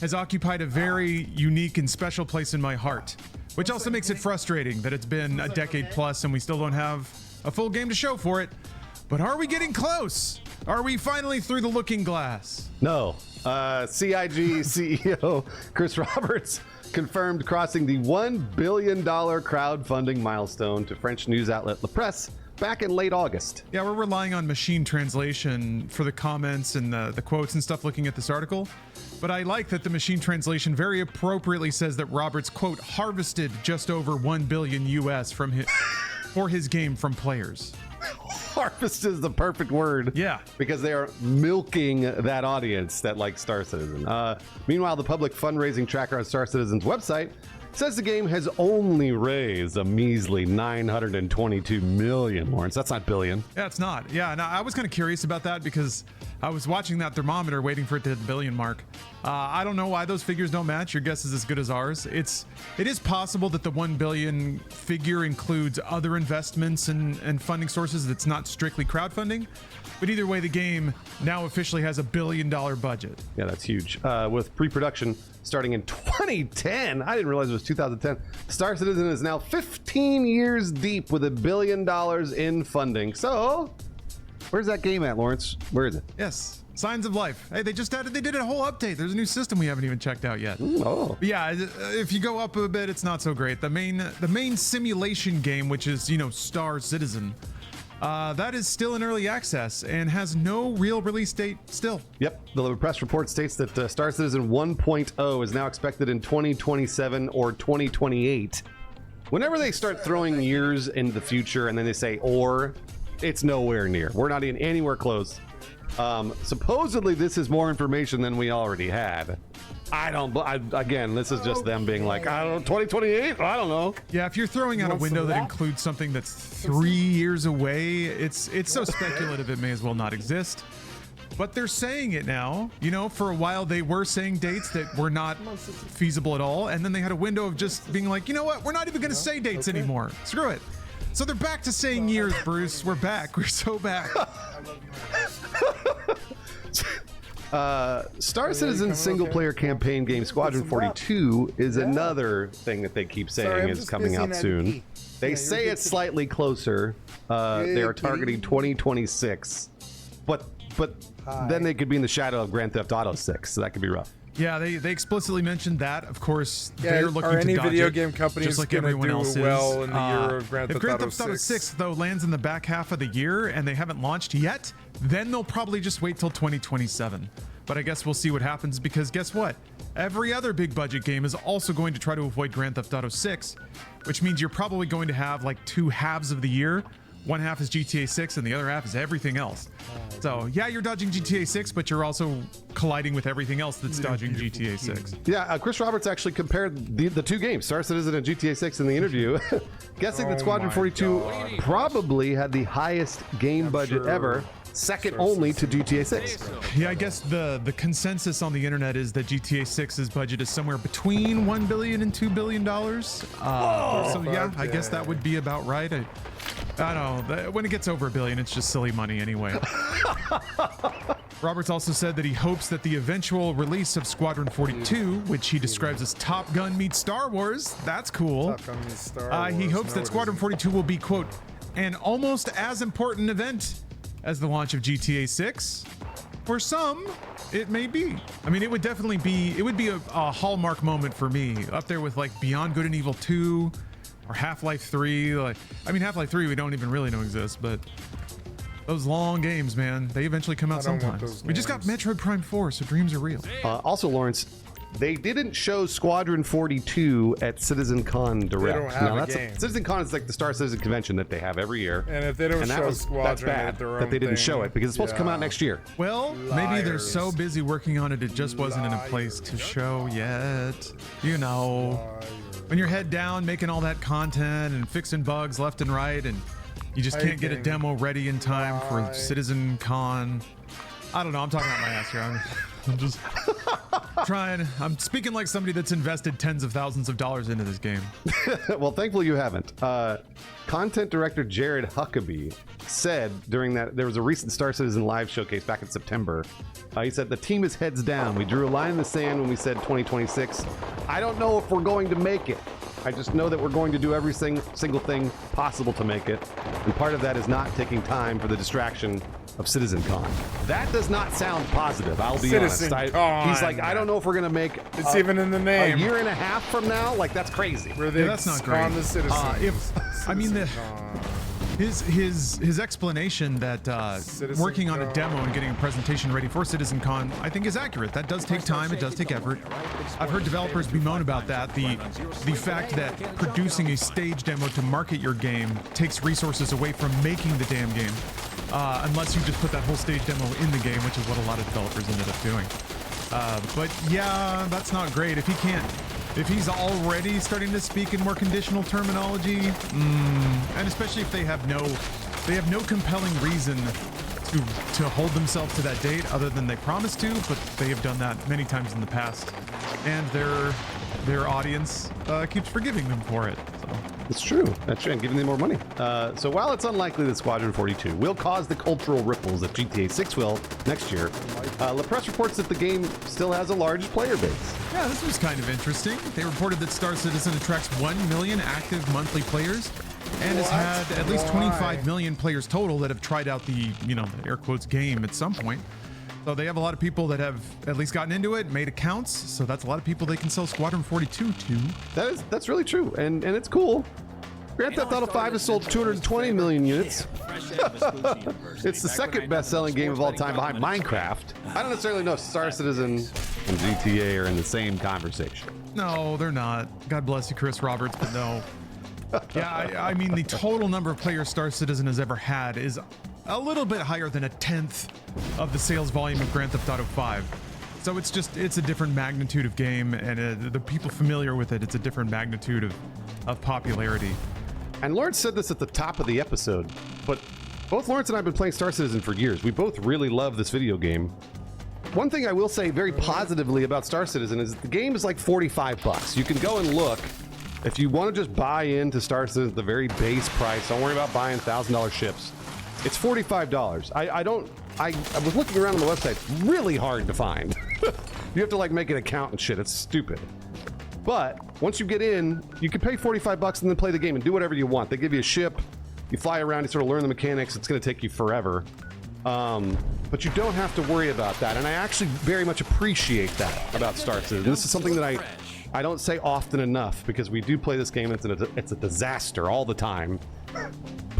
has occupied a very unique and special place in my heart, which also makes it frustrating that it's been a decade plus and we still don't have a full game to show for it. But are we getting close? Are we finally through the looking glass? No. CIG CEO Chris Roberts confirmed crossing the $1 billion crowdfunding milestone to French news outlet La Presse back in late August. Yeah, we're relying on machine translation for the comments and the quotes and stuff looking at this article. But I like that the machine translation very appropriately says that Roberts, quote, harvested just over 1 billion US from his, for his game from players. Harvest is the perfect word. Yeah. Because they are milking that audience that likes Star Citizen. Meanwhile, the public fundraising tracker on Star Citizen's website says the game has only raised a measly 922 million, Lawrence. That's not billion. Yeah, it's not. Yeah, and I was kind of curious about that because I was watching that thermometer waiting for it to hit the billion mark. I don't know why those figures don't match. Your guess is as good as ours. It is possible that the 1 billion figure includes other investments and funding sources that's not strictly crowdfunding. But either way, the game now officially has $1 billion budget. Yeah, that's huge. With pre-production starting in 2010. I didn't realize it was 2010. Star Citizen is now 15 years deep with $1 billion in funding. So, where's that game at, Lawrence? Where is it? Yes. Signs of Life. Hey, they did a whole update. There's a new system we haven't even checked out yet. Oh. But yeah, if you go up a bit, it's not so great. The main simulation game, which is, Star Citizen, that is still in early access and has no real release date still. Yep. The press report states that Star Citizen 1.0 is now expected in 2027 or 2028. Whenever they start throwing years into the future and then they say or, it's nowhere near. We're not even anywhere close. Supposedly this is more information than we already had. Again, this is just them being like, I don't know, 2028? I don't know. Yeah, if you're throwing out a window that includes something that's 3 years away, it's so speculative it may as well not exist. But they're saying it now. For a while they were saying dates that were not feasible at all, and then they had a window of just being like, you know what, we're not even going to say dates anymore. Screw it. So they're back to saying years, Bruce. We're back. We're so back. Star Citizen single-player campaign game Squadron 42 is another thing that they keep saying is coming out soon. They say it's slightly closer. They are targeting 2026, but then they could be in the shadow of Grand Theft Auto 6, so that could be rough. Yeah, they explicitly mentioned that. Of course, they're looking are any to dodge video it, game companies just like gonna everyone do else well is. in the year of Grand if Theft Grand Auto Theft Auto 6? 6 though lands in the back half of the year and they haven't launched yet, then they'll probably just wait till 2027. But I guess we'll see what happens, because guess what? Every other big budget game is also going to try to avoid Grand Theft Auto 6, which means you're probably going to have like two halves of the year. One half is GTA 6 and the other half is everything else. So yeah, you're dodging GTA 6, but you're also colliding with everything else that's dodging GTA 6. Yeah, Chris Roberts actually compared the two games, Star Citizen and GTA 6, in the interview, guessing that Squadron 42 probably had the highest game budget ever, second only to GTA 6. Yeah, I guess the consensus on the internet is that GTA 6's budget is somewhere between $1 billion and $2 billion. So yeah, I guess that would be about right. I don't know. When it gets over $1 billion, it's just silly money anyway. Roberts also said that he hopes that the eventual release of Squadron 42, which he describes as Top Gun meets Star Wars, that's cool. Top Gun meets Star Wars. He hopes that Squadron 42 will be, quote, an almost as important event as the launch of GTA 6. For some, it may be. I mean, it would definitely be, it would be a hallmark moment for me, up there with like Beyond Good and Evil 2 or Half-Life 3. Like, I mean, Half-Life 3 we don't even really know exists, but those long games, man, they eventually come out sometimes. We just got Metroid Prime 4, so dreams are real. Also, Lawrence, they didn't show Squadron 42 at CitizenCon Direct. They don't have a game. CitizenCon is like the Star Citizen convention that they have every year. And if they don't show Squadron, that's bad their own that they didn't thing, show it, because it's supposed to come out next year. Well, maybe they're so busy working on it, it just wasn't in a place to show yet. You know, when you're head down making all that content and fixing bugs left and right, and you just can't get a demo ready in time for CitizenCon. I don't know. I'm talking out my ass here. I'm just trying. I'm speaking like somebody that's invested tens of thousands of dollars into this game. Well, thankfully you haven't. Content director Jared Huckabee said during that, there was a recent Star Citizen Live showcase back in September. He said, the team is heads down. We drew a line in the sand when we said 2026. I don't know if we're going to make it. I just know that we're going to do every single thing possible to make it. And part of that is not taking time for the distraction of CitizenCon. That does not sound positive, I'll be honest. He's like, I don't know if we're going to make it's even in the name. A year and a half from now? Like, that's crazy. That's not great. The citizens. I mean, his explanation that working on a demo and getting a presentation ready for CitizenCon, I think, is accurate. That does take time. It does take effort. I've heard developers bemoan about that. The fact that producing a stage demo to market your game takes resources away from making the damn game, unless you just put that whole stage demo in the game, which is what a lot of developers ended up doing. But yeah, that's not great. If he's already starting to speak in more conditional terminology, and especially if they have no compelling reason to hold themselves to that date other than they promised to, but they have done that many times in the past, and their audience keeps forgiving them for it. So. It's true. That's true, and giving them more money. So while it's unlikely that Squadron 42 will cause the cultural ripples that GTA 6 will next year, La Presse reports that the game still has a large player base. Yeah, this was kind of interesting. They reported that Star Citizen attracts 1 million active monthly players and has had at least 25 million players total that have tried out the, the air quotes game at some point. So they have a lot of people that have at least gotten into it, made accounts. So that's a lot of people they can sell Squadron 42 to. That's really true, and it's cool. Grand Theft Auto 5 has sold 220 million units. It's the second best-selling game of all time behind Minecraft. I don't necessarily know if Star Citizen and GTA are in the same conversation. No, they're not. God bless you, Chris Roberts, but no. Yeah, I mean, the total number of players Star Citizen has ever had is a little bit higher than 1/10 of the sales volume of Grand Theft Auto 5. So it's a different magnitude of game, and the people familiar with it, it's a different magnitude of popularity. And Lawrence said this at the top of the episode, but both Lawrence and I have been playing Star Citizen for years. We both really love this video game. One thing I will say very positively about Star Citizen is the game is like $45. You can go and look. If you want to just buy into Star Citizen at the very base price, don't worry about buying $1,000 ships. It's $45. I don't I was looking around on the website. It's really hard to find. You have to like make an account and shit. It's stupid. But once you get in, you can pay $45 and then play the game and do whatever you want. They give you a ship. You fly around, you sort of learn the mechanics. It's going to take you forever. But you don't have to worry about that. And I actually very much appreciate that about Star Citizen. This is something that I don't say often enough because we do play this game. It's a disaster all the time.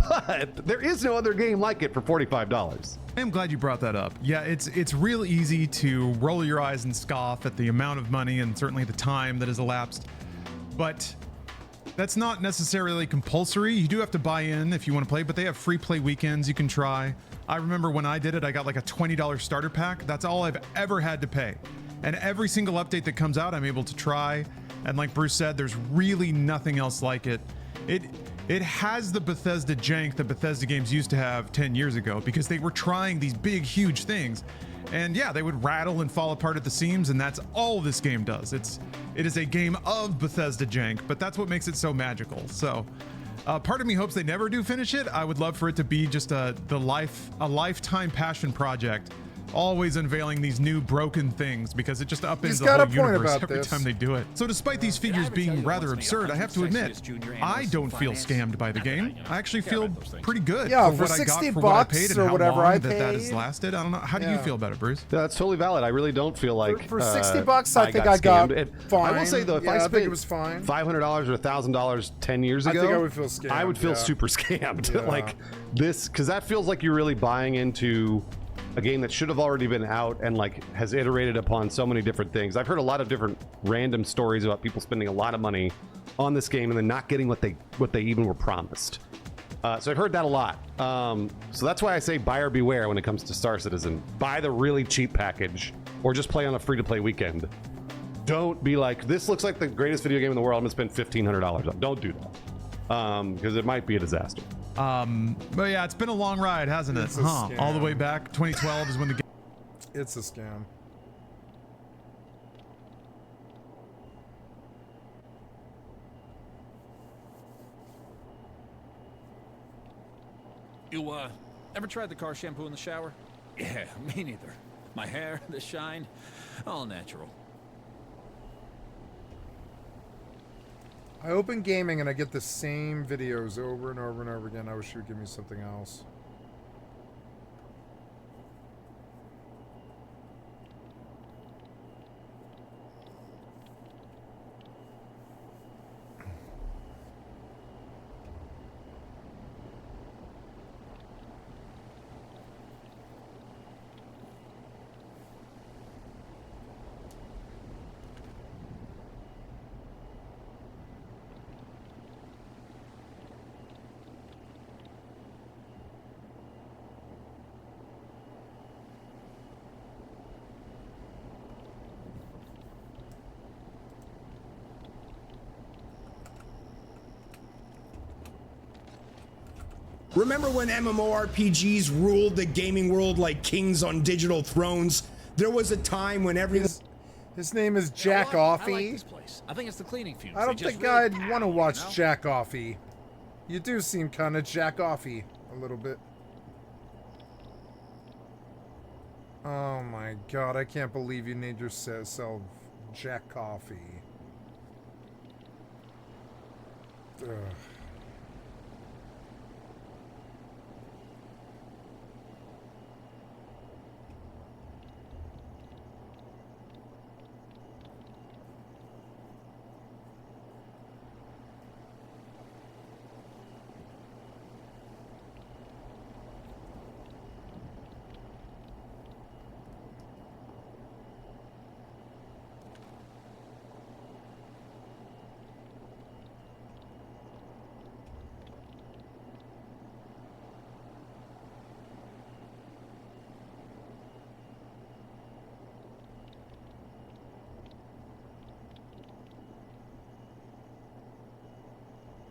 But there is no other game like it for $45. I am glad you brought that up. Yeah, it's real easy to roll your eyes and scoff at the amount of money and certainly the time that has elapsed. But that's not necessarily compulsory. You do have to buy in if you want to play, but they have free play weekends you can try. I remember when I did it, I got like a $20 starter pack. That's all I've ever had to pay. And every single update that comes out, I'm able to try. And like Bruce said, there's really nothing else like it. It has the Bethesda jank that Bethesda games used to have 10 years ago because they were trying these big, huge things. And yeah, they would rattle and fall apart at the seams, and that's all this game does. It is a game of Bethesda jank, but that's what makes it so magical. So part of me hopes they never do finish it. I would love for it to be just a lifetime passion project, always unveiling these new broken things because it just upends the whole universe every time they do it. So despite these figures being rather absurd, I have to admit, I don't feel scammed by the game. I actually feel pretty good for what I got for what I paid and how long that has lasted. I don't know. How do you feel about it, Bruce? Yeah, that's totally valid. I really don't feel like for $60, I think I got fine. I will say though, if I think spent it was fine. $500 or $1,000 10 years ago, I think I would feel scammed. I would feel super scammed. Like this, because that feels like you're really buying into a game that should have already been out and like has iterated upon so many different things. I've heard a lot of different random stories about people spending a lot of money on this game and then not getting what they even were promised. So I've heard that a lot. So that's why I say buyer beware when it comes to Star Citizen. Buy the really cheap package or just play on a free-to-play weekend. Don't be like, this looks like the greatest video game in the world. I'm gonna spend $1,500 on. Don't do that because it might be a disaster. But yeah, it's been a long ride, hasn't it? All the way back 2012 is when the game. It's a scam. You ever tried the car shampoo in the shower? Yeah, me neither. My hair, the shine, all natural. I open gaming and I get the same videos over and over and over again. I wish you would give me something else. Remember when MMORPGs ruled the gaming world like kings on digital thrones? There was a time when His name is Jack Offy. I like this place. I think it's the cleaning fumes. I don't think I'd want to watch Jack Offy. You do seem kind of Jack Offy a little bit. Oh my god, I can't believe you named yourself Jack Coffee. Ugh.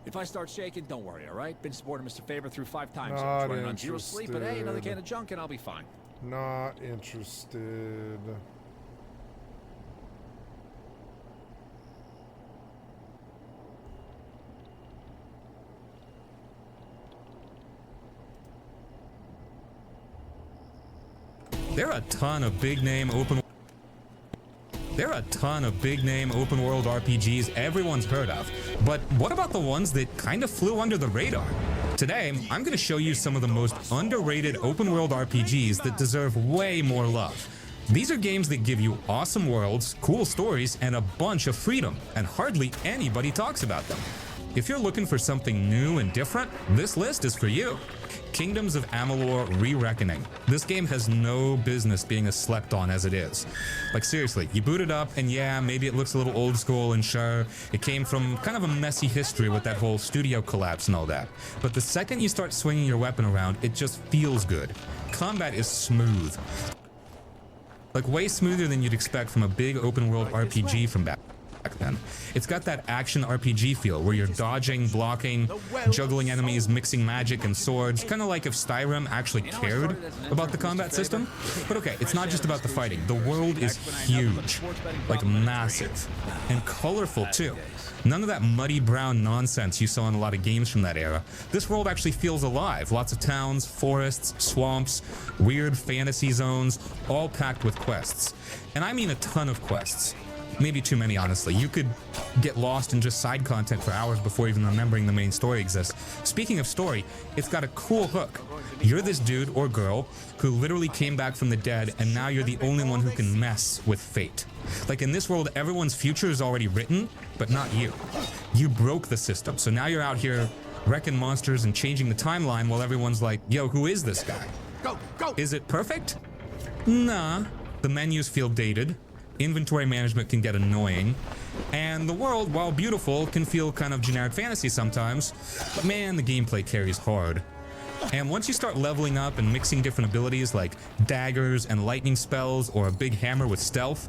If I start shaking, don't worry, all right? Been supporting Mr. Favor through 5 times. Not I'm running on 0 sleep, but hey, another can of junk and I'll be fine. Not interested. There are a ton of big name open world RPGs everyone's heard of, but what about the ones that kind of flew under the radar? Today, I'm going to show you some of the most underrated open world RPGs that deserve way more love. These are games that give you awesome worlds, cool stories, and a bunch of freedom, and hardly anybody talks about them. If you're looking for something new and different, this list is for you. Kingdoms of Amalur: Re-Reckoning. This game has no business being as slept on as it is. Like seriously, you boot it up and yeah, maybe it looks a little old school and sure, it came from kind of a messy history with that whole studio collapse and all that. But the second you start swinging your weapon around, it just feels good. Combat is smooth. Like way smoother than you'd expect from a big open world RPG from back then. It's got that action RPG feel where you're dodging, blocking, juggling enemies, mixing magic and swords, kind of like if Skyrim actually cared about the combat system. But okay, it's not just about the fighting. The world is huge, like massive, and colorful too. None of that muddy brown nonsense you saw in a lot of games from that era. This world actually feels alive. Lots of towns, forests, swamps, weird fantasy zones, all packed with quests. And I mean a ton of quests. Maybe too many, honestly. You could get lost in just side content for hours before even remembering the main story exists. Speaking of story, it's got a cool hook. You're this dude or girl who literally came back from the dead, and now you're the only one who can mess with fate. Like in this world, everyone's future is already written, but not you. You broke the system, so now you're out here wrecking monsters and changing the timeline while everyone's like, yo, who is this guy? Go, go! Is it perfect? Nah. The menus feel dated. Inventory management can get annoying, and the world, while beautiful, can feel kind of generic fantasy sometimes, but man, the gameplay carries hard. And once you start leveling up and mixing different abilities like daggers and lightning spells or a big hammer with stealth,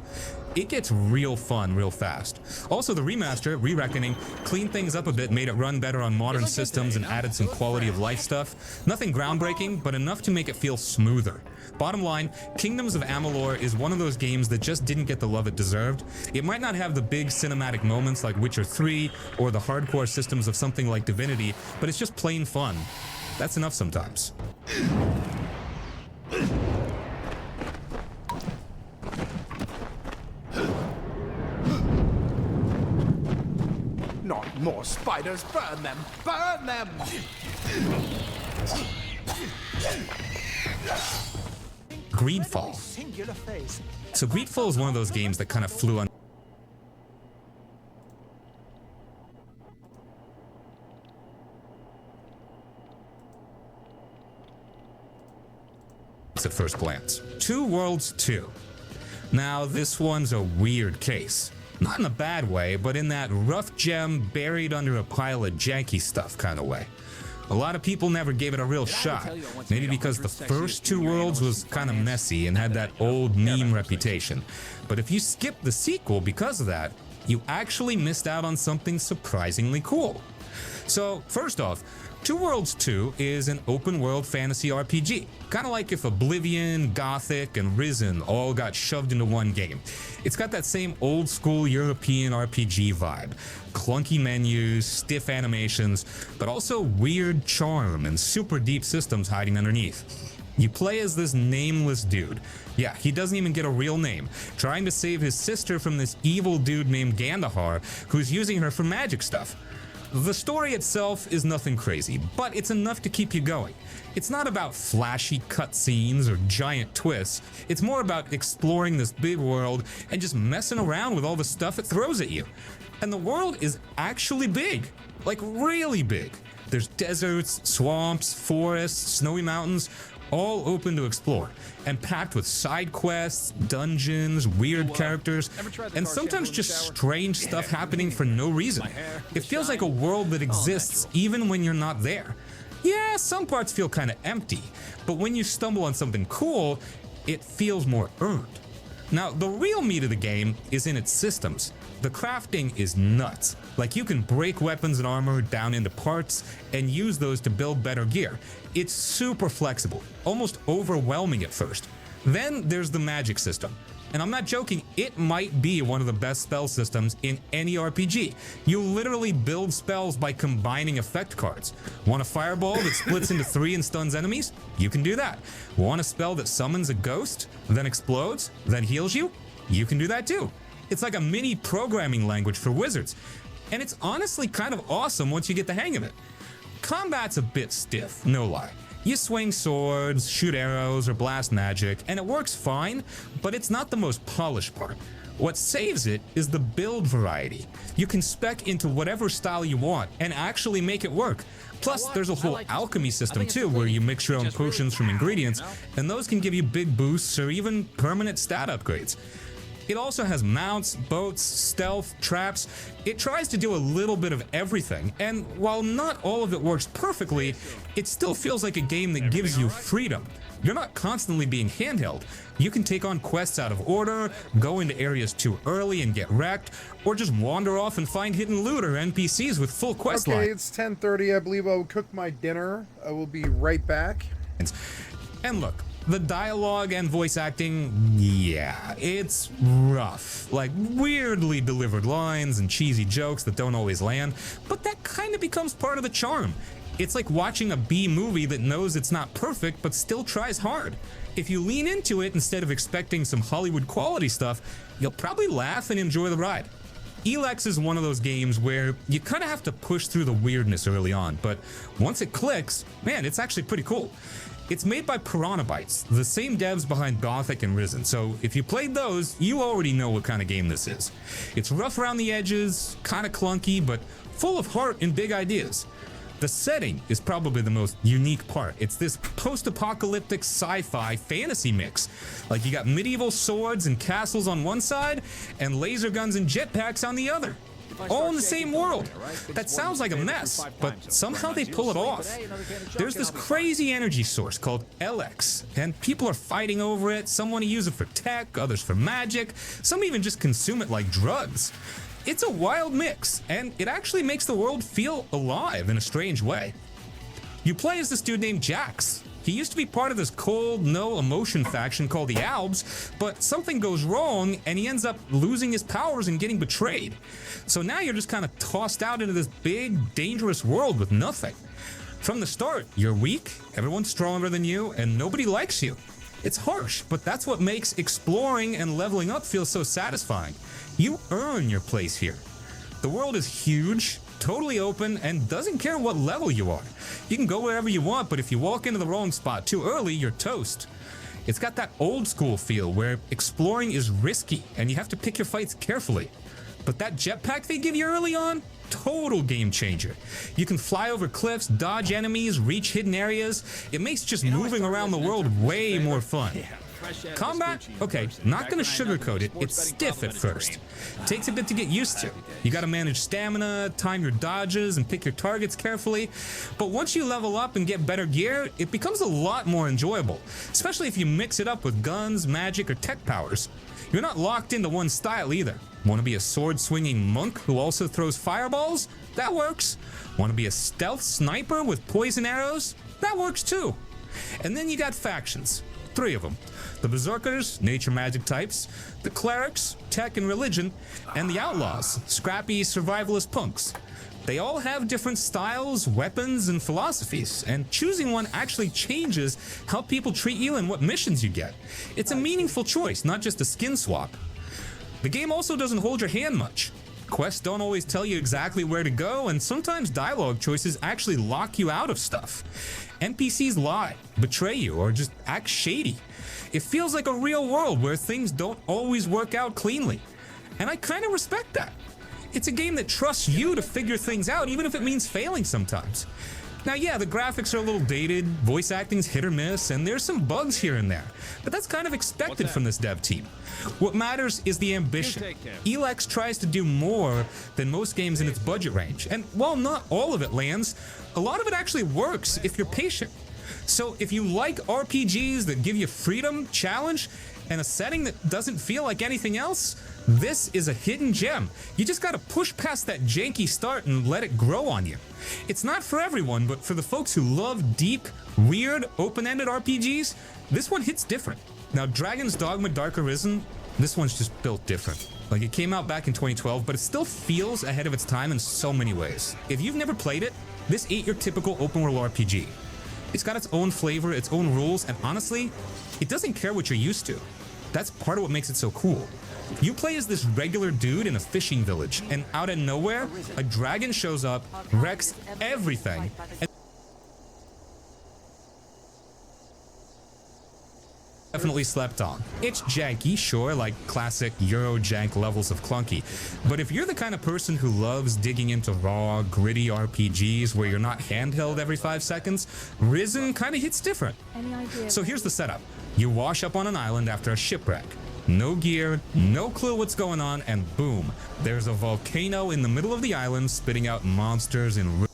it gets real fun real fast. Also, the remaster, Re-Reckoning, cleaned things up a bit, made it run better on modern systems and added some quality of life stuff. Nothing groundbreaking, but enough to make it feel smoother. Bottom line, Kingdoms of Amalur is one of those games that just didn't get the love it deserved. It might not have the big cinematic moments like Witcher 3 or the hardcore systems of something like Divinity, but it's just plain fun. That's enough sometimes. Not more spiders! Burn them! Burn them! Greedfall. So Greedfall is one of those games that kind of flew on at first glance. Two Worlds 2. Now this one's a weird case. Not in a bad way, but in that rough gem buried under a pile of janky stuff kind of way. A lot of people never gave it a real shot, maybe because the first Two Worlds was kind of messy and had that old meme reputation. But if you skip the sequel because of that, you actually missed out on something surprisingly cool. So first off, Two Worlds 2 is an open-world fantasy RPG, kind of like if Oblivion, Gothic, and Risen all got shoved into one game. It's got that same old-school European RPG vibe. Clunky menus, stiff animations, but also weird charm and super deep systems hiding underneath. You play as this nameless dude. Yeah, he doesn't even get a real name, trying to save his sister from this evil dude named Gandahar, who's using her for magic stuff. The story itself is nothing crazy, but it's enough to keep you going. It's not about flashy cutscenes or giant twists. It's more about exploring this big world and just messing around with all the stuff it throws at you. And the world is actually big, like really big. There's deserts, swamps, forests, snowy mountains, all open to explore, and packed with side quests, dungeons, weird characters, and sometimes just strange stuff happening for no reason. It feels like a world that exists even when you're not there. Yeah, some parts feel kind of empty, but when you stumble on something cool, it feels more earned. Now, the real meat of the game is in its systems. The crafting is nuts. Like, you can break weapons and armor down into parts and use those to build better gear. It's super flexible, almost overwhelming at first. Then there's the magic system. And I'm not joking, it might be one of the best spell systems in any RPG. You literally build spells by combining effect cards. Want a fireball that splits into 3 and stuns enemies? You can do that. Want a spell that summons a ghost, then explodes, then heals you? You can do that too. It's like a mini programming language for wizards. And it's honestly kind of awesome once you get the hang of it. Combat's a bit stiff, no lie. You swing swords, shoot arrows, or blast magic, and it works fine, but it's not the most polished part. What saves it is the build variety. You can spec into whatever style you want and actually make it work. Plus, there's a whole alchemy system too, where you mix your own potions from ingredients, and those can give you big boosts or even permanent stat upgrades. It also has mounts, boats, stealth, traps. It tries to do a little bit of everything, and while not all of it works perfectly, it still feels like a game that gives you freedom. You're not constantly being handheld. You can take on quests out of order, go into areas too early and get wrecked, or just wander off and find hidden loot or NPCs with full quest lines. Okay, it's 10:30. I believe I'll cook my dinner. I will be right back. And look, the dialogue and voice acting, yeah, it's rough. Like weirdly delivered lines and cheesy jokes that don't always land, but that kind of becomes part of the charm. It's like watching a B movie that knows it's not perfect but still tries hard. If you lean into it instead of expecting some Hollywood quality stuff, you'll probably laugh and enjoy the ride. Elex is one of those games where you kind of have to push through the weirdness early on, but once it clicks, man, it's actually pretty cool. It's made by Piranha Bytes, the same devs behind Gothic and Risen, so if you played those, you already know what kind of game this is. It's rough around the edges, kind of clunky, but full of heart and big ideas. The setting is probably the most unique part. It's this post-apocalyptic sci-fi fantasy mix. Like you got medieval swords and castles on one side, and laser guns and jetpacks on the other. All in the same world. That sounds like a mess, but somehow they pull it off. There's this crazy energy source called LX, and people are fighting over it. Some want to use it for tech, others for magic. Some even just consume it like drugs. It's a wild mix, and it actually makes the world feel alive in a strange way. You play as this dude named Jax. He used to be part of this cold, no-emotion faction called the Albs, but something goes wrong and he ends up losing his powers and getting betrayed. So now you're just kind of tossed out into this big, dangerous world with nothing. From the start, you're weak, everyone's stronger than you, and nobody likes you. It's harsh, but that's what makes exploring and leveling up feel so satisfying. You earn your place here. The world is huge, totally open, and doesn't care what level you are. You can go wherever you want, but if you walk into the wrong spot too early, you're toast. It's got that old school feel where exploring is risky and you have to pick your fights carefully. But that jetpack they give you early on, total game changer. You can fly over cliffs, dodge enemies, reach hidden areas. It makes just moving around the world way more fun. Combat? Okay, not gonna sugarcoat it, it's stiff at first. Takes a bit to get used to. You gotta manage stamina, time your dodges, and pick your targets carefully. But once you level up and get better gear, it becomes a lot more enjoyable, especially if you mix it up with guns, magic, or tech powers. You're not locked into one style either. Want to be a sword-swinging monk who also throws fireballs? That works. Want to be a stealth sniper with poison arrows? That works too. And then you got factions. 3 of them. The Berserkers, nature magic types, the Clerics, tech and religion, and the Outlaws, scrappy survivalist punks. They all have different styles, weapons, and philosophies, and choosing one actually changes how people treat you and what missions you get. It's a meaningful choice, not just a skin swap. The game also doesn't hold your hand much. Quests don't always tell you exactly where to go, and sometimes dialogue choices actually lock you out of stuff. NPCs lie, betray you, or just act shady. It feels like a real world where things don't always work out cleanly. And I kind of respect that. It's a game that trusts you to figure things out, even if it means failing sometimes. Now, yeah, the graphics are a little dated, voice acting's hit or miss, and there's some bugs here and there. But that's kind of expected from this dev team. What matters is the ambition. Elex tries to do more than most games in its budget range. And while not all of it lands, a lot of it actually works if you're patient. So if you like RPGs that give you freedom, challenge, and a setting that doesn't feel like anything else, this is a hidden gem. You just gotta push past that janky start and let it grow on you. It's not for everyone, but for the folks who love deep, weird, open-ended RPGs, this one hits different. Now, Dragon's Dogma Dark Arisen, this one's just built different. Like, it came out back in 2012, but it still feels ahead of its time in so many ways. If you've never played it, this ain't your typical open world RPG. It's got its own flavor, its own rules, and honestly, it doesn't care what you're used to. That's part of what makes it so cool. You play as this regular dude in a fishing village, and out of nowhere, a dragon shows up, wrecks everything, and definitely slept on. It's janky, sure, like classic Euro jank levels of clunky, but if you're the kind of person who loves digging into raw, gritty RPGs where you're not handheld every 5 seconds, Risen kind of hits different. So here's the setup. You wash up on an island after a shipwreck. No gear, no clue what's going on, and boom, there's a volcano in the middle of the island spitting out monsters and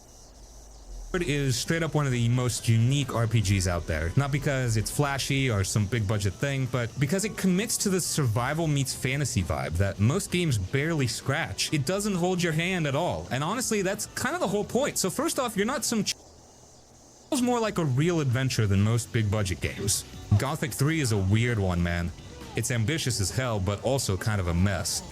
is straight up one of the most unique RPGs out there. Not because it's flashy or some big budget thing, but because it commits to the survival meets fantasy vibe that most games barely scratch. It doesn't hold your hand at all. And honestly, that's kind of the whole point. So first off, you're not some feels more like a real adventure than most big budget games. Gothic 3 is a weird one, man. It's ambitious as hell, but also kind of a mess.